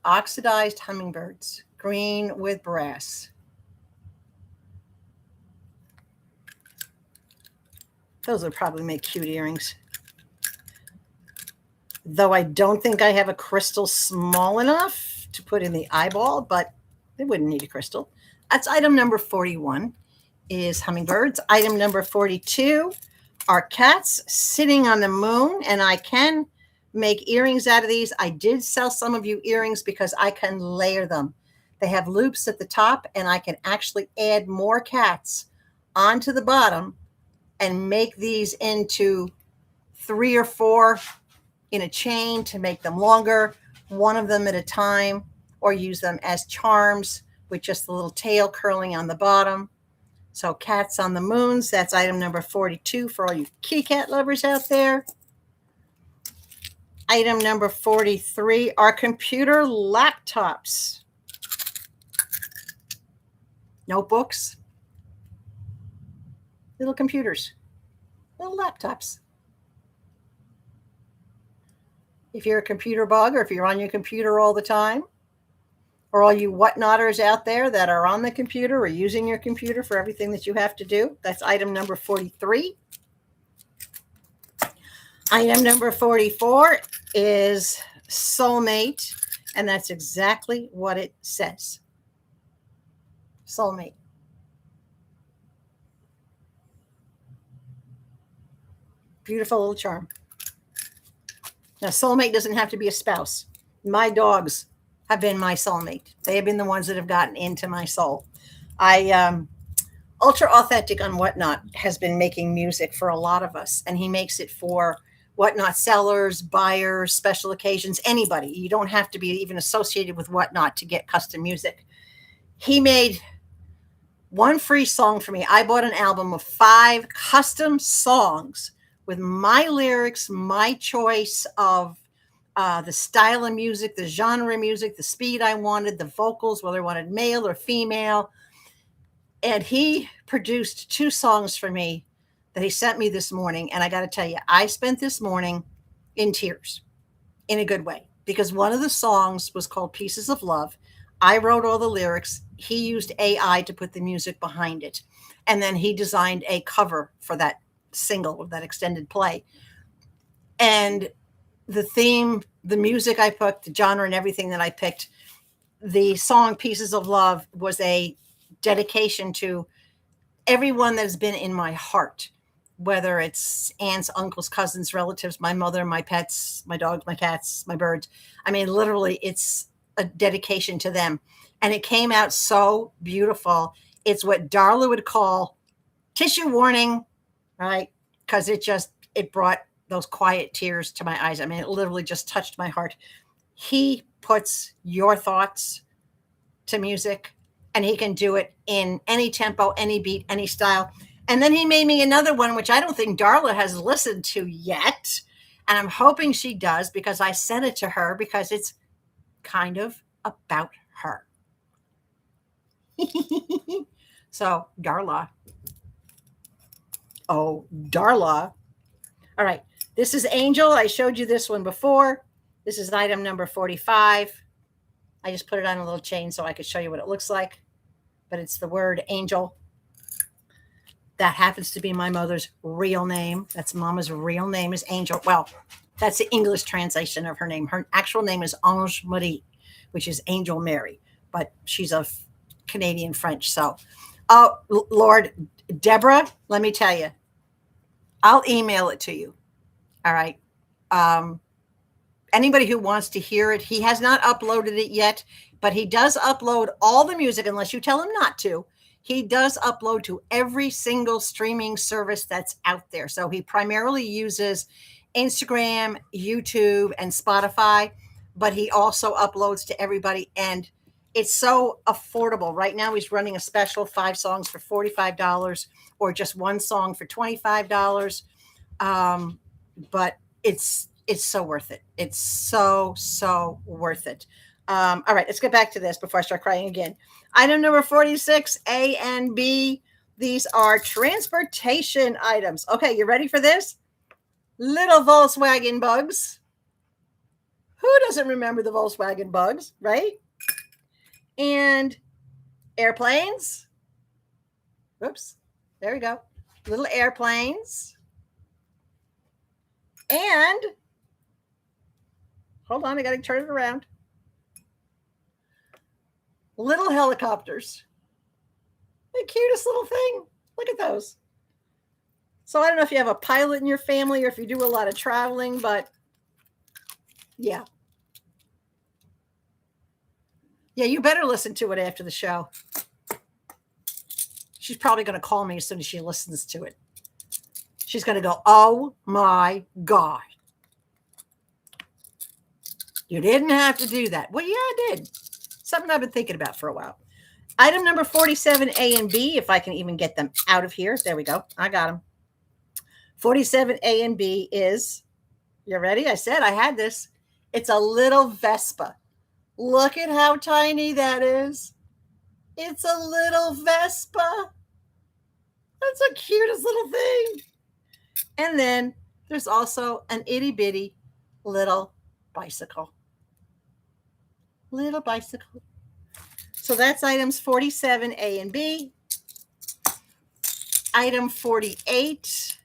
Oxidized hummingbirds, green with brass. Those would probably make cute earrings. Though I don't think I have a crystal small enough to put in the eyeball, but they wouldn't need a crystal. That's item number 41 is hummingbirds. Item number 42 are cats sitting on the moon, and I can make earrings out of these. I did sell some of you earrings because I can layer them. They have loops at the top, and I can actually add more cats onto the bottom and make these into 3 or 4 in a chain to make them longer, one of them at a time, or use them as charms with just the little tail curling on the bottom. So cats on the moons, that's item number 42 for all you kitty cat lovers out there. Item number 43 are computer laptops. Notebooks, little computers, little laptops. If you're a computer bug or if you're on your computer all the time, or all you whatnotters out there that are on the computer or using your computer for everything that you have to do, that's item number 43. Item number 44 is soulmate, and that's exactly what it says. Soulmate. Beautiful little charm. Now, soulmate doesn't have to be a spouse. My dogs have been my soulmate. They have been the ones that have gotten into my soul. Ultra Authentic on Whatnot has been making music for a lot of us, and he makes it for Whatnot sellers, buyers, special occasions, anybody. You don't have to be even associated with Whatnot to get custom music. He made one free song for me. I bought an album of 5 custom songs with my lyrics, my choice of the style of music, the genre of music, the speed I wanted, the vocals, whether I wanted male or female. And he produced 2 songs for me that he sent me this morning. And I got to tell you, I spent this morning in tears in a good way, because one of the songs was called Pieces of Love. I wrote all the lyrics. He used AI to put the music behind it. And then he designed a cover for that single, that extended play. And the theme, the music I picked, the genre and everything that I picked, the song Pieces of Love was a dedication to everyone that has been in my heart, whether it's aunts, uncles, cousins, relatives, my mother, my pets, my dogs, my cats, my birds. I mean, literally, it's a dedication to them. And it came out so beautiful. It's what Darla would call tissue warning, right? Because it brought those quiet tears to my eyes. I mean, it literally just touched my heart. He puts your thoughts to music, and he can do it in any tempo, any beat, any style. And then he made me another one, which I don't think Darla has listened to yet. And I'm hoping she does because I sent it to her because it's kind of about her. So, Darla. Oh, Darla. All right. This is Angel. I showed you this one before. This is item number 45. I just put it on a little chain so I could show you what it looks like. But it's the word angel. That happens to be my mother's real name. That's Mama's real name is Angel. Well, that's the English translation of her name. Her actual name is Ange Marie, which is Angel Mary. But she's of Canadian French. So, oh, Lord, Deborah, let me tell you, I'll email it to you. All right. Anybody who wants to hear it, he has not uploaded it yet, but he does upload all the music unless you tell him not to. He does upload to every single streaming service that's out there. So he primarily uses Instagram, YouTube, and Spotify, but he also uploads to everybody. And it's so affordable. Right now, he's running a special 5 songs for $45 or just 1 song for $25. But it's so worth it. It's so worth it. All right, let's get back to this before I start crying again. Item number 46, A and B. These are transportation items. Okay, you ready for this? Little Volkswagen bugs. Who doesn't remember the Volkswagen bugs, right? And airplanes. Oops, there we go. Little airplanes. And hold on, I got to turn it around. Little helicopters. The cutest little thing. Look at those. So I don't know if you have a pilot in your family or if you do a lot of traveling, but yeah. Yeah, you better listen to it after the show. She's probably going to call me as soon as she listens to it. She's going to go, oh my God. You didn't have to do that. Well, yeah, I did. Something I've been thinking about for a while. Item number 47, A and B, if I can even get them out of here. There we go. I got them. 47, A and B is, you ready? I said I had this. It's a little Vespa. Look at how tiny that is. It's a little Vespa. That's the cutest little thing. And then there's also an itty bitty little bicycle. Little bicycle. So that's items 47, A and B. Item 48.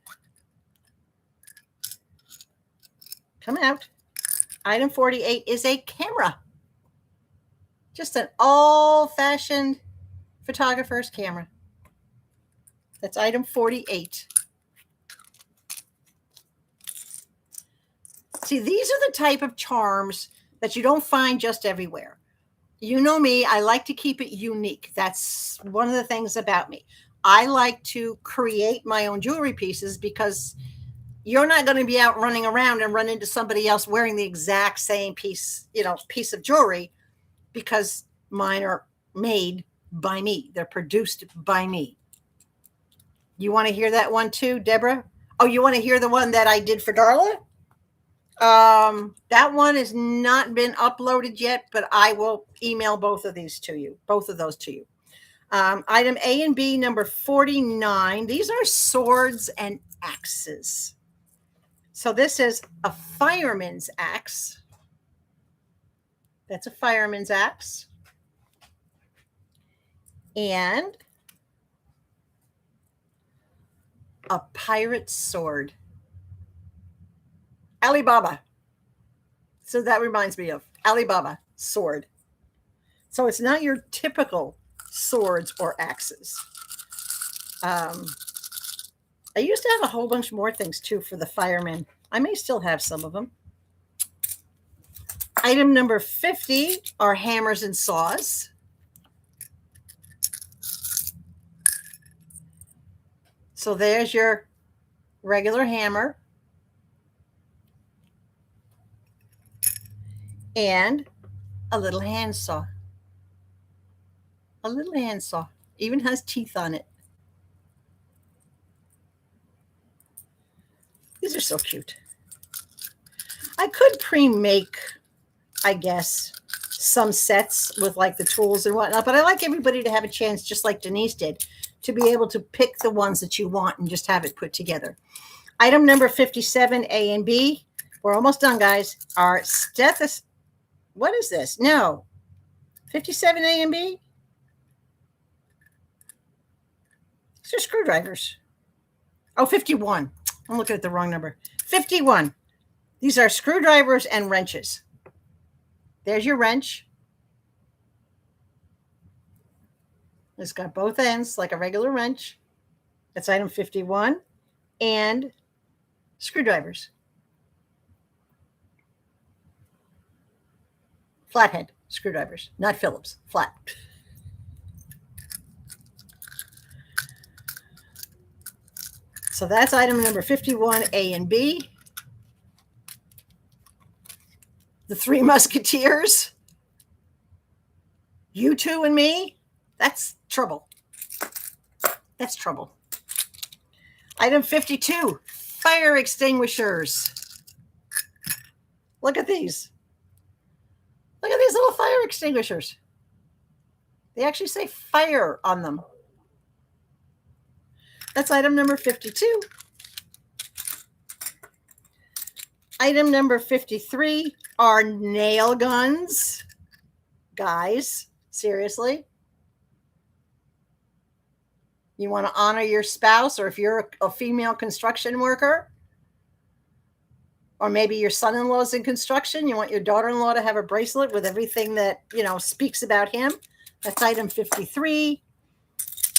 Come out. Item 48 is a camera. Just an old-fashioned photographer's camera. That's item 48. See, these are the type of charms that you don't find just everywhere. You know me, I like to keep it unique. That's one of the things about me. I like to create my own jewelry pieces because you're not going to be out running around and run into somebody else wearing the exact same piece of jewelry, because mine are made by me. They're produced by me. You want to hear that one too, Deborah? Oh, you want to hear the one that I did for Darla? That one has not been uploaded yet, but I will email both of those to you. Item A and B, number 49. These are swords and axes. So this is a fireman's axe. That's a fireman's axe. And a pirate's sword. Alibaba. So that reminds me of Alibaba sword. So it's not your typical swords or axes. I used to have a whole bunch more things too for the firemen. I may still have some of them. Item number 50 are hammers and saws. So there's your regular hammer. and a little handsaw. A little handsaw. Even has teeth on it. These are so cute. I could pre-make, I guess, some sets with like the tools and whatnot, but I like everybody to have a chance, just like Denise did, to be able to pick the ones that you want and just have it put together. Item number 57, A and B. We're almost done, guys. Our stethoscope. What is this? No. 57 A and B? These are screwdrivers. Oh, 51. I'm looking at the wrong number. 51. These are screwdrivers and wrenches. There's your wrench. It's got both ends like a regular wrench. That's item 51. And screwdrivers. Flathead screwdrivers, not Phillips, flat. So that's item number 51, A and B. The Three Musketeers. You two and me. That's trouble. That's trouble. Item 52, fire extinguishers. Look at these. Look at these little fire extinguishers. They actually say fire on them. That's item number 52. Item number 53 are nail guns. Guys, seriously. You want to honor your spouse, or if you're a female construction worker, or maybe your son-in-law's in construction, you want your daughter-in-law to have a bracelet with everything that, speaks about him. That's item 53.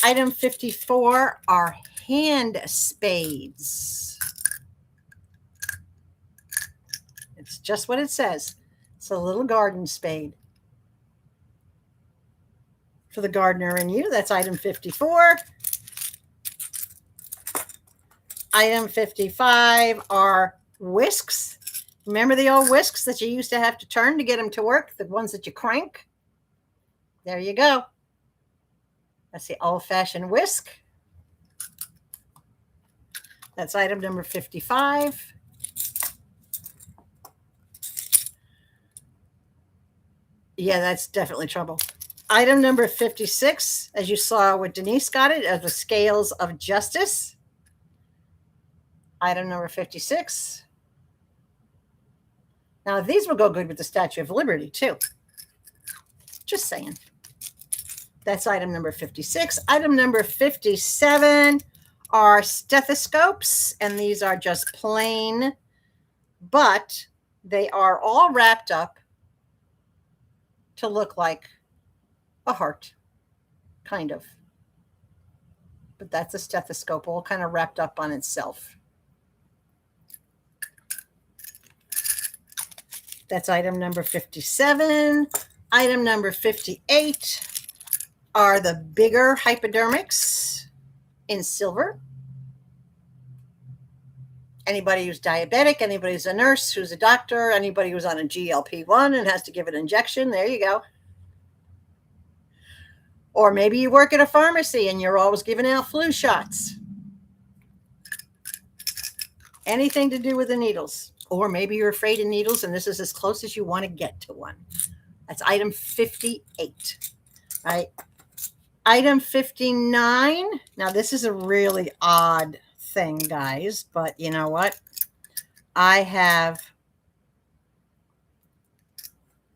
Item 54 are hand spades. It's just what it says. It's a little garden spade. For the gardener in you, that's item 54. Item 55 are whisks. Remember the old whisks that you used to have to turn to get them to work? The ones that you crank? There you go. That's the old-fashioned whisk. That's item number 55. Yeah, that's definitely trouble. Item number 56, as you saw what Denise got it, are the scales of justice. Item number 56. Now, these will go good with the Statue of Liberty, too. Just saying. That's item number 56. Item number 57 are stethoscopes, and these are just plain, but they are all wrapped up to look like a heart, kind of. But that's a stethoscope, all kind of wrapped up on itself. That's item number 57. Item number 58 are the bigger hypodermics in silver. Anybody who's diabetic, anybody who's a nurse, who's a doctor, anybody who's on a GLP-1 and has to give an injection, there you go. Or maybe you work at a pharmacy and you're always giving out flu shots. Anything to do with the needles. Or maybe you're afraid of needles and this is as close as you want to get to one. That's item 58. All right. Item 59. Now, this is a really odd thing, guys, but you know what? I have.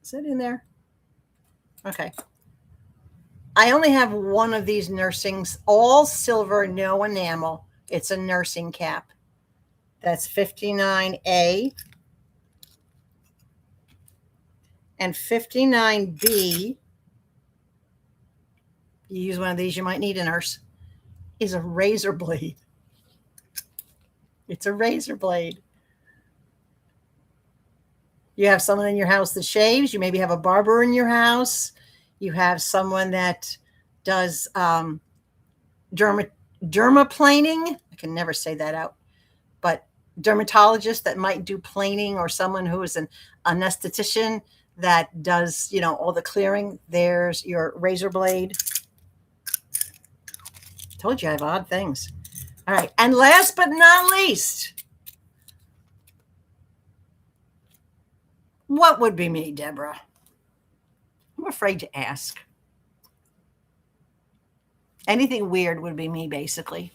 Is it in there? Okay. I only have one of these nursings, all silver, no enamel. It's a nursing cap. That's 59A. And 59B, you use one of these, you might need a nurse, is a razor blade. It's a razor blade. You have someone in your house that shaves. You maybe have a barber in your house. You have someone that does dermaplaning. I can never say that out. But dermatologist that might do planing, or someone who is an anesthetician that does, you know, all the clearing. There's your razor blade. Told you I have odd things. All right. And last but not least, what would be me, Deborah? I'm afraid to ask. Anything weird would be me, basically.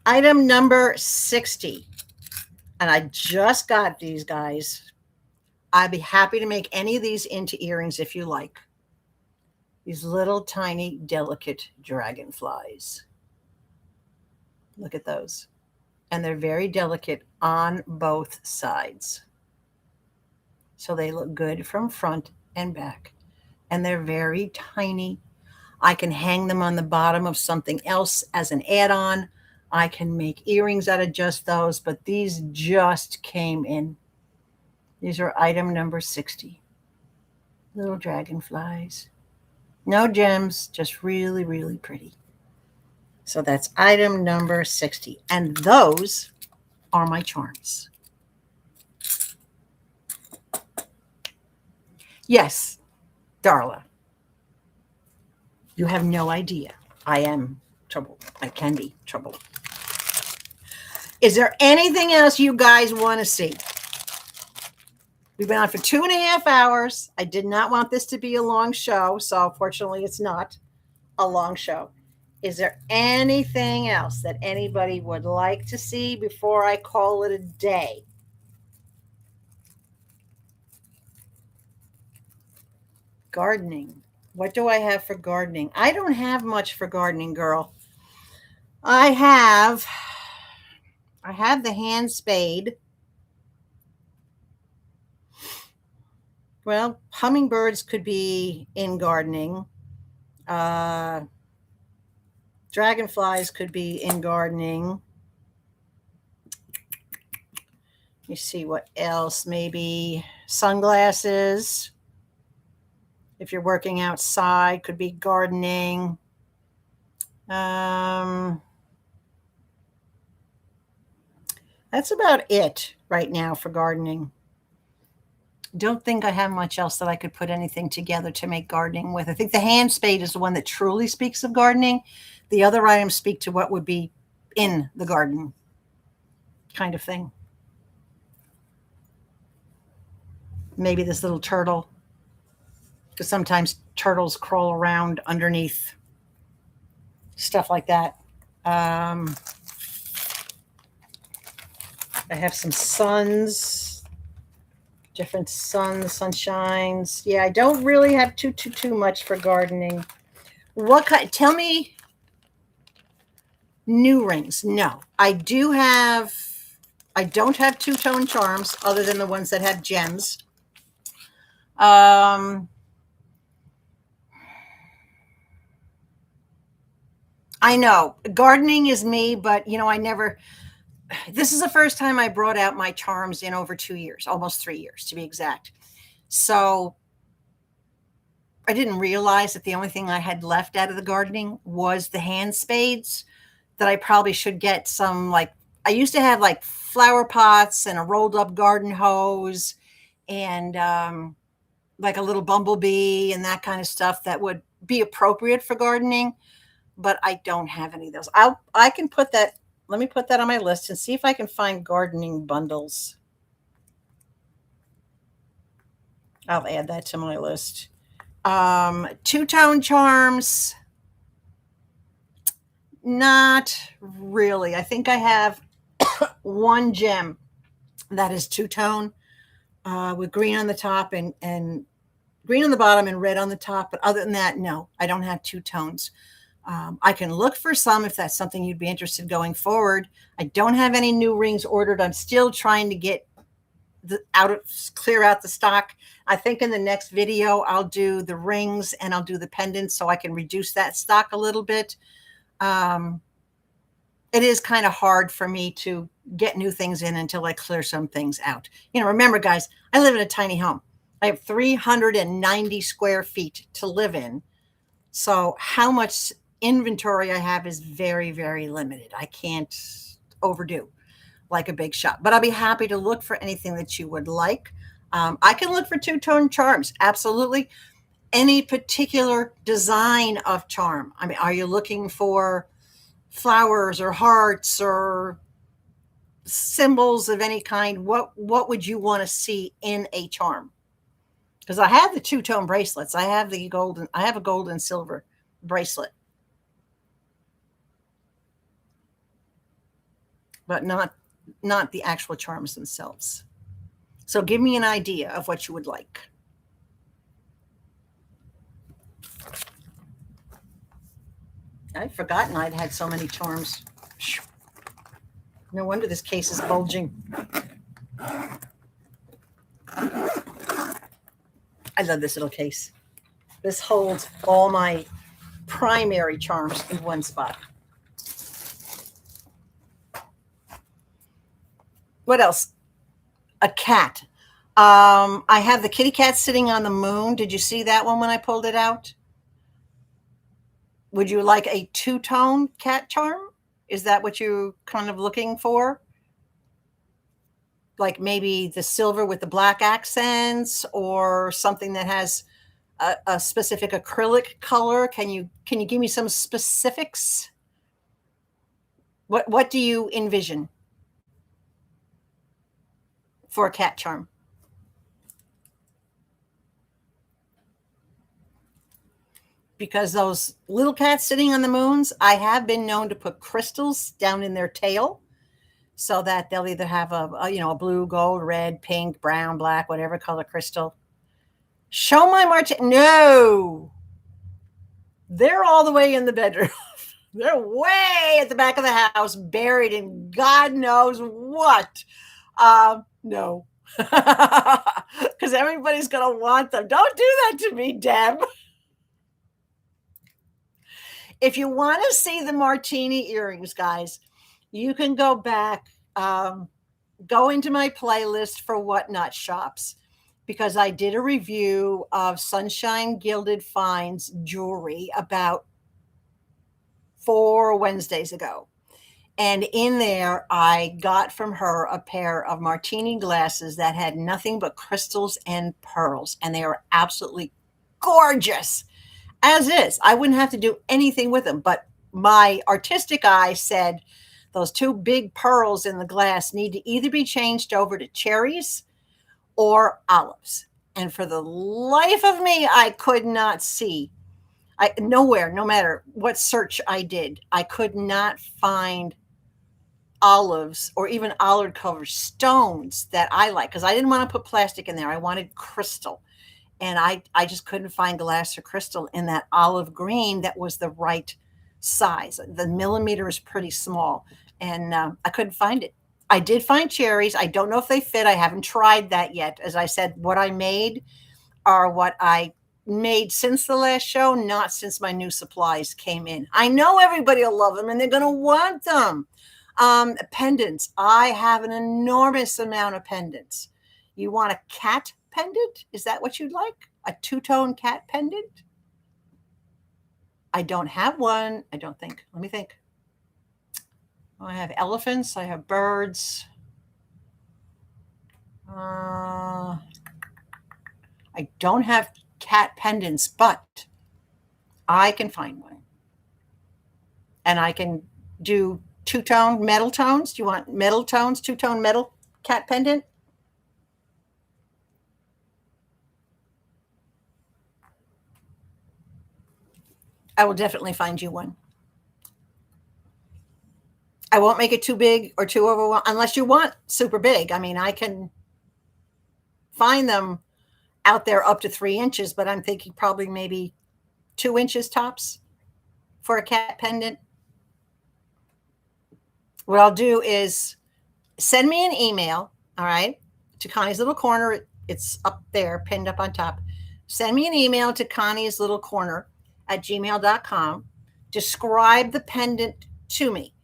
Item number 60. And I just got these, guys. I'd be happy to make any of these into earrings if you like. These little tiny, delicate dragonflies. Look at those. And they're very delicate on both sides. So they look good from front and back. And they're very tiny. I can hang them on the bottom of something else as an add-on. I can make earrings out of just those, but these just came in. These are item number 60. Little dragonflies. No gems, just really, really pretty. So that's item number 60. And those are my charms. Yes, Darla. You have no idea. I am troubled. I can be troubled. Is there anything else you guys want to see? We've been on for 2.5 hours. I did not want this to be a long show, so fortunately it's not a long show. Is there anything else that anybody would like to see before I call it a day? Gardening. What do I have for gardening? I don't have much for gardening, girl. I have the hand spade. Well, hummingbirds could be in gardening. Dragonflies could be in gardening. Let me see what else. Maybe sunglasses. If you're working outside, could be gardening. That's about it right now for gardening. Don't think I have much else that I could put anything together to make gardening with. I think the hand spade is the one that truly speaks of gardening. The other items speak to what would be in the garden kind of thing. Maybe this little turtle, because sometimes turtles crawl around underneath stuff like that. I have some suns. Different suns, sunshines. Yeah, I don't really have too much for gardening. What kind? Tell me. New rings. No, I don't have two-tone charms other than the ones that have gems. I know gardening is me, but you know, this is the first time I brought out my charms in over 2 years, almost 3 years to be exact. So I didn't realize that the only thing I had left out of the gardening was the hand spades, that I probably should get some, like, I used to have like flower pots and a rolled up garden hose and like a little bumblebee and that kind of stuff that would be appropriate for gardening, but I don't have any of those. I can put that. Let me put that on my list and see if I can find gardening bundles. I'll add that to my list. Two-tone charms. Not really. I think I have one gem that is two-tone with green on the top and green on the bottom and red on the top. But other than that, no, I don't have two tones. I can look for some if that's something you'd be interested in going forward. I don't have any new rings ordered. I'm still trying to get clear out the stock. I think in the next video, I'll do the rings and I'll do the pendants so I can reduce that stock a little bit. It is kind of hard for me to get new things in until I clear some things out. You know, remember guys, I live in a tiny home. I have 390 square feet to live in. So how much inventory I have is very, very limited. I can't overdo like a big shop, but I'll be happy to look for anything that you would like. I can look for two-tone charms. Absolutely. Any particular design of charm? I mean, are you looking for flowers or hearts or symbols of any kind? What would you want to see in a charm? Because I have the two-tone bracelets. I have a gold and silver bracelet, but not the actual charms themselves. So give me an idea of what you would like. I'd forgotten I'd had so many charms. No wonder this case is bulging. I love this little case. This holds all my primary charms in one spot. What else? A cat. I have the kitty cat sitting on the moon. Did you see that one when I pulled it out? Would you like a two-tone cat charm? Is that what you're kind of looking for? Like maybe the silver with the black accents, or something that has a specific acrylic color? Can you give me some specifics? What do you envision for a cat charm? Because those little cats sitting on the moons, I have been known to put crystals down in their tail so that they'll either have a blue, gold, red, pink, brown, black, whatever color crystal. Show my March. No, they're all the way in the bedroom. They're way at the back of the house, buried in God knows what. No, because everybody's going to want them. Don't do that to me, Deb. If you want to see the martini earrings, guys, you can go back, go into my playlist for Whatnot Shops, because I did a review of Sunshine Gilded Finds jewelry about 4 Wednesdays ago. And in there, I got from her a pair of martini glasses that had nothing but crystals and pearls, and they were absolutely gorgeous. As is, I wouldn't have to do anything with them. But my artistic eye said those two big pearls in the glass need to either be changed over to cherries or olives. And for the life of me, I could not see. Nowhere, no matter what search I did, I could not find olives or even olive covered stones that I like, because I didn't want to put plastic in there. I wanted crystal. And I just couldn't find glass or crystal in that olive green that was the right size. The millimeter is pretty small, and I couldn't find it. I did find cherries. I don't know if they fit. I haven't tried that yet. As I said, what I made are what I made since the last show, not since my new supplies came in. I know everybody will love them, and they're going to want them. Pendants. I have an enormous amount of pendants. You want a cat pendant? Is that what you'd like? A two-tone cat pendant? I don't have one, I don't think. Let me think. I have elephants. I have birds. I don't have cat pendants, but I can find one. And I can do two-tone metal tones. Do you want metal tones, two-tone metal cat pendant? I will definitely find you one. I won't make it too big or too overwhelming unless you want super big. I mean, I can find them out there up to 3 inches, but I'm thinking probably maybe 2 inches tops for a cat pendant. What I'll do is send me an email, all right, to Connie's Little Corner. It's up there, pinned up on top. Send me an email to Connie's Little Corner at gmail.com. Describe the pendant to me,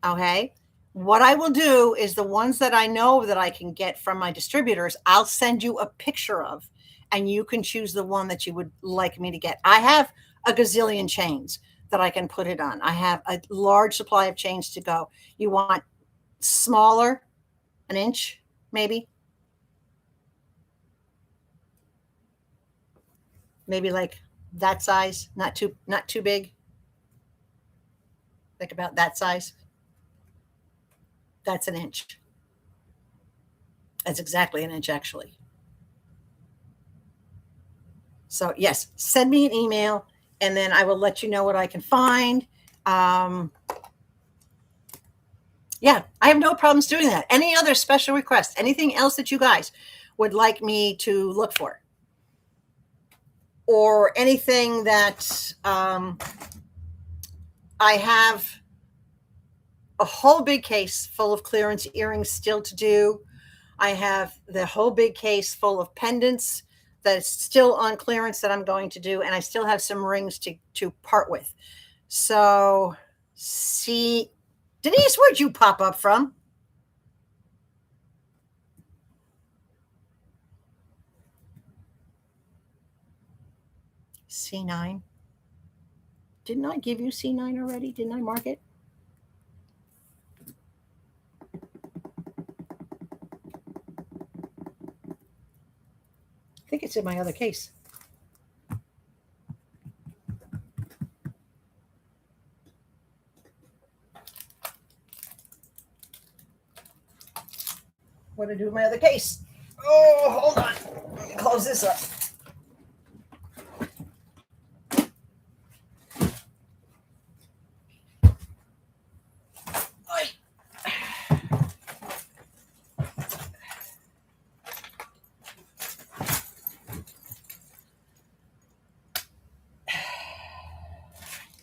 okay? What I will do is the ones that I know that I can get from my distributors, I'll send you a picture of, and you can choose the one that you would like me to get. I have a gazillion chains that I can put it on. I have a large supply of chains to go. You want smaller, an inch, maybe? maybe like that size, not too big, like about that size. That's an inch. That's exactly an inch, actually. So yes, send me an email, and then I will let you know what I can find. Um, yeah, I have no problems doing that. Any other special requests? Anything else that you guys would like me to look for? Or anything that I have a whole big case full of clearance earrings still to do. I have the whole big case full of pendants that's still on clearance that I'm going to do, and I still have some rings to part with. So, see, Denise, where'd you pop up from? C9. Didn't I give you C9 already? Didn't I mark it? I think it's in my other case. What did I do with my other case? Oh, hold on. Let me close this up.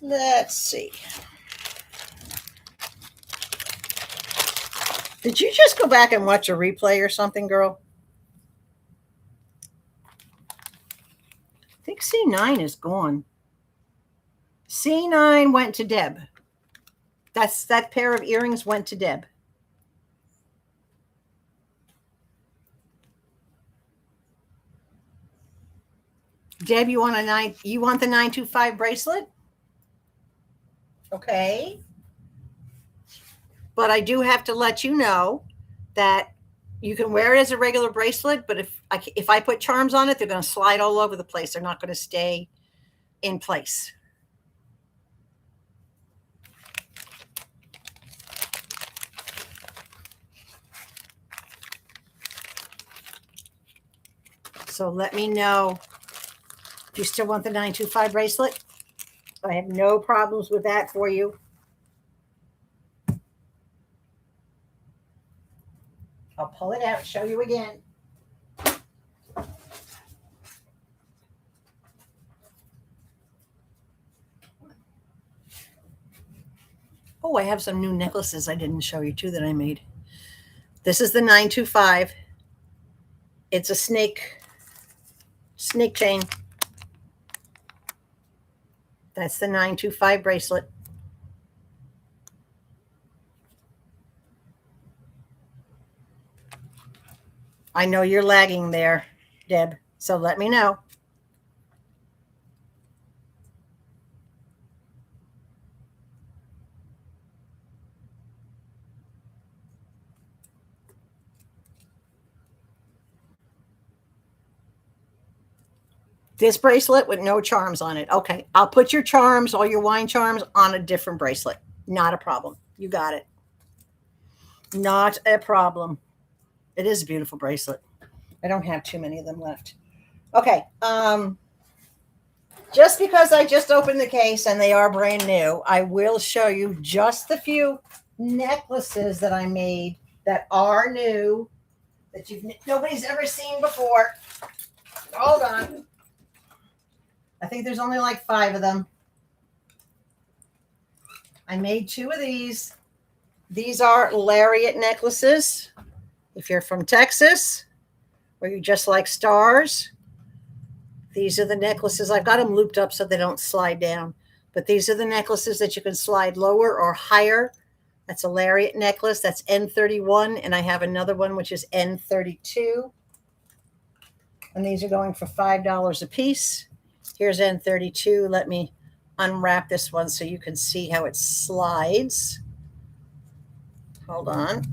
Let's see. Did you just go back and watch a replay or something, girl? I think C9 is gone. C9 went to Deb. That pair of earrings went to Deb. Deb, you want the 925 bracelet? Okay. But I do have to let you know that you can wear it as a regular bracelet, but if I put charms on it, they're going to slide all over the place. They're not going to stay in place. So let me know if you still want the 925 bracelet. I have no problems with that for you. I'll pull it out and show you again. Oh, I have some new necklaces I didn't show you too that I made. This is the 925. It's a snake chain. That's the 925 bracelet. I know you're lagging there, Deb, so let me know. This bracelet with no charms on it. Okay, I'll put your charms, all your wine charms, on a different bracelet. Not a problem. You got it. Not a problem. It is a beautiful bracelet. I don't have too many of them left. Okay. Just because I just opened the case and they are brand new, I will show you just the few necklaces that I made that are new, that nobody's ever seen before. Hold on. I think there's only like 5 of them. I made 2 of these. These are lariat necklaces. If you're from Texas or you just like stars, these are the necklaces. I've got them looped up so they don't slide down. But these are the necklaces that you can slide lower or higher. That's a lariat necklace. That's N31. And I have another one, which is N32. And these are going for $5 a piece. Here's N32. Let me unwrap this one so you can see how it slides. Hold on.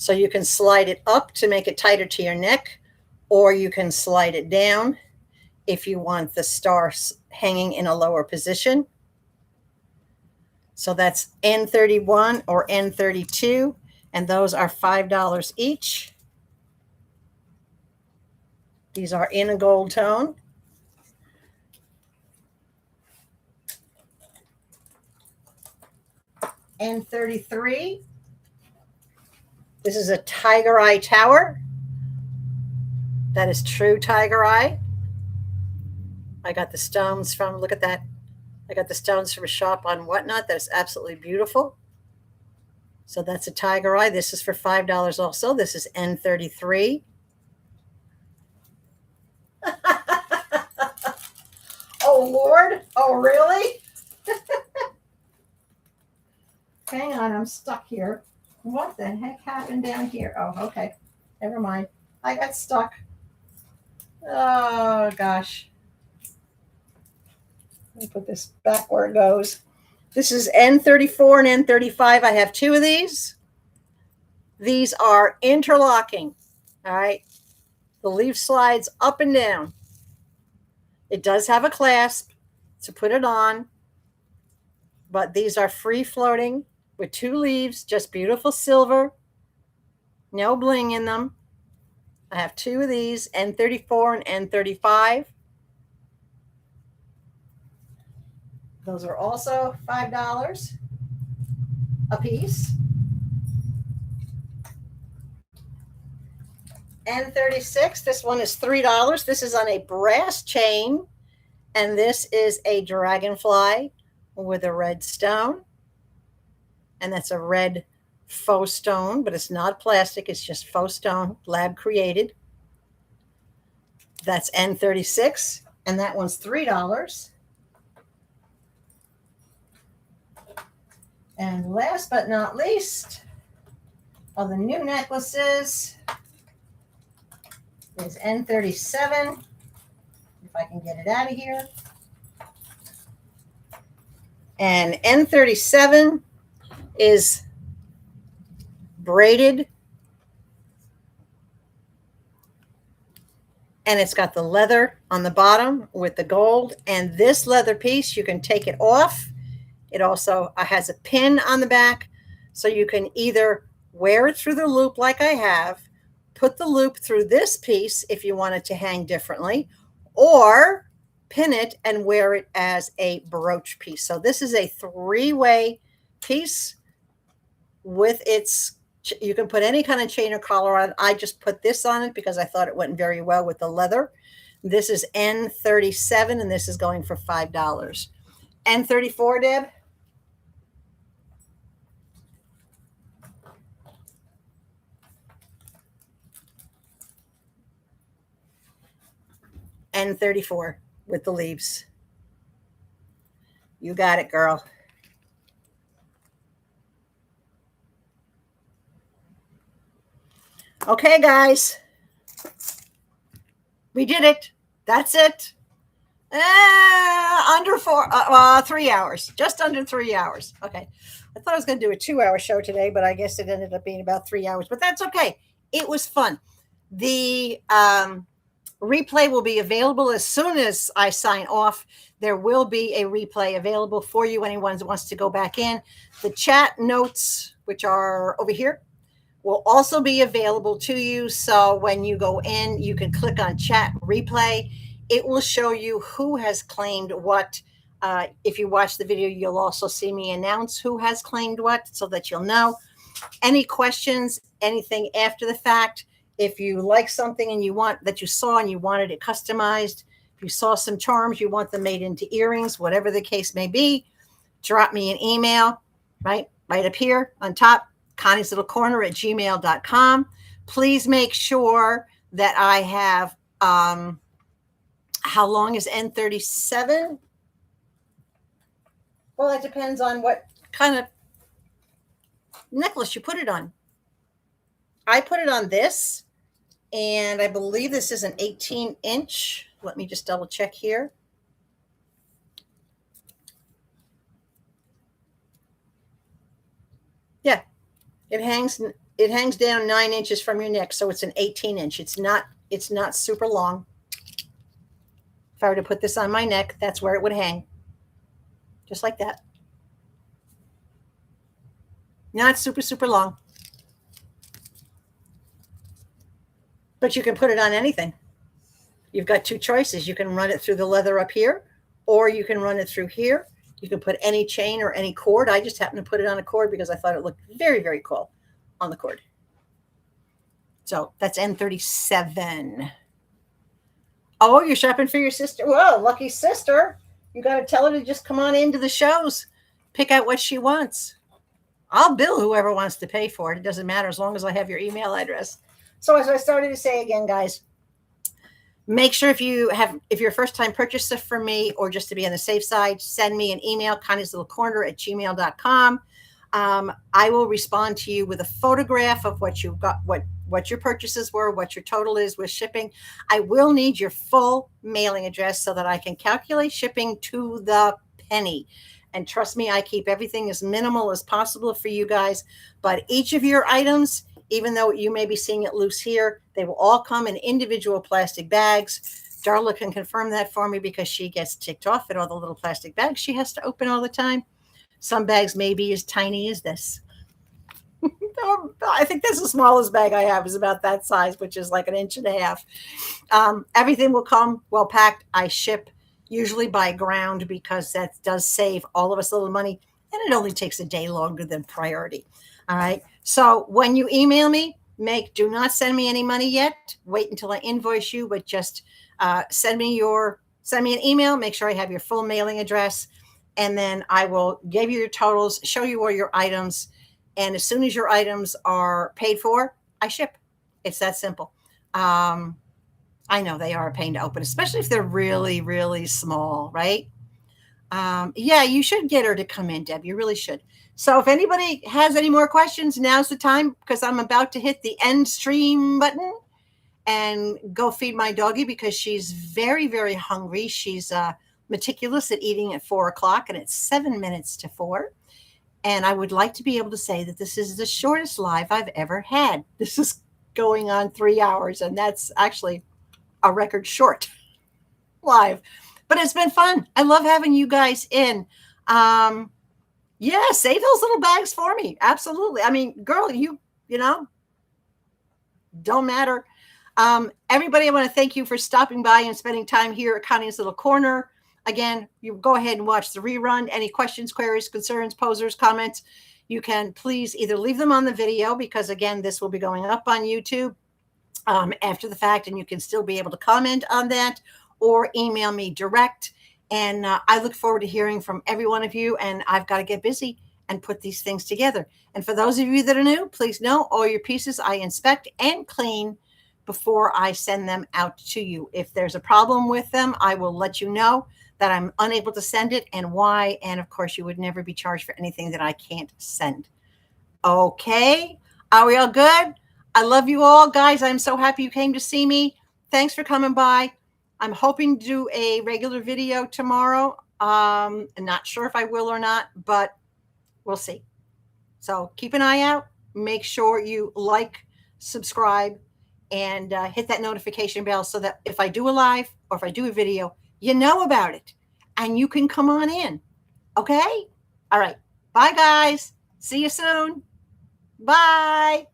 So you can slide it up to make it tighter to your neck, or you can slide it down if you want the stars hanging in a lower position. So that's N31 or N32, and those are $5 each. These are in a gold tone. N33. This is a tiger eye tower. That is true tiger eye. I got the stones from, look at that. I got the stones from a shop on Whatnot. That is absolutely beautiful. So that's a tiger eye. This is for $5 also. This is N33. Oh, Lord. Oh, really? Hang on. I'm stuck here. What the heck happened down here? Oh, okay. Never mind. I got stuck. Oh, gosh. Let me put this back where it goes. This is N34 and N35. I have two of these. These are interlocking. All right. The leaf slides up and down. It does have a clasp to put it on, but these are free floating with two leaves, just beautiful silver, no bling in them. I have two of these, N34 and N35. Those are also $5 a piece. N36, this one is $3. This is on a brass chain, and this is a dragonfly with a red stone. And that's a red faux stone, but it's not plastic. It's just faux stone, lab created. That's N36, and that one's $3. And last but not least, of the new necklaces is N37. If I can get it out of here. And N37 is braided, and it's got the leather on the bottom with the gold. And this leather piece, you can take it off. It also has a pin on the back, so you can either wear it through the loop like I have, put the loop through this piece if you want it to hang differently, or pin it and wear it as a brooch piece. So this is a three-way piece with its, you can put any kind of chain or collar on it. I just put this on it because I thought it went very well with the leather. This is N37, and this is going for $5. N34, Deb? N34 with the leaves. You got it, girl. Okay, guys. We did it. That's it. Under 3 hours. Just under 3 hours. Okay. I thought I was going to do a 2-hour show today, but I guess it ended up being about 3 hours. But that's okay. It was fun. The replay will be available as soon as I sign off. There will be a replay available for you. Anyone who wants to go back in. The chat notes, which are over here, will also be available to you. So when you go in, you can click on chat replay. It will show you who has claimed what. If you watch the video, you'll also see me announce who has claimed what so that you'll know. Any questions, anything after the fact, if you like something and you want that you saw and you wanted it customized, if you saw some charms, you want them made into earrings, whatever the case may be, drop me an email, right up here on top, connieslittlecorner@gmail.com. Please make sure that I have, how long is N37? Well, it depends on what kind of necklace you put it on. I put it on this, and I believe this is an 18-inch. Let me just double check here. Yeah, it hangs it hangs down 9 inches from your neck. So it's an 18-inch. It's not super long. If I were to put this on my neck, that's where it would hang. Just like that. Not super, super long. But you can put it on anything. You've got two choices. You can run it through the leather up here, or you can run it through here. You can put any chain or any cord. I just happened to put it on a cord because I thought it looked very, very cool on the cord. So that's N37. Oh, you're shopping for your sister. Whoa, lucky sister. You got to tell her to just come on into the shows. Pick out what she wants. I'll bill whoever wants to pay for it. It doesn't matter as long as I have your email address. So as I started to say again, guys, make sure if you're a first time purchaser from me, or just to be on the safe side, send me an email, connieslittlecorner@gmail.com. I will respond to you with a photograph of what you've got, what your purchases were, what your total is with shipping. I will need your full mailing address so that I can calculate shipping to the penny. And trust me, I keep everything as minimal as possible for you guys. But each of your items, even though you may be seeing it loose here, they will all come in individual plastic bags. Darla can confirm that for me because she gets ticked off at all the little plastic bags she has to open all the time. Some bags may be as tiny as this. I think that's the smallest bag I have is about that size, which is like 1.5 inches. Everything will come well packed. I ship usually by ground because that does save all of us a little money, and it only takes a day longer than priority. All right. So when you email me, do not send me any money yet. Wait until I invoice you, but just send me an email. Make sure I have your full mailing address, and then I will give you your totals, show you all your items, and as soon as your items are paid for, I ship. It's that simple. I know they are a pain to open, especially if they're really, really small, right? Yeah, you should get her to come in, Deb. You really should. So if anybody has any more questions, now's the time, because I'm about to hit the end stream button and go feed my doggie because she's very, very hungry. She's meticulous at eating at 4 o'clock, and it's 7 minutes to 4. And I would like to be able to say that this is the shortest live I've ever had. This is going on 3 hours, and that's actually a record short live. But it's been fun. I love having you guys in. Yeah, save those little bags for me. Absolutely. I mean, girl, you know, don't matter. Everybody, I want to thank you for stopping by and spending time here at Connie's Little Corner. Again, you go ahead and watch the rerun. Any questions, queries, concerns, posers, comments, you can please either leave them on the video, because again, this will be going up on YouTube after the fact, and you can still be able to comment on that, or email me direct. And I look forward to hearing from every one of you. And I've got to get busy and put these things together. And for those of you that are new, please know all your pieces I inspect and clean before I send them out to you. If there's a problem with them, I will let you know that I'm unable to send it and why. And of course, you would never be charged for anything that I can't send. Okay. Are we all good? I love you all, guys. I'm so happy you came to see me. Thanks for coming by. I'm hoping to do a regular video tomorrow. I'm not sure if I will or not, but we'll see. So keep an eye out. Make sure you like, subscribe, and hit that notification bell so that if I do a live or if I do a video, you know about it and you can come on in. Okay? All right. Bye, guys. See you soon. Bye.